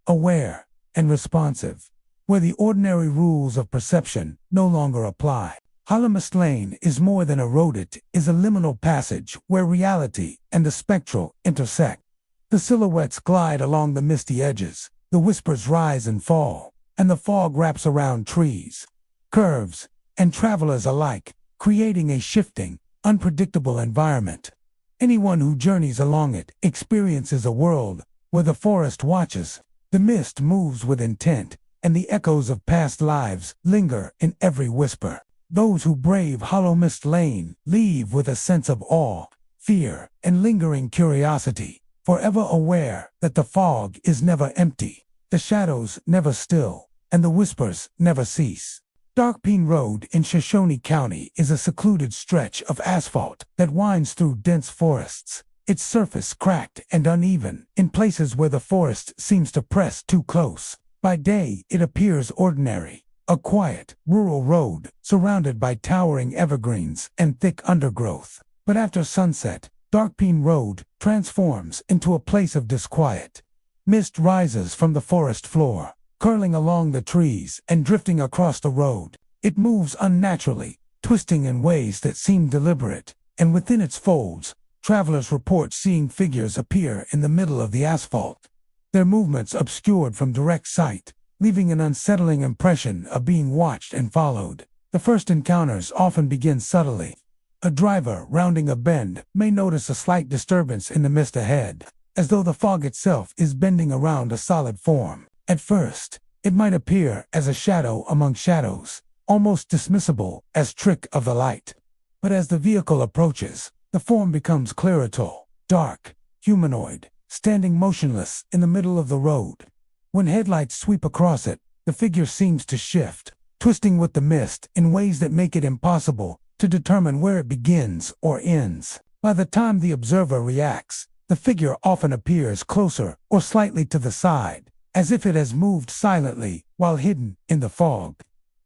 aware, and responsive, where the ordinary rules of perception no longer apply. Holomist Lane is more than a road, it is a liminal passage where reality and the spectral intersect. The silhouettes glide along the misty edges, the whispers rise and fall, and the fog wraps around trees, curves, and travelers alike, creating a shifting, unpredictable environment. Anyone who journeys along it experiences a world where the forest watches, the mist moves with intent, and the echoes of past lives linger in every whisper. Those who brave Hollow Mist Lane leave with a sense of awe, fear, and lingering curiosity, forever aware that the fog is never empty, the shadows never still, and the whispers never cease. Dark Pine Road in Shoshone County is a secluded stretch of asphalt that winds through dense forests, its surface cracked and uneven in places where the forest seems to press too close. By day, it appears ordinary, a quiet, rural road surrounded by towering evergreens and thick undergrowth. But after sunset, Dark Pine Road transforms into a place of disquiet. Mist rises from the forest floor, curling along the trees and drifting across the road. It moves unnaturally, twisting in ways that seem deliberate, and within its folds, travelers report seeing figures appear in the middle of the asphalt, their movements obscured from direct sight, leaving an unsettling impression of being watched and followed. The first encounters often begin subtly. A driver rounding a bend may notice a slight disturbance in the mist ahead, as though the fog itself is bending around a solid form. At first, it might appear as a shadow among shadows, almost dismissible as trick of the light. But as the vehicle approaches, the form becomes clearer, tall, dark, humanoid, standing motionless in the middle of the road. When headlights sweep across it, the figure seems to shift, twisting with the mist in ways that make it impossible to determine where it begins or ends. By the time the observer reacts, the figure often appears closer or slightly to the side, as if it has moved silently while hidden in the fog.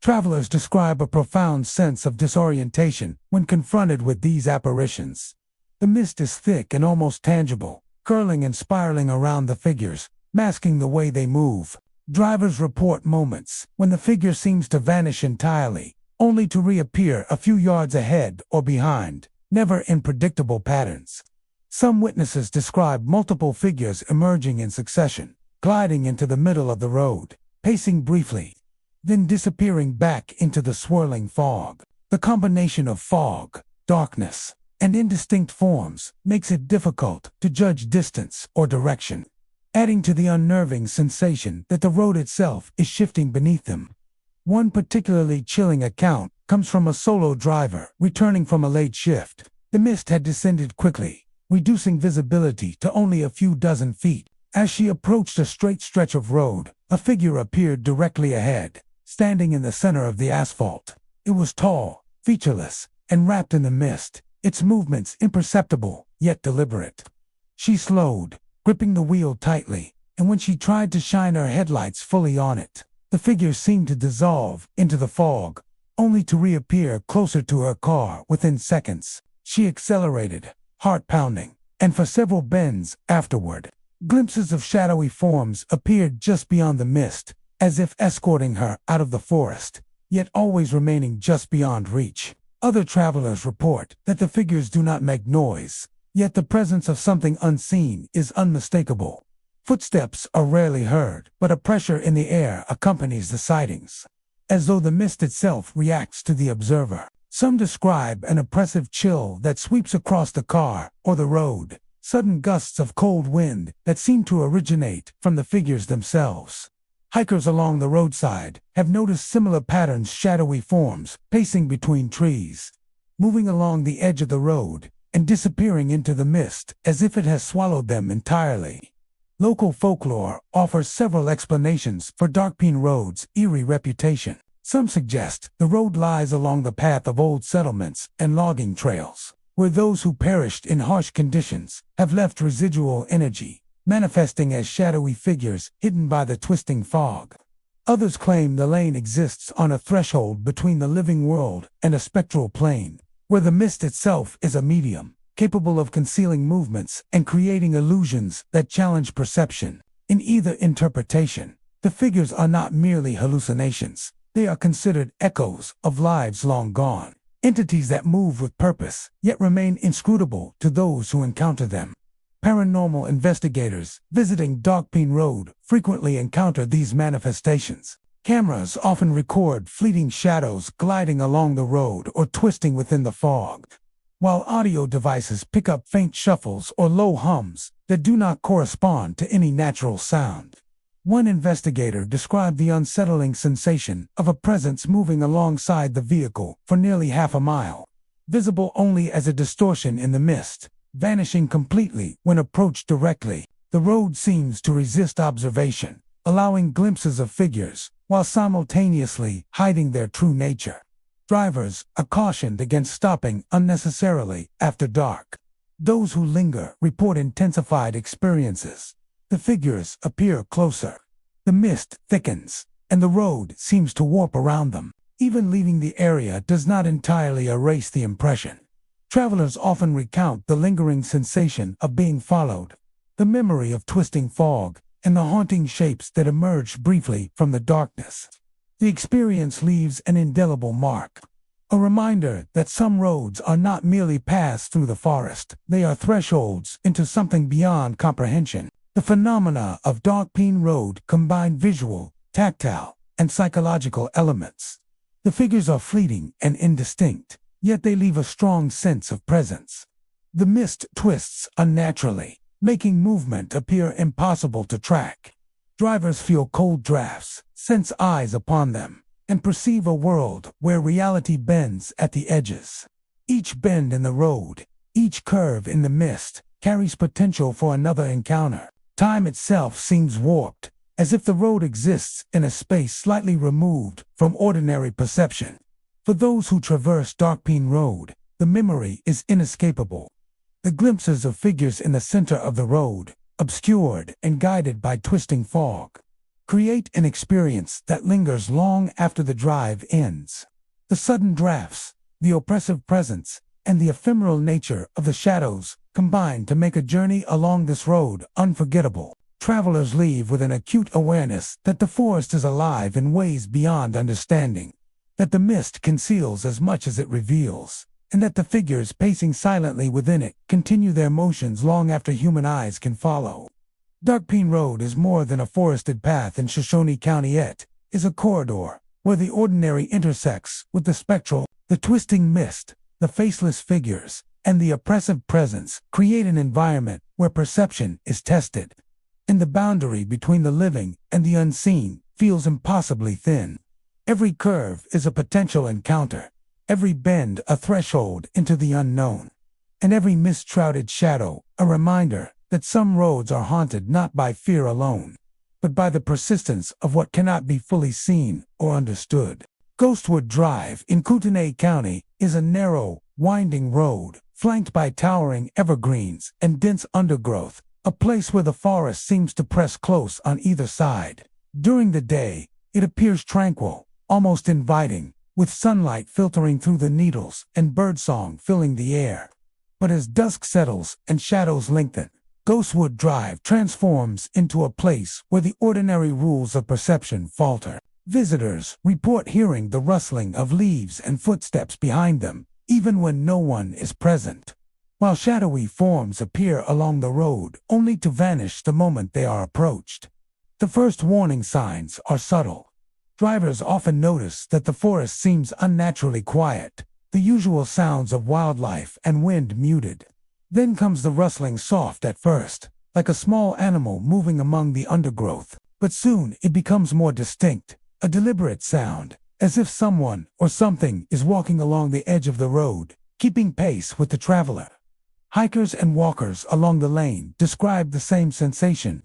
Travelers describe a profound sense of disorientation when confronted with these apparitions. The mist is thick and almost tangible, curling and spiraling around the figures, masking the way they move. Drivers report moments when the figure seems to vanish entirely, only to reappear a few yards ahead or behind, never in predictable patterns. Some witnesses describe multiple figures emerging in succession, gliding into the middle of the road, pacing briefly, then disappearing back into the swirling fog. The combination of fog, darkness, and indistinct forms makes it difficult to judge distance or direction, adding to the unnerving sensation that the road itself is shifting beneath them. One particularly chilling account comes from a solo driver returning from a late shift. The mist had descended quickly, reducing visibility to only a few dozen feet. As she approached a straight stretch of road, a figure appeared directly ahead, standing in the center of the asphalt. It was tall, featureless, and wrapped in the mist, its movements imperceptible, yet deliberate. She slowed, gripping the wheel tightly, and when she tried to shine her headlights fully on it, the figure seemed to dissolve into the fog, only to reappear closer to her car within seconds. She accelerated, heart pounding, and for several bends afterward, glimpses of shadowy forms appeared just beyond the mist, as if escorting her out of the forest, yet always remaining just beyond reach. Other travelers report that the figures do not make noise, yet the presence of something unseen is unmistakable. Footsteps are rarely heard, but a pressure in the air accompanies the sightings, as though the mist itself reacts to the observer. Some describe an oppressive chill that sweeps across the car or the road, sudden gusts of cold wind that seem to originate from the figures themselves. Hikers along the roadside have noticed similar patterns, shadowy forms pacing between trees, moving along the edge of the road and disappearing into the mist as if it has swallowed them entirely. Local folklore offers several explanations for Dark Pine Road's eerie reputation. Some suggest the road lies along the path of old settlements and logging trails, where those who perished in harsh conditions have left residual energy, manifesting as shadowy figures hidden by the twisting fog. Others claim the lane exists on a threshold between the living world and a spectral plane, where the mist itself is a medium, capable of concealing movements and creating illusions that challenge perception. In either interpretation, the figures are not merely hallucinations. They are considered echoes of lives long gone, entities that move with purpose, yet remain inscrutable to those who encounter them. Paranormal investigators visiting Dark Pine Road frequently encounter these manifestations. Cameras often record fleeting shadows gliding along the road or twisting within the fog, while audio devices pick up faint shuffles or low hums that do not correspond to any natural sound. One investigator described the unsettling sensation of a presence moving alongside the vehicle for nearly half a mile, visible only as a distortion in the mist, vanishing completely when approached directly. The road seems to resist observation, allowing glimpses of figures while simultaneously hiding their true nature. Drivers are cautioned against stopping unnecessarily after dark. Those who linger report intensified experiences. The figures appear closer. The mist thickens, and the road seems to warp around them. Even leaving the area does not entirely erase the impression. Travelers often recount the lingering sensation of being followed, the memory of twisting fog, and the haunting shapes that emerge briefly from the darkness. The experience leaves an indelible mark, a reminder that some roads are not merely paths through the forest, they are thresholds into something beyond comprehension. The phenomena of Dark Pine Road combine visual, tactile, and psychological elements. The figures are fleeting and indistinct, yet they leave a strong sense of presence. The mist twists unnaturally, making movement appear impossible to track. Drivers feel cold drafts, sense eyes upon them, and perceive a world where reality bends at the edges. Each bend in the road, each curve in the mist, carries potential for another encounter. Time itself seems warped, as if the road exists in a space slightly removed from ordinary perception. For those who traverse Dark Pine Road, the memory is inescapable. The glimpses of figures in the center of the road, obscured and guided by twisting fog, create an experience that lingers long after the drive ends. The sudden drafts, the oppressive presence, and the ephemeral nature of the shadows combine to make a journey along this road unforgettable. Travelers leave with an acute awareness that the forest is alive in ways beyond understanding, that the mist conceals as much as it reveals, and that the figures pacing silently within it continue their motions long after human eyes can follow. Dark Pine Road is more than a forested path in Shoshone County. It is a corridor where the ordinary intersects with the spectral. The twisting mist, the faceless figures, and the oppressive presence create an environment where perception is tested, and the boundary between the living and the unseen feels impossibly thin. Every curve is a potential encounter, every bend a threshold into the unknown, and every mist-shrouded shadow a reminder that some roads are haunted not by fear alone, but by the persistence of what cannot be fully seen or understood. Ghostwood Drive in Kootenai County is a narrow, winding road flanked by towering evergreens and dense undergrowth, a place where the forest seems to press close on either side. During the day, it appears tranquil, almost inviting, with sunlight filtering through the needles and birdsong filling the air. But as dusk settles and shadows lengthen, Ghostwood Drive transforms into a place where the ordinary rules of perception falter. Visitors report hearing the rustling of leaves and footsteps behind them, even when no one is present, while shadowy forms appear along the road only to vanish the moment they are approached. The first warning signs are subtle. Drivers often notice that the forest seems unnaturally quiet, the usual sounds of wildlife and wind muted. Then comes the rustling, soft at first, like a small animal moving among the undergrowth, but soon it becomes more distinct, a deliberate sound, as if someone or something is walking along the edge of the road, keeping pace with the traveler. Hikers and walkers along the lane describe the same sensation,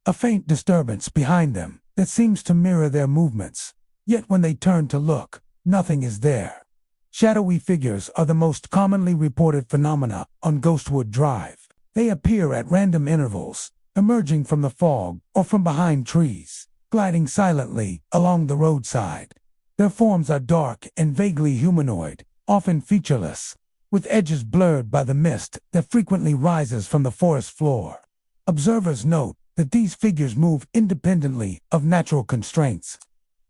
a faint disturbance behind them that seems to mirror their movements, yet when they turn to look, nothing is there. Shadowy figures are the most commonly reported phenomena on Ghostwood Drive. They appear at random intervals, emerging from the fog or from behind trees, gliding silently along the roadside. Their forms are dark and vaguely humanoid, often featureless, with edges blurred by the mist that frequently rises from the forest floor. Observers note that these figures move independently of natural constraints.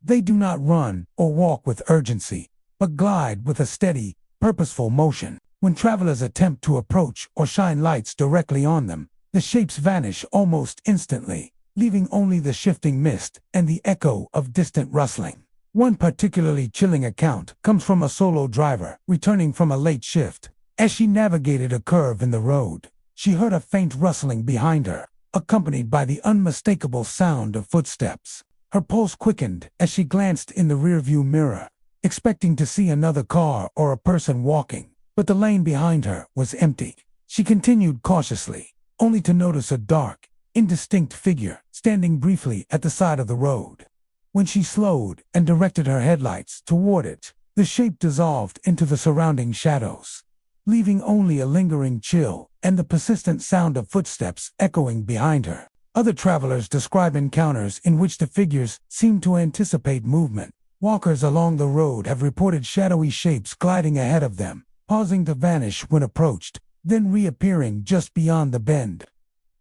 They do not run or walk with urgency, but glide with a steady, purposeful motion. When travelers attempt to approach or shine lights directly on them, the shapes vanish almost instantly, leaving only the shifting mist and the echo of distant rustling. One particularly chilling account comes from a solo driver returning from a late shift. As she navigated a curve in the road, she heard a faint rustling behind her, accompanied by the unmistakable sound of footsteps. Her pulse quickened as she glanced in the rearview mirror, expecting to see another car or a person walking, but the lane behind her was empty. She continued cautiously, only to notice a dark, indistinct figure standing briefly at the side of the road. When she slowed and directed her headlights toward it, the shape dissolved into the surrounding shadows, leaving only a lingering chill and the persistent sound of footsteps echoing behind her. Other travelers describe encounters in which the figures seem to anticipate movement. Walkers along the road have reported shadowy shapes gliding ahead of them, pausing to vanish when approached, then reappearing just beyond the bend.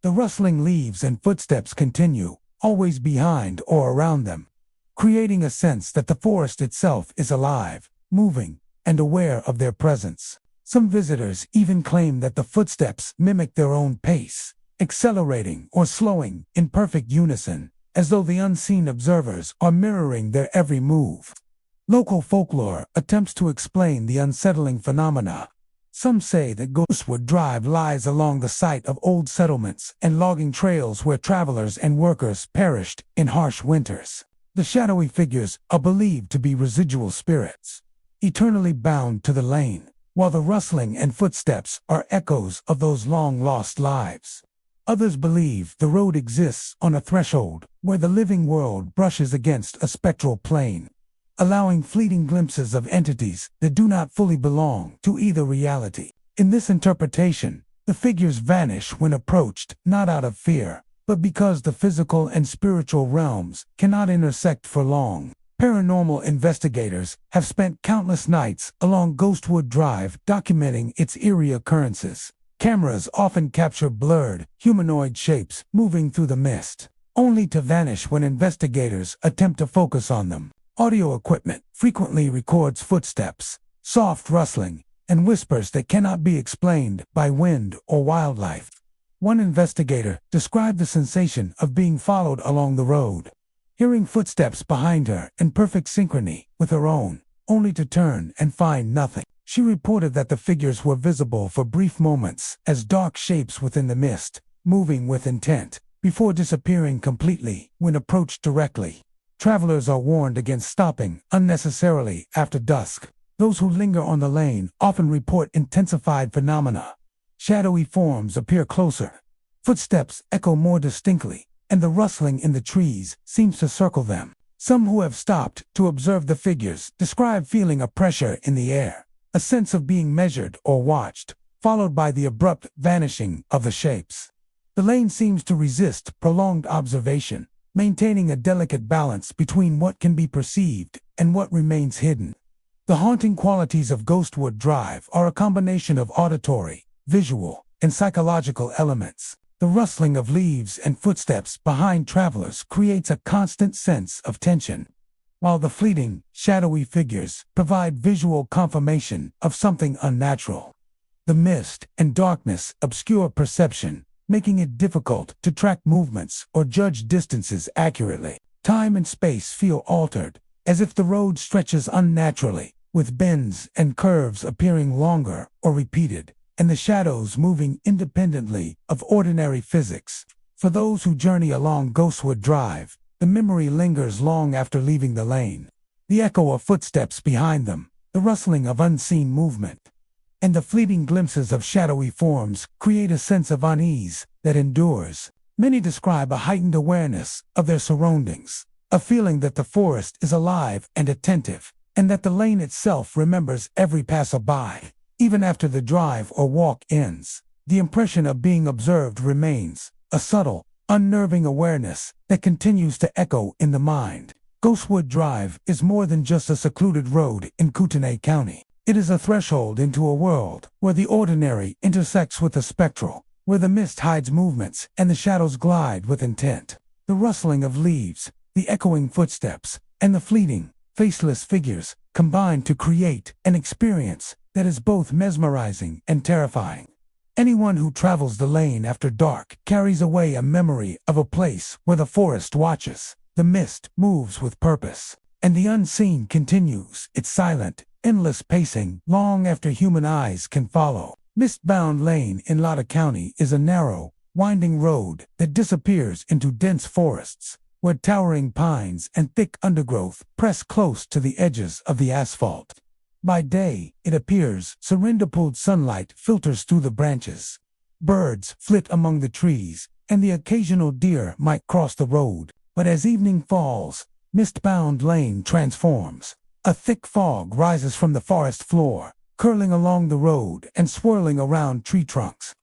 The rustling leaves and footsteps continue, always behind or around them, creating a sense that the forest itself is alive, moving, and aware of their presence. Some visitors even claim that the footsteps mimic their own pace, accelerating or slowing in perfect unison, as though the unseen observers are mirroring their every move. Local folklore attempts to explain the unsettling phenomena. Some say that Ghostwood Drive lies along the site of old settlements and logging trails where travelers and workers perished in harsh winters. The shadowy figures are believed to be residual spirits, eternally bound to the lane, while the rustling and footsteps are echoes of those long-lost lives. Others believe the road exists on a threshold where the living world brushes against a spectral plane, allowing fleeting glimpses of entities that do not fully belong to either reality. In this interpretation, the figures vanish when approached not out of fear, but because the physical and spiritual realms cannot intersect for long. Paranormal investigators have spent countless nights along Ghostwood Drive documenting its eerie occurrences. Cameras often capture blurred, humanoid shapes moving through the mist, only to vanish when investigators attempt to focus on them. Audio equipment frequently records footsteps, soft rustling, and whispers that cannot be explained by wind or wildlife. One investigator described the sensation of being followed along the road, hearing footsteps behind her in perfect synchrony with her own, only to turn and find nothing. She reported that the figures were visible for brief moments as dark shapes within the mist, moving with intent, before disappearing completely when approached directly. Travelers are warned against stopping unnecessarily after dusk. Those who linger on the lane often report intensified phenomena. Shadowy forms appear closer, footsteps echo more distinctly, and the rustling in the trees seems to circle them. Some who have stopped to observe the figures describe feeling a pressure in the air, a sense of being measured or watched, followed by the abrupt vanishing of the shapes. The lane seems to resist prolonged observation, maintaining a delicate balance between what can be perceived and what remains hidden. The haunting qualities of Ghostwood Drive are a combination of auditory, visual, and psychological elements. The rustling of leaves and footsteps behind travelers creates a constant sense of tension, while the fleeting, shadowy figures provide visual confirmation of something unnatural. The mist and darkness obscure perception, making it difficult to track movements or judge distances accurately. Time and space feel altered, as if the road stretches unnaturally, with bends and curves appearing longer or repeated, and the shadows moving independently of ordinary physics. For those who journey along Ghostwood Drive, the memory lingers long after leaving the lane. The echo of footsteps behind them, the rustling of unseen movement, and the fleeting glimpses of shadowy forms create a sense of unease that endures. Many describe a heightened awareness of their surroundings, a feeling that the forest is alive and attentive, and that the lane itself remembers every passerby. Even after the drive or walk ends, the impression of being observed remains, a subtle, unnerving awareness that continues to echo in the mind. Ghostwood Drive is more than just a secluded road in Kootenai County. It is a threshold into a world where the ordinary intersects with the spectral, where the mist hides movements and the shadows glide with intent. The rustling of leaves, the echoing footsteps, and the fleeting, faceless figures combine to create an experience that is both mesmerizing and terrifying. Anyone who travels the lane after dark carries away a memory of a place where the forest watches, the mist moves with purpose, and the unseen continues its silent, endless pacing long after human eyes can follow. Mist-bound Lane in Lotta County is a narrow, winding road that disappears into dense forests, where towering pines and thick undergrowth press close to the edges of the asphalt. By day, it appears surrender-pulled sunlight filters through the branches. Birds flit among the trees, and the occasional deer might cross the road. But as evening falls, mist-bound lane transforms. A thick fog rises from the forest floor, curling along the road and swirling around tree trunks.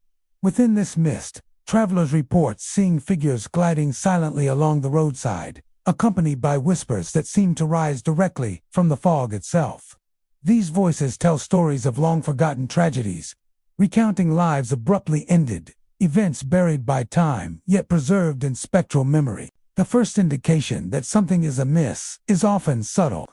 Within this mist, travelers report seeing figures gliding silently along the roadside, accompanied by whispers that seem to rise directly from the fog itself. These voices tell stories of long-forgotten tragedies, recounting lives abruptly ended, events buried by time yet preserved in spectral memory. The first indication that something is amiss is often subtle.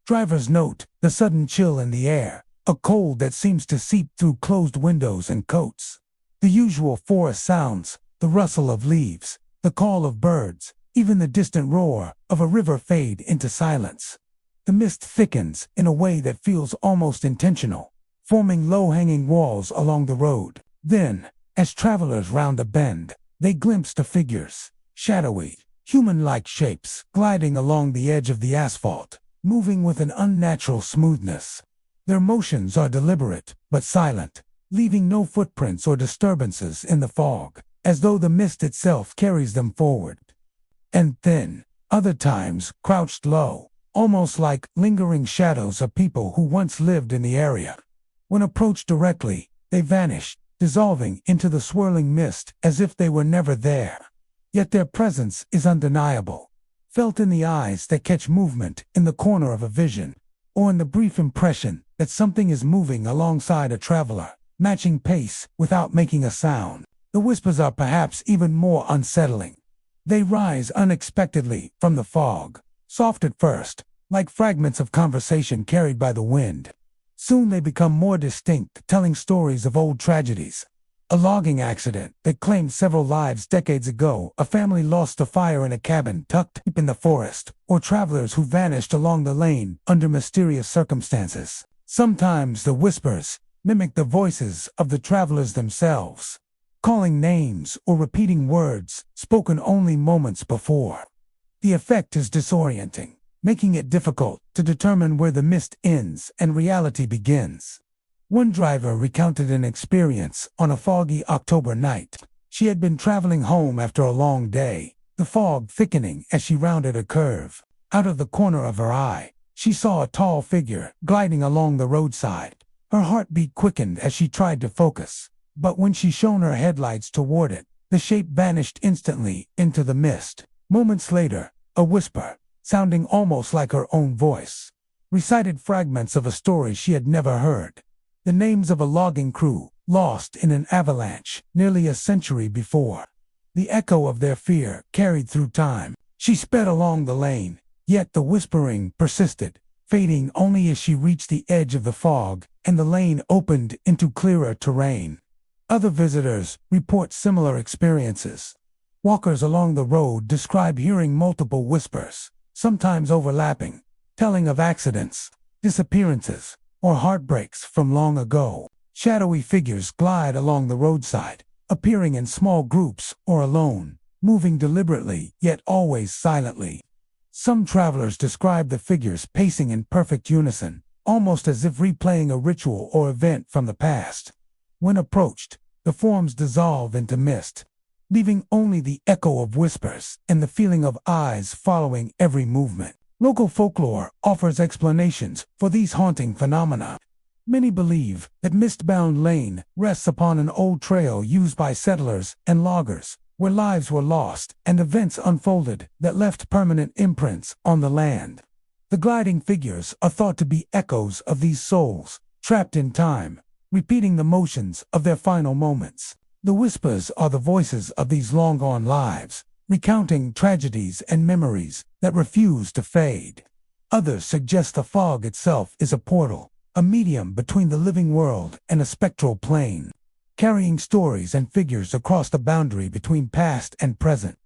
Drivers note the sudden chill in the air, a cold that seems to seep through closed windows and coats. The usual forest sounds, the rustle of leaves, the call of birds, even the distant roar of a river fade into silence. The mist thickens in a way that feels almost intentional, forming low-hanging walls along the road. Then, as travelers round a bend, they glimpse the figures, shadowy, human-like shapes, gliding along the edge of the asphalt, moving with an unnatural smoothness. Their motions are deliberate, but silent, leaving no footprints or disturbances in the fog, as though the mist itself carries them forward. And then, other times, crouched low, almost like lingering shadows of people who once lived in the area. When approached directly, they vanish, dissolving into the swirling mist as if they were never there. Yet their presence is undeniable, felt in the eyes that catch movement in the corner of a vision, or in the brief impression that something is moving alongside a traveler, matching pace without making a sound. The whispers are perhaps even more unsettling. They rise unexpectedly from the fog, soft at first, like fragments of conversation carried by the wind. Soon they become more distinct, telling stories of old tragedies. A logging accident that claimed several lives decades ago, a family lost to fire in a cabin tucked deep in the forest, or travelers who vanished along the lane under mysterious circumstances. Sometimes the whispers mimic the voices of the travelers themselves, calling names or repeating words spoken only moments before. The effect is disorienting, making it difficult to determine where the mist ends and reality begins. One driver recounted an experience on a foggy October night. She had been traveling home after a long day, the fog thickening as she rounded a curve. Out of the corner of her eye, she saw a tall figure gliding along the roadside. Her heartbeat quickened as she tried to focus, but when she shone her headlights toward it, the shape vanished instantly into the mist. Moments later, a whisper, sounding almost like her own voice, recited fragments of a story she had never heard. The names of a logging crew, lost in an avalanche nearly a century before. The echo of their fear carried through time. She sped along the lane, yet the whispering persisted, fading only as she reached the edge of the fog and the lane opened into clearer terrain. Other visitors report similar experiences. Walkers along the road describe hearing multiple whispers, sometimes overlapping, telling of accidents, disappearances, or heartbreaks from long ago. Shadowy figures glide along the roadside, appearing in small groups or alone, moving deliberately yet always silently. Some travelers describe the figures pacing in perfect unison, almost as if replaying a ritual or event from the past. When approached, the forms dissolve into mist, leaving only the echo of whispers and the feeling of eyes following every movement. Local folklore offers explanations for these haunting phenomena. Many believe that Mistbound Lane rests upon an old trail used by settlers and loggers, where lives were lost and events unfolded that left permanent imprints on the land. The gliding figures are thought to be echoes of these souls, trapped in time, repeating the motions of their final moments. The whispers are the voices of these long-gone lives, recounting tragedies and memories that refuse to fade. Others suggest the fog itself is a portal, a medium between the living world and a spectral plane, carrying stories and figures across the boundary between past and present.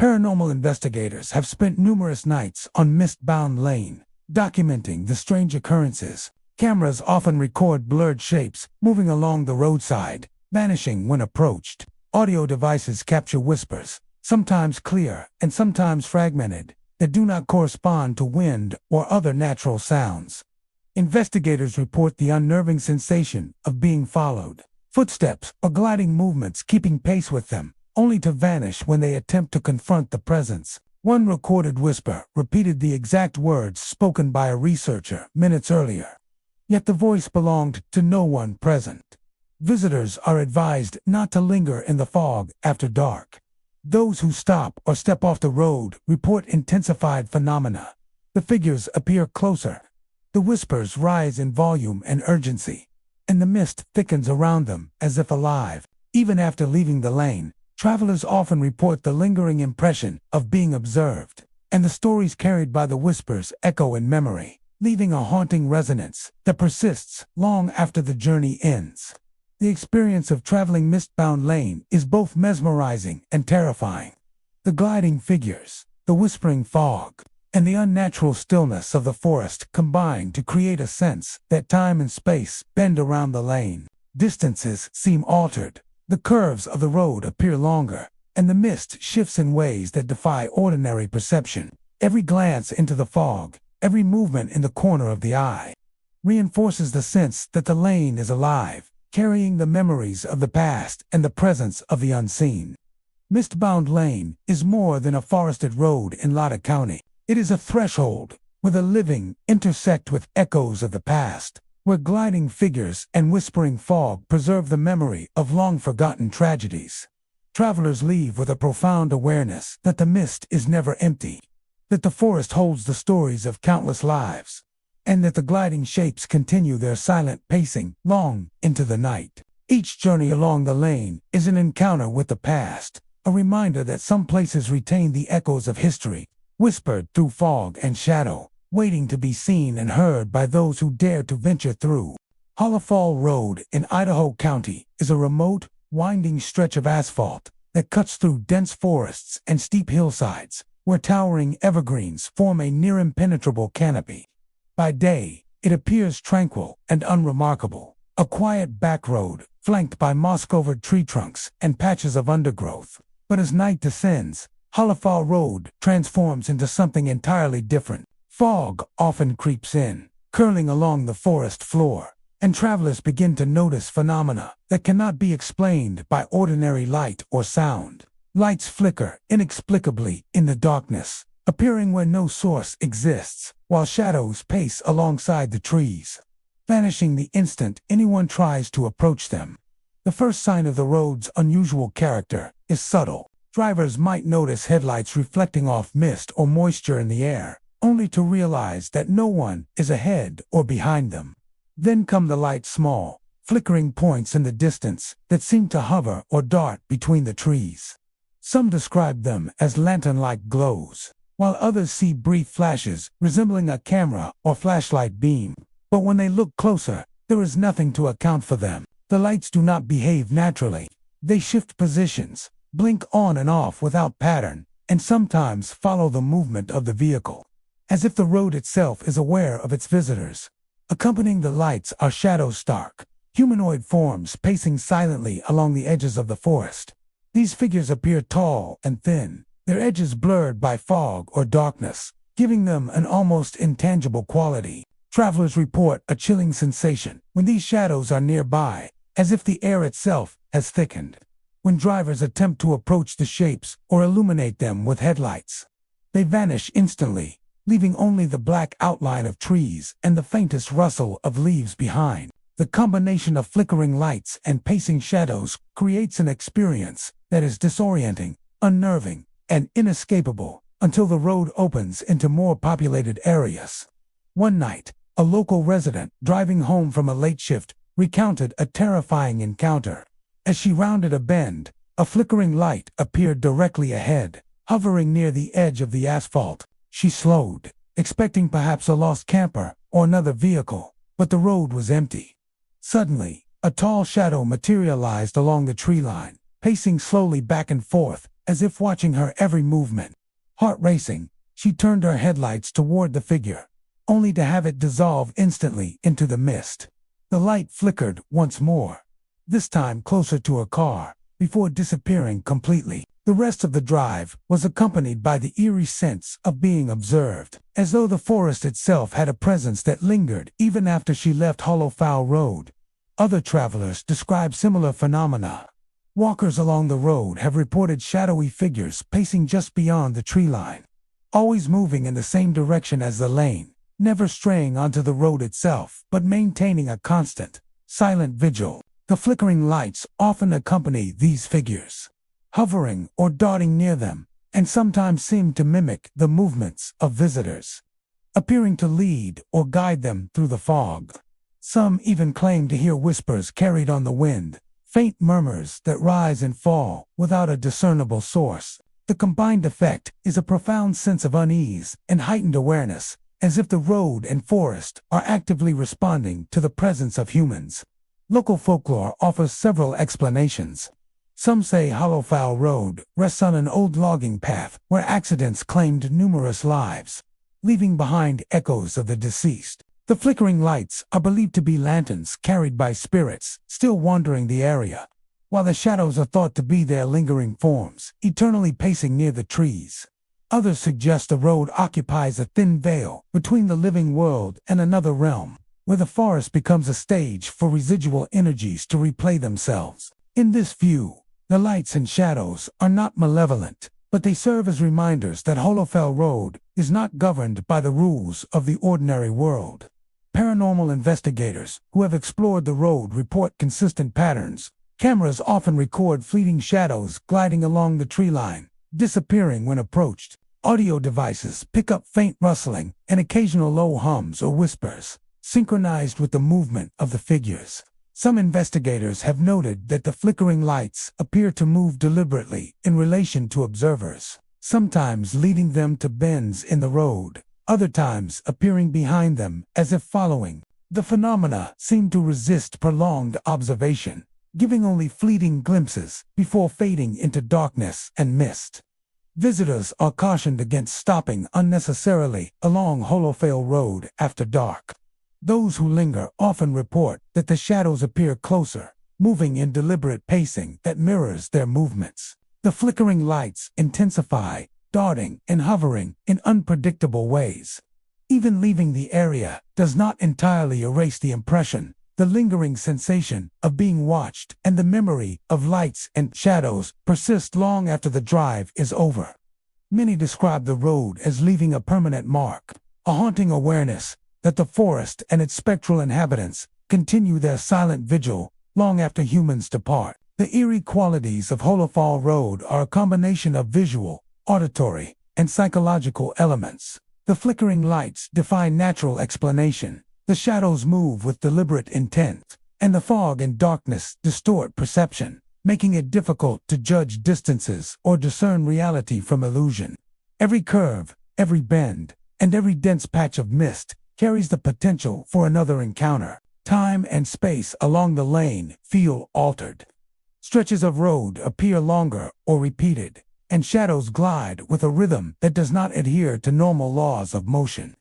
Paranormal investigators have spent numerous nights on Mistbound Lane, documenting the strange occurrences. Cameras often record blurred shapes moving along the roadside, vanishing when approached. Audio devices capture whispers, sometimes clear and sometimes fragmented, that do not correspond to wind or other natural sounds. Investigators report the unnerving sensation of being followed, footsteps or gliding movements keeping pace with them, only to vanish when they attempt to confront the presence. One recorded whisper repeated the exact words spoken by a researcher minutes earlier. Yet the voice belonged to no one present. Visitors are advised not to linger in the fog after dark. Those who stop or step off the road report intensified phenomena. The figures appear closer. The whispers rise in volume and urgency, and the mist thickens around them as if alive. Even after leaving the lane, travelers often report the lingering impression of being observed, and the stories carried by the whispers echo in memory, leaving a haunting resonance that persists long after the journey ends. The experience of traveling mist-bound lane is both mesmerizing and terrifying. The gliding figures, the whispering fog, and the unnatural stillness of the forest combine to create a sense that time and space bend around the lane. Distances seem altered, the curves of the road appear longer, and the mist shifts in ways that defy ordinary perception. Every glance into the fog, every movement in the corner of the eye, reinforces the sense that the lane is alive, carrying the memories of the past and the presence of the unseen. Mist-bound lane is more than a forested road in Latah County. It is a threshold where the living intersect with echoes of the past, where gliding figures and whispering fog preserve the memory of long-forgotten tragedies. Travelers leave with a profound awareness that the mist is never empty, that the forest holds the stories of countless lives, and that the gliding shapes continue their silent pacing long into the night. Each journey along the lane is an encounter with the past, a reminder that some places retain the echoes of history, whispered through fog and shadow, waiting to be seen and heard by those who dare to venture through. Hollowfall Road in Idaho County is a remote, winding stretch of asphalt that cuts through dense forests and steep hillsides, where towering evergreens form a near-impenetrable canopy. By day, it appears tranquil and unremarkable, a quiet backroad flanked by moss-covered tree trunks and patches of undergrowth. But as night descends, Hollowfall Road transforms into something entirely different. Fog often creeps in, curling along the forest floor, and travelers begin to notice phenomena that cannot be explained by ordinary light or sound. Lights flicker inexplicably in the darkness, appearing where no source exists, while shadows pace alongside the trees, vanishing the instant anyone tries to approach them. The first sign of the road's unusual character is subtle. Drivers might notice headlights reflecting off mist or moisture in the air, only to realize that no one is ahead or behind them. Then come the light small, flickering points in the distance that seem to hover or dart between the trees. Some describe them as lantern-like glows, while others see brief flashes resembling a camera or flashlight beam. But when they look closer, there is nothing to account for them. The lights do not behave naturally. They shift positions, blink on and off without pattern, and sometimes follow the movement of the vehicle, as if the road itself is aware of its visitors. Accompanying the lights are shadows, stark, humanoid forms pacing silently along the edges of the forest. These figures appear tall and thin, their edges blurred by fog or darkness, giving them an almost intangible quality. Travelers report a chilling sensation when these shadows are nearby, as if the air itself has thickened. When drivers attempt to approach the shapes or illuminate them with headlights, they vanish instantly, leaving only the black outline of trees and the faintest rustle of leaves behind. The combination of flickering lights and pacing shadows creates an experience that is disorienting, unnerving, and inescapable until the road opens into more populated areas. One night, a local resident driving home from a late shift recounted a terrifying encounter. As she rounded a bend, a flickering light appeared directly ahead, hovering near the edge of the asphalt. She slowed, expecting perhaps a lost camper or another vehicle, but the road was empty. Suddenly, a tall shadow materialized along the tree line, pacing slowly back and forth, as if watching her every movement. Heart racing, she turned her headlights toward the figure, only to have it dissolve instantly into the mist. The light flickered once more, this time closer to her car, before disappearing completely. The rest of the drive was accompanied by the eerie sense of being observed, as though the forest itself had a presence that lingered even after she left Hollowfowl Road. Other travelers describe similar phenomena. Walkers along the road have reported shadowy figures pacing just beyond the tree line, always moving in the same direction as the lane, never straying onto the road itself, but maintaining a constant, silent vigil. The flickering lights often accompany these figures, hovering or darting near them, and sometimes seem to mimic the movements of visitors, appearing to lead or guide them through the fog. Some even claim to hear whispers carried on the wind, faint murmurs that rise and fall without a discernible source. The combined effect is a profound sense of unease and heightened awareness, as if the road and forest are actively responding to the presence of humans. Local folklore offers several explanations. Some say Hollowfowl Road rests on an old logging path where accidents claimed numerous lives, leaving behind echoes of the deceased. The flickering lights are believed to be lanterns carried by spirits still wandering the area, while the shadows are thought to be their lingering forms, eternally pacing near the trees. Others suggest the road occupies a thin veil between the living world and another realm, where the forest becomes a stage for residual energies to replay themselves. In this view, the lights and shadows are not malevolent, but they serve as reminders that Hollowfowl Road is not governed by the rules of the ordinary world. Paranormal investigators who have explored the road report consistent patterns. Cameras often record fleeting shadows gliding along the tree line, disappearing when approached. Audio devices pick up faint rustling and occasional low hums or whispers, synchronized with the movement of the figures. Some investigators have noted that the flickering lights appear to move deliberately in relation to observers, sometimes leading them to bends in the road, other times appearing behind them as if following. The phenomena seem to resist prolonged observation, giving only fleeting glimpses before fading into darkness and mist. Visitors are cautioned against stopping unnecessarily along Hollowfowl Road after dark. Those who linger often report that the shadows appear closer, moving in deliberate pacing that mirrors their movements. The flickering lights intensify, darting and hovering in unpredictable ways. Even leaving the area does not entirely erase the impression. The lingering sensation of being watched and the memory of lights and shadows persist long after the drive is over. Many describe the road as leaving a permanent mark, a haunting awareness that the forest and its spectral inhabitants continue their silent vigil long after humans depart. The eerie qualities of Hollowfowl Road are a combination of visual, auditory, and psychological elements. The flickering lights defy natural explanation. The shadows move with deliberate intent, and the fog and darkness distort perception, making it difficult to judge distances or discern reality from illusion. Every curve, every bend, and every dense patch of mist carries the potential for another encounter. Time and space along the lane feel altered. Stretches of road appear longer or repeated, and shadows glide with a rhythm that does not adhere to normal laws of motion.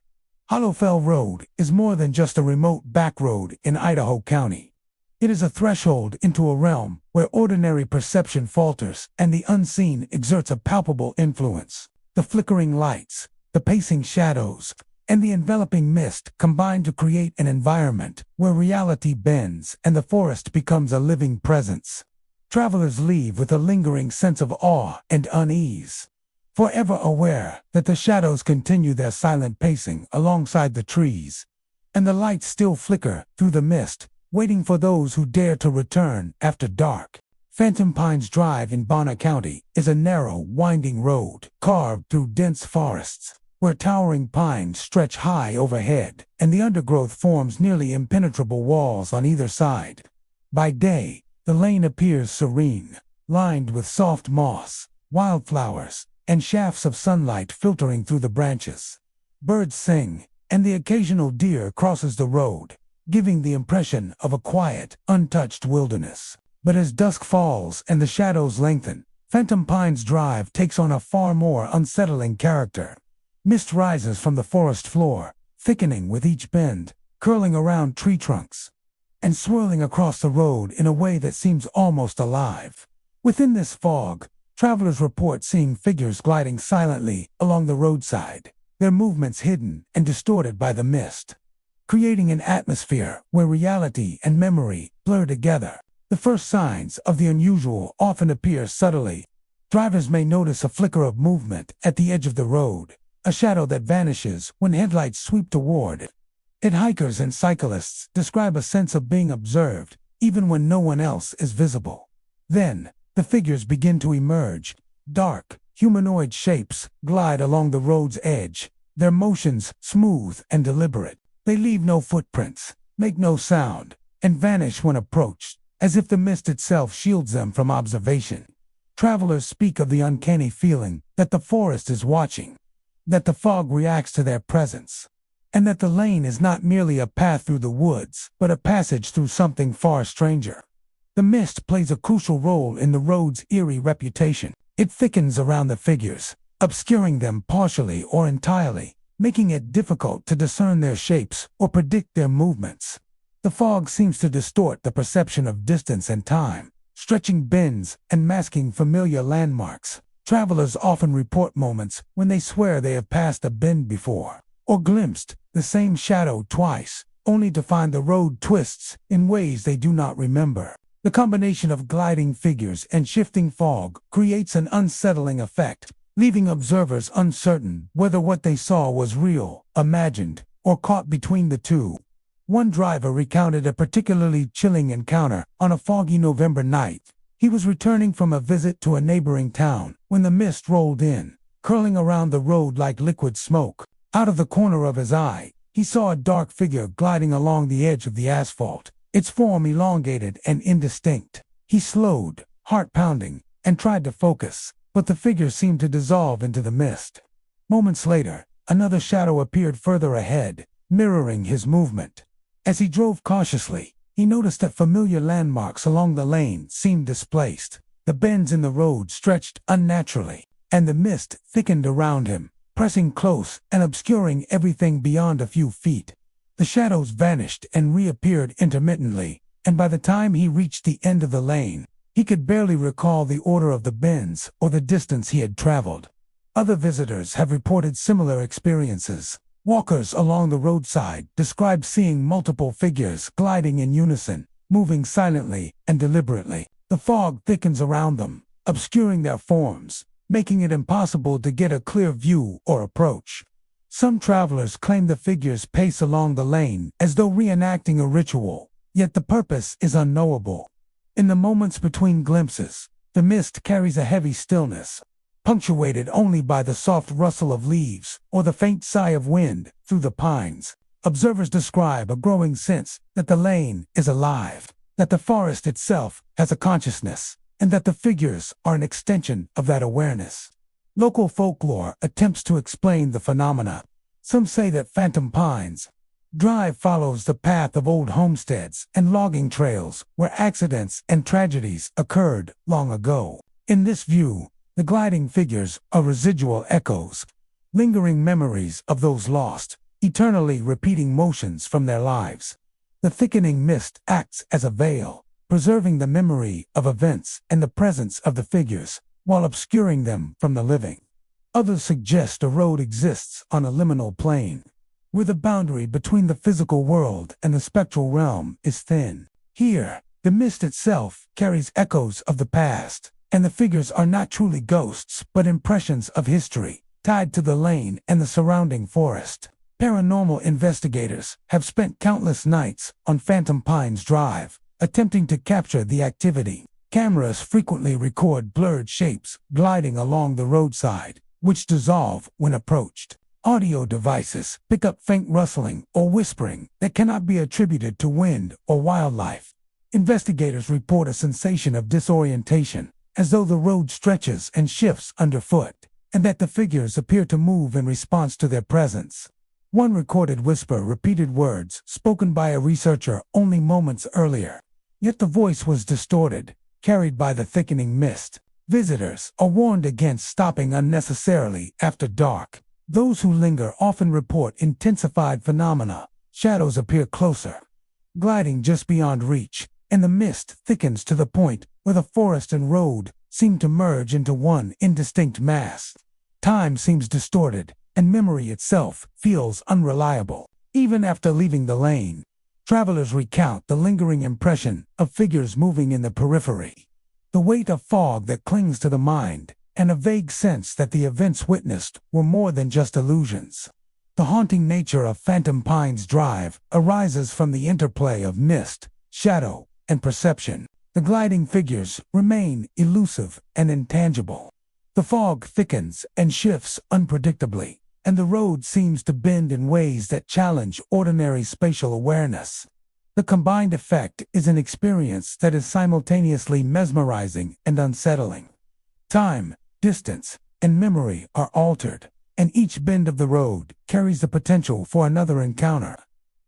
Hollowfowl Road is more than just a remote backroad in Idaho County. It is a threshold into a realm where ordinary perception falters and the unseen exerts a palpable influence. The flickering lights, the pacing shadows, and the enveloping mist combine to create an environment where reality bends and the forest becomes a living presence. Travelers leave with a lingering sense of awe and unease, forever aware that the shadows continue their silent pacing alongside the trees, and the lights still flicker through the mist, waiting for those who dare to return after dark. Phantom Pines Drive in Bonner County is a narrow, winding road carved through dense forests, where towering pines stretch high overhead, and the undergrowth forms nearly impenetrable walls on either side. By day, the lane appears serene, lined with soft moss, wildflowers, and shafts of sunlight filtering through the branches. Birds sing, and the occasional deer crosses the road, giving the impression of a quiet, untouched wilderness. But as dusk falls and the shadows lengthen, Phantom Pines Drive takes on a far more unsettling character. Mist rises from the forest floor, thickening with each bend, curling around tree trunks, and swirling across the road in a way that seems almost alive. Within this fog, travelers report seeing figures gliding silently along the roadside, their movements hidden and distorted by the mist, creating an atmosphere where reality and memory blur together. The first signs of the unusual often appear subtly. Drivers may notice a flicker of movement at the edge of the road, a shadow that vanishes when headlights sweep toward it. Hikers and cyclists describe a sense of being observed, even when no one else is visible. Then, the figures begin to emerge. Dark, humanoid shapes glide along the road's edge, their motions smooth and deliberate. They leave no footprints, make no sound, and vanish when approached, as if the mist itself shields them from observation. Travelers speak of the uncanny feeling that the forest is watching, that the fog reacts to their presence, and that the lane is not merely a path through the woods, but a passage through something far stranger. The mist plays a crucial role in the road's eerie reputation. It thickens around the figures, obscuring them partially or entirely, making it difficult to discern their shapes or predict their movements. The fog seems to distort the perception of distance and time, stretching bends and masking familiar landmarks. Travelers often report moments when they swear they have passed a bend before, or glimpsed the same shadow twice, only to find the road twists in ways they do not remember. The combination of gliding figures and shifting fog creates an unsettling effect, leaving observers uncertain whether what they saw was real, imagined, or caught between the two. One driver recounted a particularly chilling encounter on a foggy November night. He was returning from a visit to a neighboring town when the mist rolled in, curling around the road like liquid smoke. Out of the corner of his eye, he saw a dark figure gliding along the edge of the asphalt, its form elongated and indistinct. He slowed, heart pounding, and tried to focus, but the figure seemed to dissolve into the mist. Moments later, another shadow appeared further ahead, mirroring his movement. As he drove cautiously, he noticed that familiar landmarks along the lane seemed displaced. The bends in the road stretched unnaturally, and the mist thickened around him, pressing close and obscuring everything beyond a few feet. The shadows vanished and reappeared intermittently, and by the time he reached the end of the lane, he could barely recall the order of the bends or the distance he had traveled. Other visitors have reported similar experiences. Walkers along the roadside describe seeing multiple figures gliding in unison, moving silently and deliberately. The fog thickens around them, obscuring their forms, making it impossible to get a clear view or approach. Some travelers claim the figures pace along the lane as though reenacting a ritual, yet the purpose is unknowable. In the moments between glimpses, the mist carries a heavy stillness, punctuated only by the soft rustle of leaves or the faint sigh of wind through the pines. Observers describe a growing sense that the lane is alive, that the forest itself has a consciousness, and that the figures are an extension of that awareness. Local folklore attempts to explain the phenomena. Some say that Phantom Pines Drive follows the path of old homesteads and logging trails where accidents and tragedies occurred long ago. In this view, the gliding figures are residual echoes, lingering memories of those lost, eternally repeating motions from their lives. The thickening mist acts as a veil, preserving the memory of events and the presence of the figures, while obscuring them from the living. Others suggest a road exists on a liminal plane, where the boundary between the physical world and the spectral realm is thin. Here, the mist itself carries echoes of the past, and the figures are not truly ghosts but impressions of history, tied to the lane and the surrounding forest. Paranormal investigators have spent countless nights on Phantom Pines Drive, attempting to capture the activity. Cameras frequently record blurred shapes gliding along the roadside, which dissolve when approached. Audio devices pick up faint rustling or whispering that cannot be attributed to wind or wildlife. Investigators report a sensation of disorientation, as though the road stretches and shifts underfoot, and that the figures appear to move in response to their presence. One recorded whisper repeated words spoken by a researcher only moments earlier, yet the voice was distorted, carried by the thickening mist. Visitors are warned against stopping unnecessarily after dark. Those who linger often report intensified phenomena. Shadows appear closer, gliding just beyond reach, and the mist thickens to the point where the forest and road seem to merge into one indistinct mass. Time seems distorted, and memory itself feels unreliable. Even after leaving the lane, travelers recount the lingering impression of figures moving in the periphery, the weight of fog that clings to the mind, and a vague sense that the events witnessed were more than just illusions. The haunting nature of Phantom Pines Drive arises from the interplay of mist, shadow, and perception. The gliding figures remain elusive and intangible. The fog thickens and shifts unpredictably, and the road seems to bend in ways that challenge ordinary spatial awareness. The combined effect is an experience that is simultaneously mesmerizing and unsettling. Time, distance, and memory are altered, and each bend of the road carries the potential for another encounter.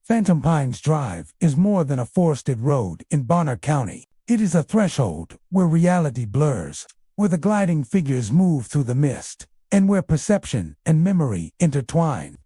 Phantom Pines Drive is more than a forested road in Bonner County. It is a threshold where reality blurs, where the gliding figures move through the mist, and where perception and memory intertwine.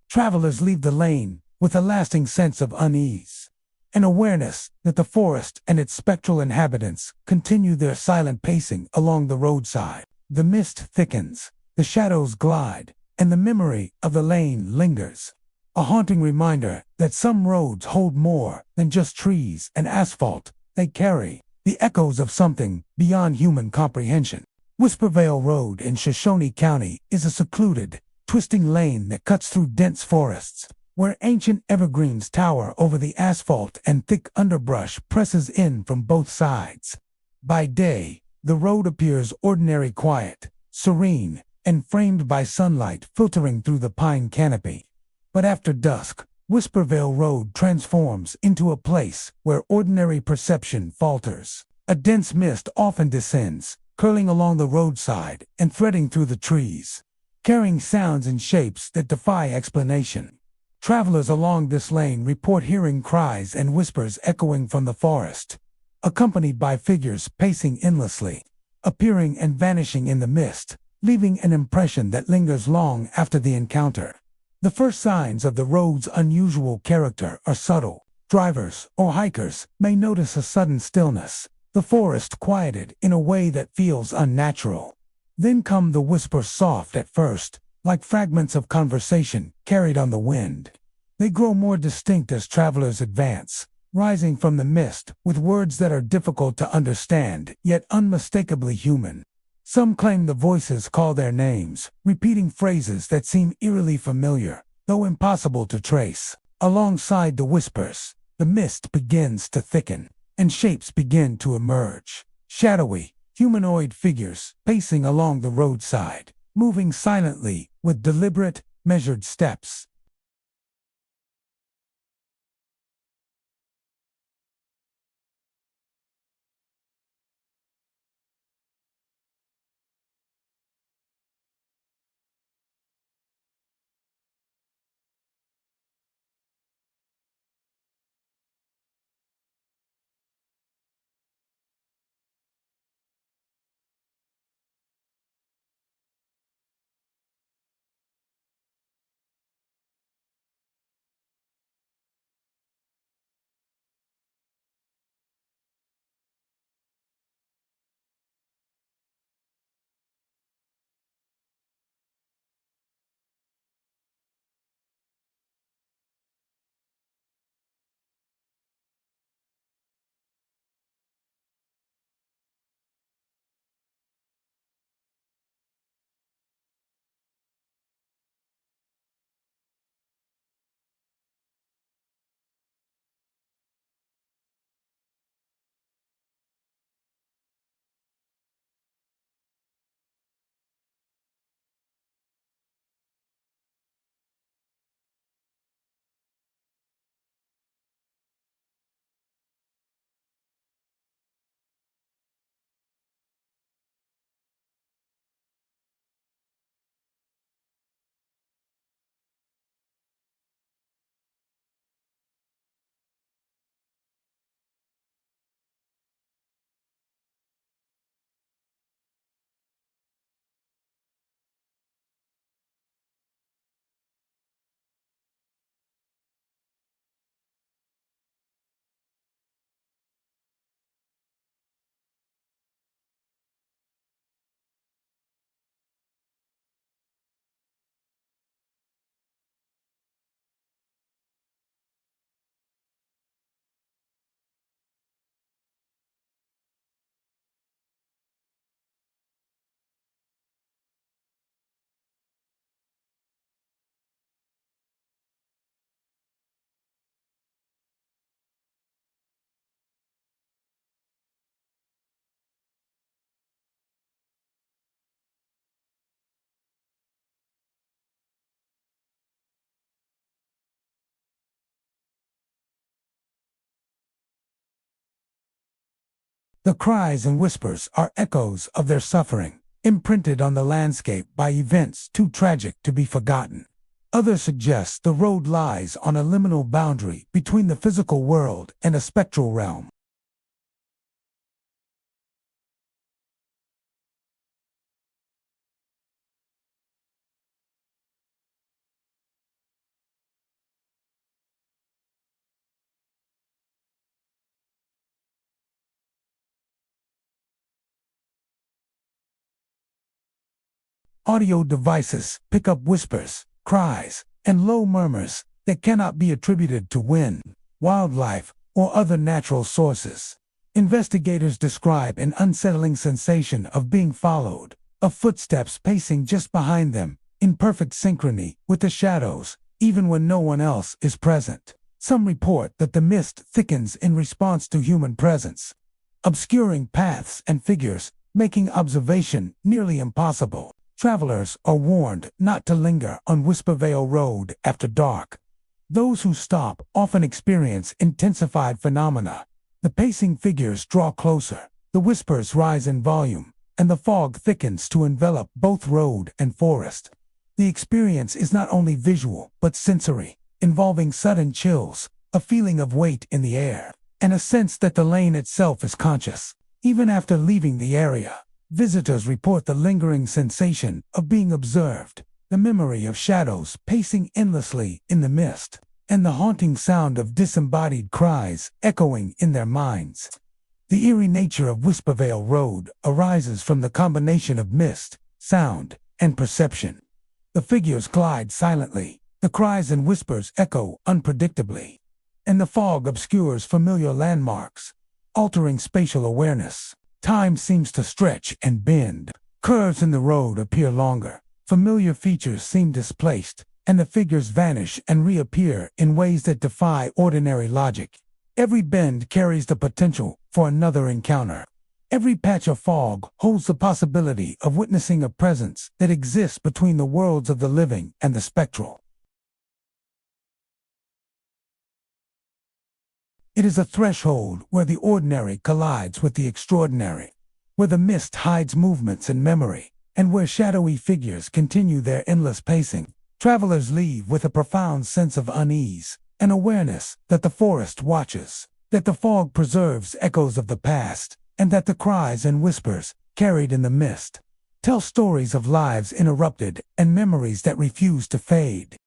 Travelers leave the lane with a lasting sense of unease, an awareness that the forest and its spectral inhabitants continue their silent pacing along the roadside. The mist thickens, the shadows glide, and the memory of the lane lingers. A haunting reminder that some roads hold more than just trees and asphalt. They carry the echoes of something beyond human comprehension. Whispervale Road in Shoshone County is a secluded, twisting lane that cuts through dense forests, where ancient evergreens tower over the asphalt and thick underbrush presses in from both sides. By day, the road appears ordinary quiet, serene, and framed by sunlight filtering through the pine canopy. But after dusk, Whispervale Road transforms into a place where ordinary perception falters. A dense mist often descends, curling along the roadside and threading through the trees, carrying sounds and shapes that defy explanation. Travelers along this lane report hearing cries and whispers echoing from the forest, accompanied by figures pacing endlessly, appearing and vanishing in the mist, leaving an impression that lingers long after the encounter. The first signs of the road's unusual character are subtle. Drivers or hikers may notice a sudden stillness, the forest quieted in a way that feels unnatural. Then come the whispers, soft at first, like fragments of conversation carried on the wind. They grow more distinct as travelers advance, rising from the mist with words that are difficult to understand, yet unmistakably human. Some claim the voices call their names, repeating phrases that seem eerily familiar, though impossible to trace. Alongside the whispers, the mist begins to thicken, and shapes begin to emerge. Shadowy, humanoid figures pacing along the roadside, moving silently with deliberate, measured steps. The cries and whispers are echoes of their suffering, imprinted on the landscape by events too tragic to be forgotten. Others suggest the road lies on a liminal boundary between the physical world and a spectral realm. Audio devices pick up whispers, cries, and low murmurs that cannot be attributed to wind, wildlife, or other natural sources. Investigators describe an unsettling sensation of being followed, of footsteps pacing just behind them, in perfect synchrony with the shadows, even when no one else is present. Some report that the mist thickens in response to human presence, obscuring paths and figures, making observation nearly impossible. Travelers are warned not to linger on Whispervale Road after dark. Those who stop often experience intensified phenomena. The pacing figures draw closer, the whispers rise in volume, and the fog thickens to envelop both road and forest. The experience is not only visual but sensory, involving sudden chills, a feeling of weight in the air, and a sense that the lane itself is conscious. Even after leaving the area, visitors report the lingering sensation of being observed, the memory of shadows pacing endlessly in the mist, and the haunting sound of disembodied cries echoing in their minds. The eerie nature of Whispervale Road arises from the combination of mist, sound, and perception. The figures glide silently, the cries and whispers echo unpredictably, and the fog obscures familiar landmarks, altering spatial awareness. Time seems to stretch and bend. Curves in the road appear longer. Familiar features seem displaced, and the figures vanish and reappear in ways that defy ordinary logic. Every bend carries the potential for another encounter. Every patch of fog holds the possibility of witnessing a presence that exists between the worlds of the living and the spectral. It is a threshold where the ordinary collides with the extraordinary, where the mist hides movements and memory, and where shadowy figures continue their endless pacing. Travelers leave with a profound sense of unease, an awareness that the forest watches, that the fog preserves echoes of the past, and that the cries and whispers, carried in the mist, tell stories of lives interrupted and memories that refuse to fade.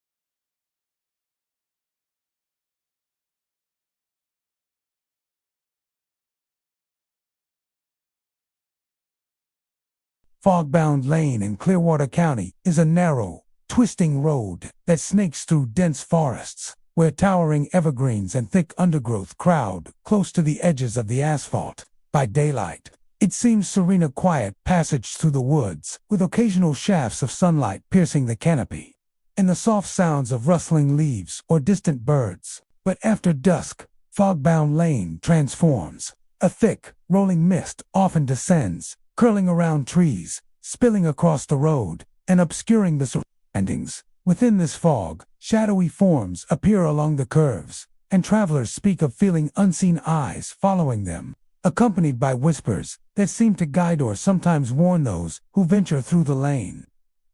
Fog-bound Lane in Clearwater County is a narrow, twisting road that snakes through dense forests, where towering evergreens and thick undergrowth crowd close to the edges of the asphalt. By daylight, it seems serene, a quiet passage through the woods, with occasional shafts of sunlight piercing the canopy, and the soft sounds of rustling leaves or distant birds. But after dusk, Fog-bound Lane transforms. A thick, rolling mist often descends, curling around trees, spilling across the road, and obscuring the surroundings. Within this fog, shadowy forms appear along the curves, and travelers speak of feeling unseen eyes following them, accompanied by whispers that seem to guide or sometimes warn those who venture through the lane.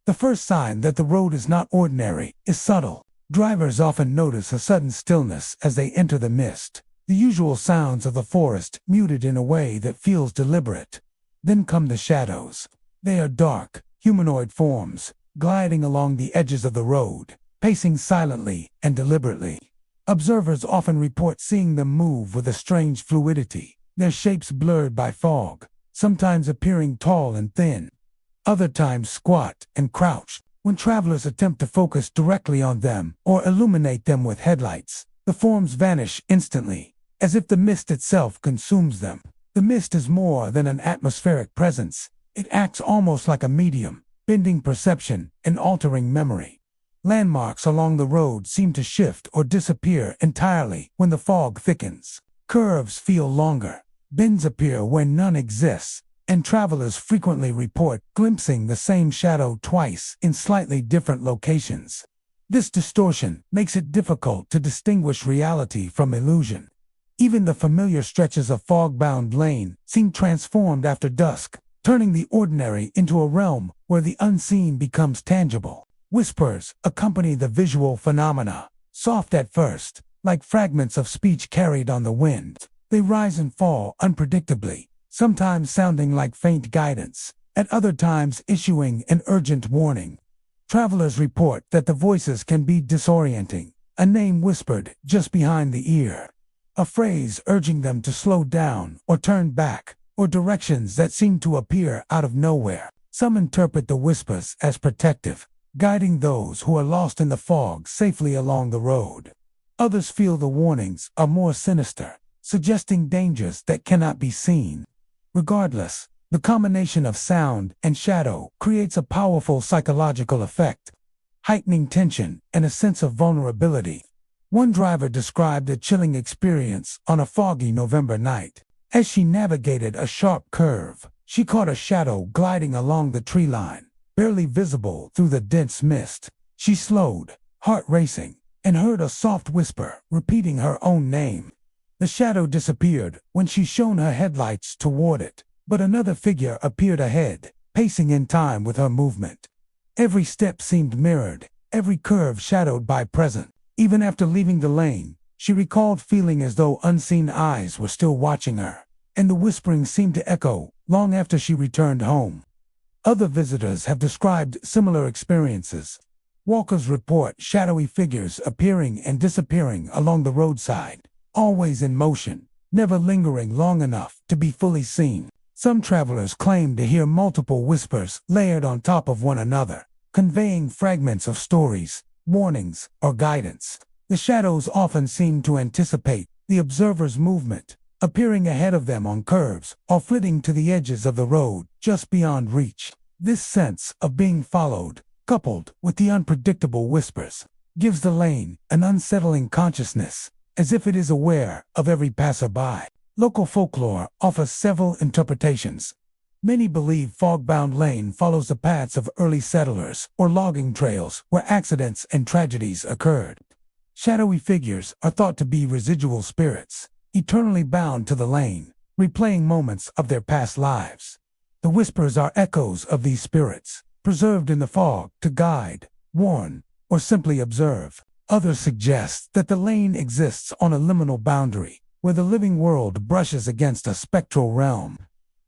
The first sign that the road is not ordinary is subtle. Drivers often notice a sudden stillness as they enter the mist, the usual sounds of the forest muted in a way that feels deliberate. Then come the shadows. They are dark, humanoid forms, gliding along the edges of the road, pacing silently and deliberately. Observers often report seeing them move with a strange fluidity, their shapes blurred by fog, sometimes appearing tall and thin, other times squat and crouched. When travelers attempt to focus directly on them or illuminate them with headlights, the forms vanish instantly, as if the mist itself consumes them. The mist is more than an atmospheric presence. It acts almost like a medium, bending perception and altering memory. Landmarks along the road seem to shift or disappear entirely when the fog thickens. Curves feel longer, bends appear where none exists, and travelers frequently report glimpsing the same shadow twice in slightly different locations. This distortion makes it difficult to distinguish reality from illusion. Even the familiar stretches of fog-bound lane seem transformed after dusk, turning the ordinary into a realm where the unseen becomes tangible. Whispers accompany the visual phenomena, soft at first, like fragments of speech carried on the wind. They rise and fall unpredictably, sometimes sounding like faint guidance, at other times issuing an urgent warning. Travelers report that the voices can be disorienting, a name whispered just behind the ear, a phrase urging them to slow down or turn back, or directions that seem to appear out of nowhere. Some interpret the whispers as protective, guiding those who are lost in the fog safely along the road. Others feel the warnings are more sinister, suggesting dangers that cannot be seen. Regardless, the combination of sound and shadow creates a powerful psychological effect, heightening tension and a sense of vulnerability. One driver described a chilling experience on a foggy November night. As she navigated a sharp curve, she caught a shadow gliding along the tree line, barely visible through the dense mist. She slowed, heart racing, and heard a soft whisper repeating her own name. The shadow disappeared when she shone her headlights toward it, but another figure appeared ahead, pacing in time with her movement. Every step seemed mirrored, every curve shadowed by presence. Even after leaving the lane, she recalled feeling as though unseen eyes were still watching her, and the whispering seemed to echo long after she returned home. Other visitors have described similar experiences. Walkers report shadowy figures appearing and disappearing along the roadside, always in motion, never lingering long enough to be fully seen. Some travelers claim to hear multiple whispers layered on top of one another, conveying fragments of stories, warnings, or guidance. The shadows often seem to anticipate the observer's movement, appearing ahead of them on curves or flitting to the edges of the road just beyond reach. This sense of being followed, coupled with the unpredictable whispers, gives the lane an unsettling consciousness, as if it is aware of every passerby. Local folklore offers several interpretations. Many believe fog-bound lane follows the paths of early settlers or logging trails where accidents and tragedies occurred. Shadowy figures are thought to be residual spirits, eternally bound to the lane, replaying moments of their past lives. The whispers are echoes of these spirits, preserved in the fog to guide, warn, or simply observe. Others suggest that the lane exists on a liminal boundary, where the living world brushes against a spectral realm.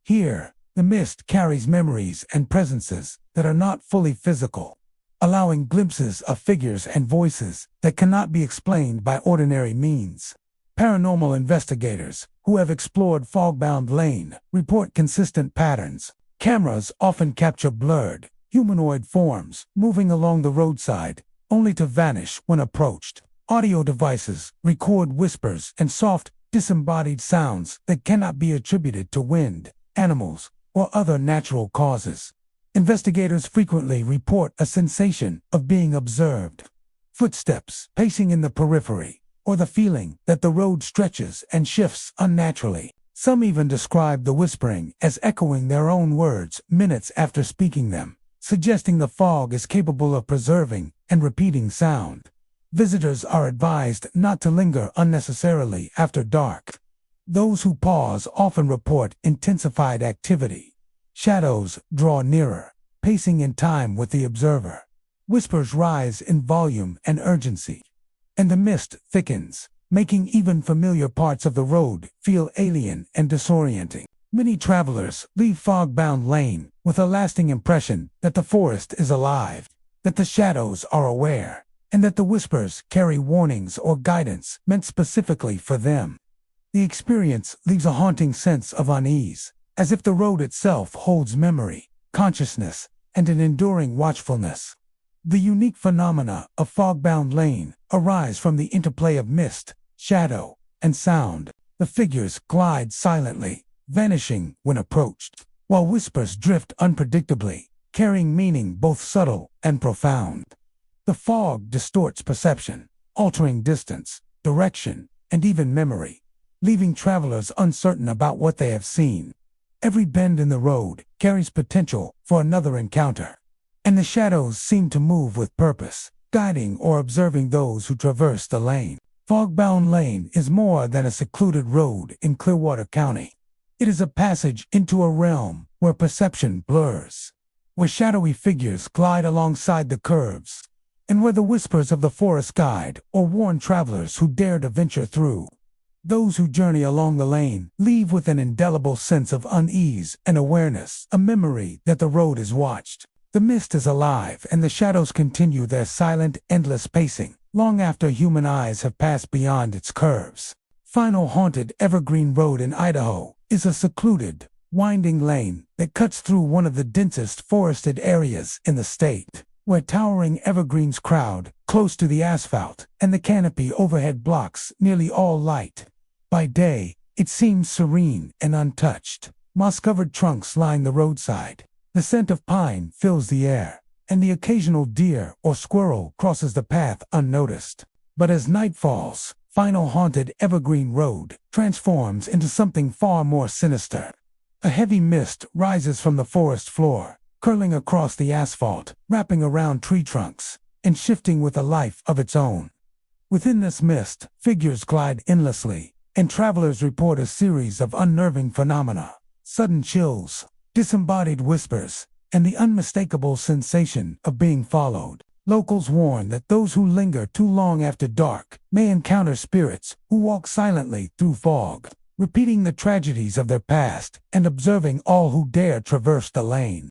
Here, the mist carries memories and presences that are not fully physical, allowing glimpses of figures and voices that cannot be explained by ordinary means. Paranormal investigators who have explored fog-bound lane report consistent patterns. Cameras often capture blurred, humanoid forms moving along the roadside, only to vanish when approached. Audio devices record whispers and soft, disembodied sounds that cannot be attributed to wind, animals, or other natural causes. Investigators frequently report a sensation of being observed, footsteps pacing in the periphery, or the feeling that the road stretches and shifts unnaturally. Some even describe the whispering as echoing their own words minutes after speaking them, suggesting the fog is capable of preserving and repeating sound. Visitors are advised not to linger unnecessarily after dark. Those who pause often report intensified activity. Shadows draw nearer, pacing in time with the observer. Whispers rise in volume and urgency, and the mist thickens, making even familiar parts of the road feel alien and disorienting. Many travelers leave fog-bound lane with a lasting impression that the forest is alive, that the shadows are aware, and that the whispers carry warnings or guidance meant specifically for them. The experience leaves a haunting sense of unease, as if the road itself holds memory, consciousness, and an enduring watchfulness. The unique phenomena of fog-bound lane arise from the interplay of mist, shadow, and sound. The figures glide silently, vanishing when approached, while whispers drift unpredictably, carrying meaning both subtle and profound. The fog distorts perception, altering distance, direction, and even memory, leaving travelers uncertain about what they have seen. Every bend in the road carries potential for another encounter, and the shadows seem to move with purpose, guiding or observing those who traverse the lane. Fogbound Lane is more than a secluded road in Clearwater County. It is a passage into a realm where perception blurs, where shadowy figures glide alongside the curves, and where the whispers of the forest guide or warn travelers who dare to venture through. Those who journey along the lane leave with an indelible sense of unease and awareness, a memory that the road is watched. The mist is alive, and the shadows continue their silent, endless pacing, long after human eyes have passed beyond its curves. Final haunted Evergreen Road in Idaho is a secluded, winding lane that cuts through one of the densest forested areas in the state, where towering evergreens crowd close to the asphalt, and the canopy overhead blocks nearly all light. By day, it seems serene and untouched. Moss-covered trunks line the roadside. The scent of pine fills the air, and the occasional deer or squirrel crosses the path unnoticed. But as night falls, final haunted Evergreen Road transforms into something far more sinister. A heavy mist rises from the forest floor, curling across the asphalt, wrapping around tree trunks, and shifting with a life of its own. Within this mist, figures glide endlessly, and travelers report a series of unnerving phenomena: sudden chills, disembodied whispers, and the unmistakable sensation of being followed. Locals warn that those who linger too long after dark may encounter spirits who walk silently through fog, repeating the tragedies of their past and observing all who dare traverse the lane.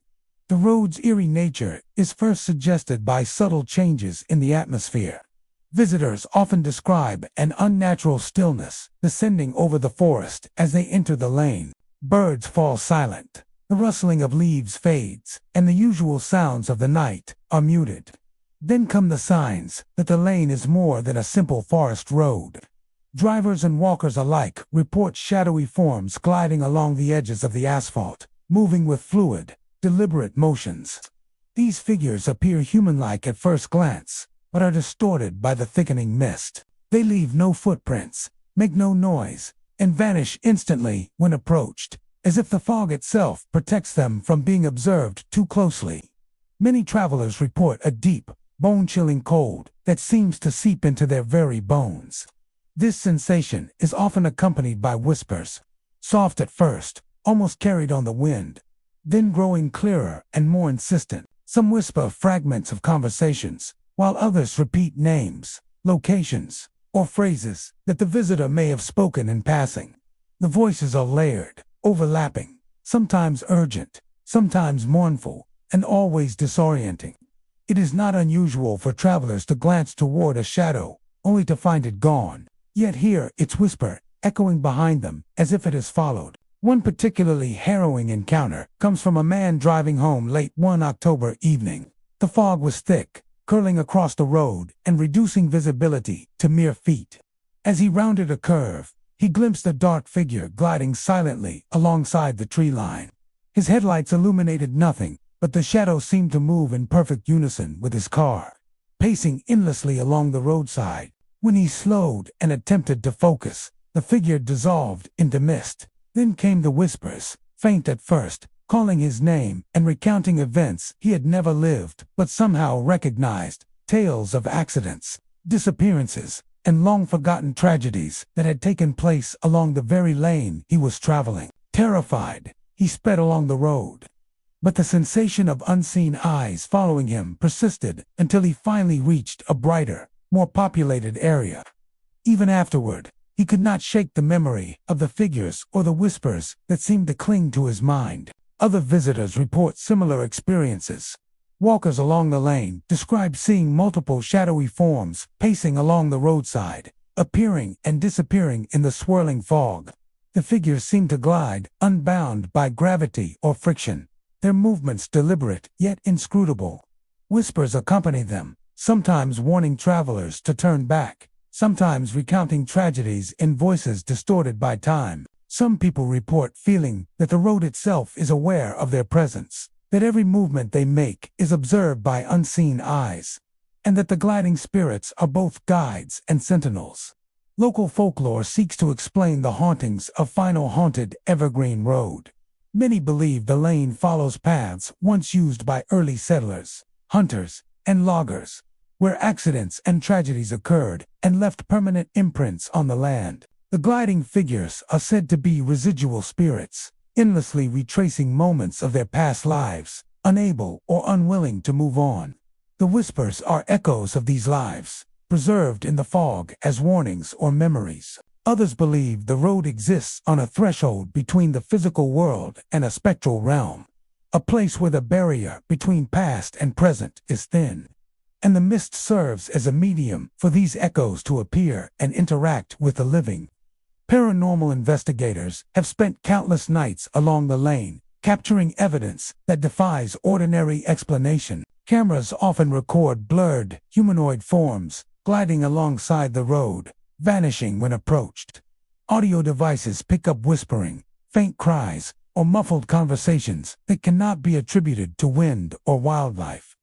The road's eerie nature is first suggested by subtle changes in the atmosphere. Visitors often describe an unnatural stillness descending over the forest as they enter the lane. Birds fall silent, the rustling of leaves fades, and the usual sounds of the night are muted. Then come the signs that the lane is more than a simple forest road. Drivers and walkers alike report shadowy forms gliding along the edges of the asphalt, moving with fluid, deliberate motions. These figures appear human-like at first glance, but are distorted by the thickening mist. They leave no footprints, make no noise, and vanish instantly when approached, as if the fog itself protects them from being observed too closely. Many travelers report a deep, bone-chilling cold that seems to seep into their very bones. This sensation is often accompanied by whispers, soft at first, almost carried on the wind, then growing clearer and more insistent. Some whisper fragments of conversations, while others repeat names, locations, or phrases that the visitor may have spoken in passing. The voices are layered, overlapping, sometimes urgent, sometimes mournful, and always disorienting. It is not unusual for travelers to glance toward a shadow, only to find it gone, yet hear its whisper echoing behind them as if it is followed. One particularly harrowing encounter comes from a man driving home late one October evening. The fog was thick, curling across the road and reducing visibility to mere feet. As he rounded a curve, he glimpsed a dark figure gliding silently alongside the tree line. His headlights illuminated nothing, but the shadow seemed to move in perfect unison with his car, pacing endlessly along the roadside. When he slowed and attempted to focus, the figure dissolved into mist. Then came the whispers, faint at first, calling his name and recounting events he had never lived but somehow recognized, tales of accidents, disappearances, and long-forgotten tragedies that had taken place along the very lane he was traveling. Terrified, he sped along the road. But the sensation of unseen eyes following him persisted until he finally reached a brighter, more populated area. Even afterward, he could not shake the memory of the figures or the whispers that seemed to cling to his mind. Other visitors report similar experiences. Walkers along the lane describe seeing multiple shadowy forms pacing along the roadside, appearing and disappearing in the swirling fog. The figures seem to glide, unbound by gravity or friction, their movements deliberate yet inscrutable. Whispers accompany them, sometimes warning travelers to turn back, sometimes recounting tragedies in voices distorted by time. Some people report feeling that the road itself is aware of their presence, that every movement they make is observed by unseen eyes, and that the gliding spirits are both guides and sentinels. Local folklore seeks to explain the hauntings of final haunted Evergreen Road. Many believe the lane follows paths once used by early settlers, hunters, and loggers. where accidents and tragedies occurred and left permanent imprints on the land. The gliding figures are said to be residual spirits, endlessly retracing moments of their past lives, unable or unwilling to move on. The whispers are echoes of these lives, preserved in the fog as warnings or memories. Others believe the road exists on a threshold between the physical world and a spectral realm, a place where the barrier between past and present is thin, and the mist serves as a medium for these echoes to appear and interact with the living. Paranormal investigators have spent countless nights along the lane, capturing evidence that defies ordinary explanation. Cameras often record blurred, humanoid forms gliding alongside the road, vanishing when approached. Audio devices pick up whispering, faint cries, or muffled conversations that cannot be attributed to wind or wildlife.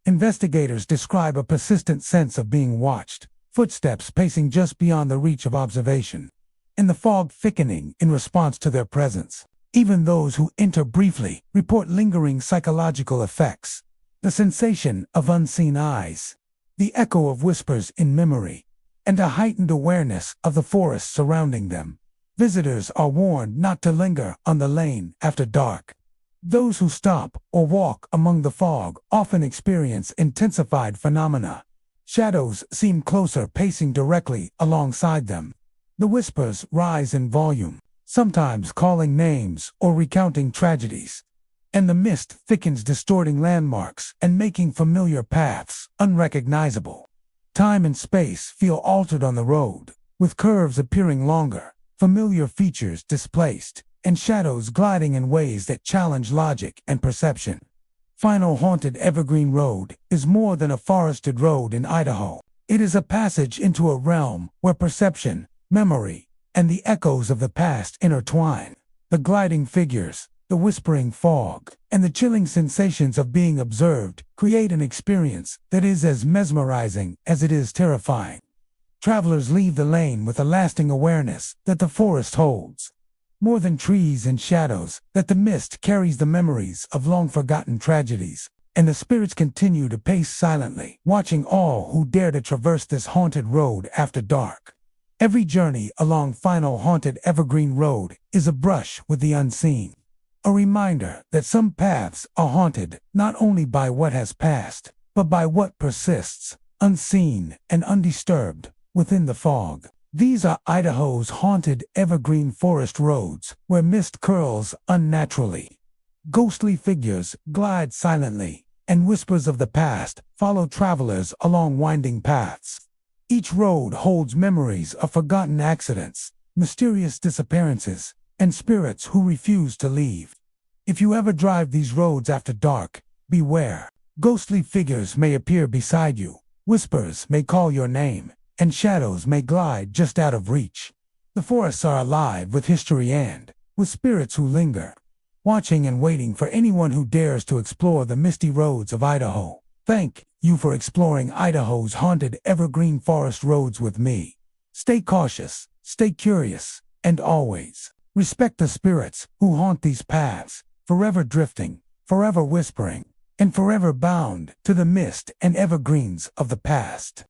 Investigators describe a persistent sense of being watched, footsteps pacing just beyond the reach of observation, and the fog thickening in response to their presence. Even those who enter briefly report lingering psychological effects. The sensation of unseen eyes, the echo of whispers in memory, and a heightened awareness of the forest surrounding them. Visitors are warned not to linger on the lane after dark. Those who stop or walk among the fog often experience intensified phenomena. Shadows seem closer, pacing directly alongside them. The whispers rise in volume, sometimes calling names or recounting tragedies, and the mist thickens, distorting landmarks and making familiar paths unrecognizable. Time and space feel altered on the road, with curves appearing longer, familiar features displaced, and shadows gliding in ways that challenge logic and perception. Final Haunted Evergreen Road is more than a forested road in Idaho. It is a passage into a realm where perception, memory, and the echoes of the past intertwine. The gliding figures, the whispering fog, and the chilling sensations of being observed create an experience that is as mesmerizing as it is terrifying. Travelers leave the lane with a lasting awareness that the forest holds more than trees and shadows, that the mist carries the memories of long-forgotten tragedies, and the spirits continue to pace silently, watching all who dare to traverse this haunted road after dark. Every journey along Final Haunted Evergreen Road is a brush with the unseen, a reminder that some paths are haunted not only by what has passed, but by what persists, unseen and undisturbed, within the fog. These are Idaho's haunted evergreen forest roads, where mist curls unnaturally. Ghostly figures glide silently, and whispers of the past follow travelers along winding paths. Each road holds memories of forgotten accidents, mysterious disappearances, and spirits who refuse to leave. If you ever drive these roads after dark, beware. Ghostly figures may appear beside you, whispers may call your name, and shadows may glide just out of reach. The forests are alive with history and with spirits who linger, watching and waiting for anyone who dares to explore the misty roads of Idaho. Thank you for exploring Idaho's haunted evergreen forest roads with me. Stay cautious, stay curious, and always respect the spirits who haunt these paths, forever drifting, forever whispering, and forever bound to the mist and evergreens of the past.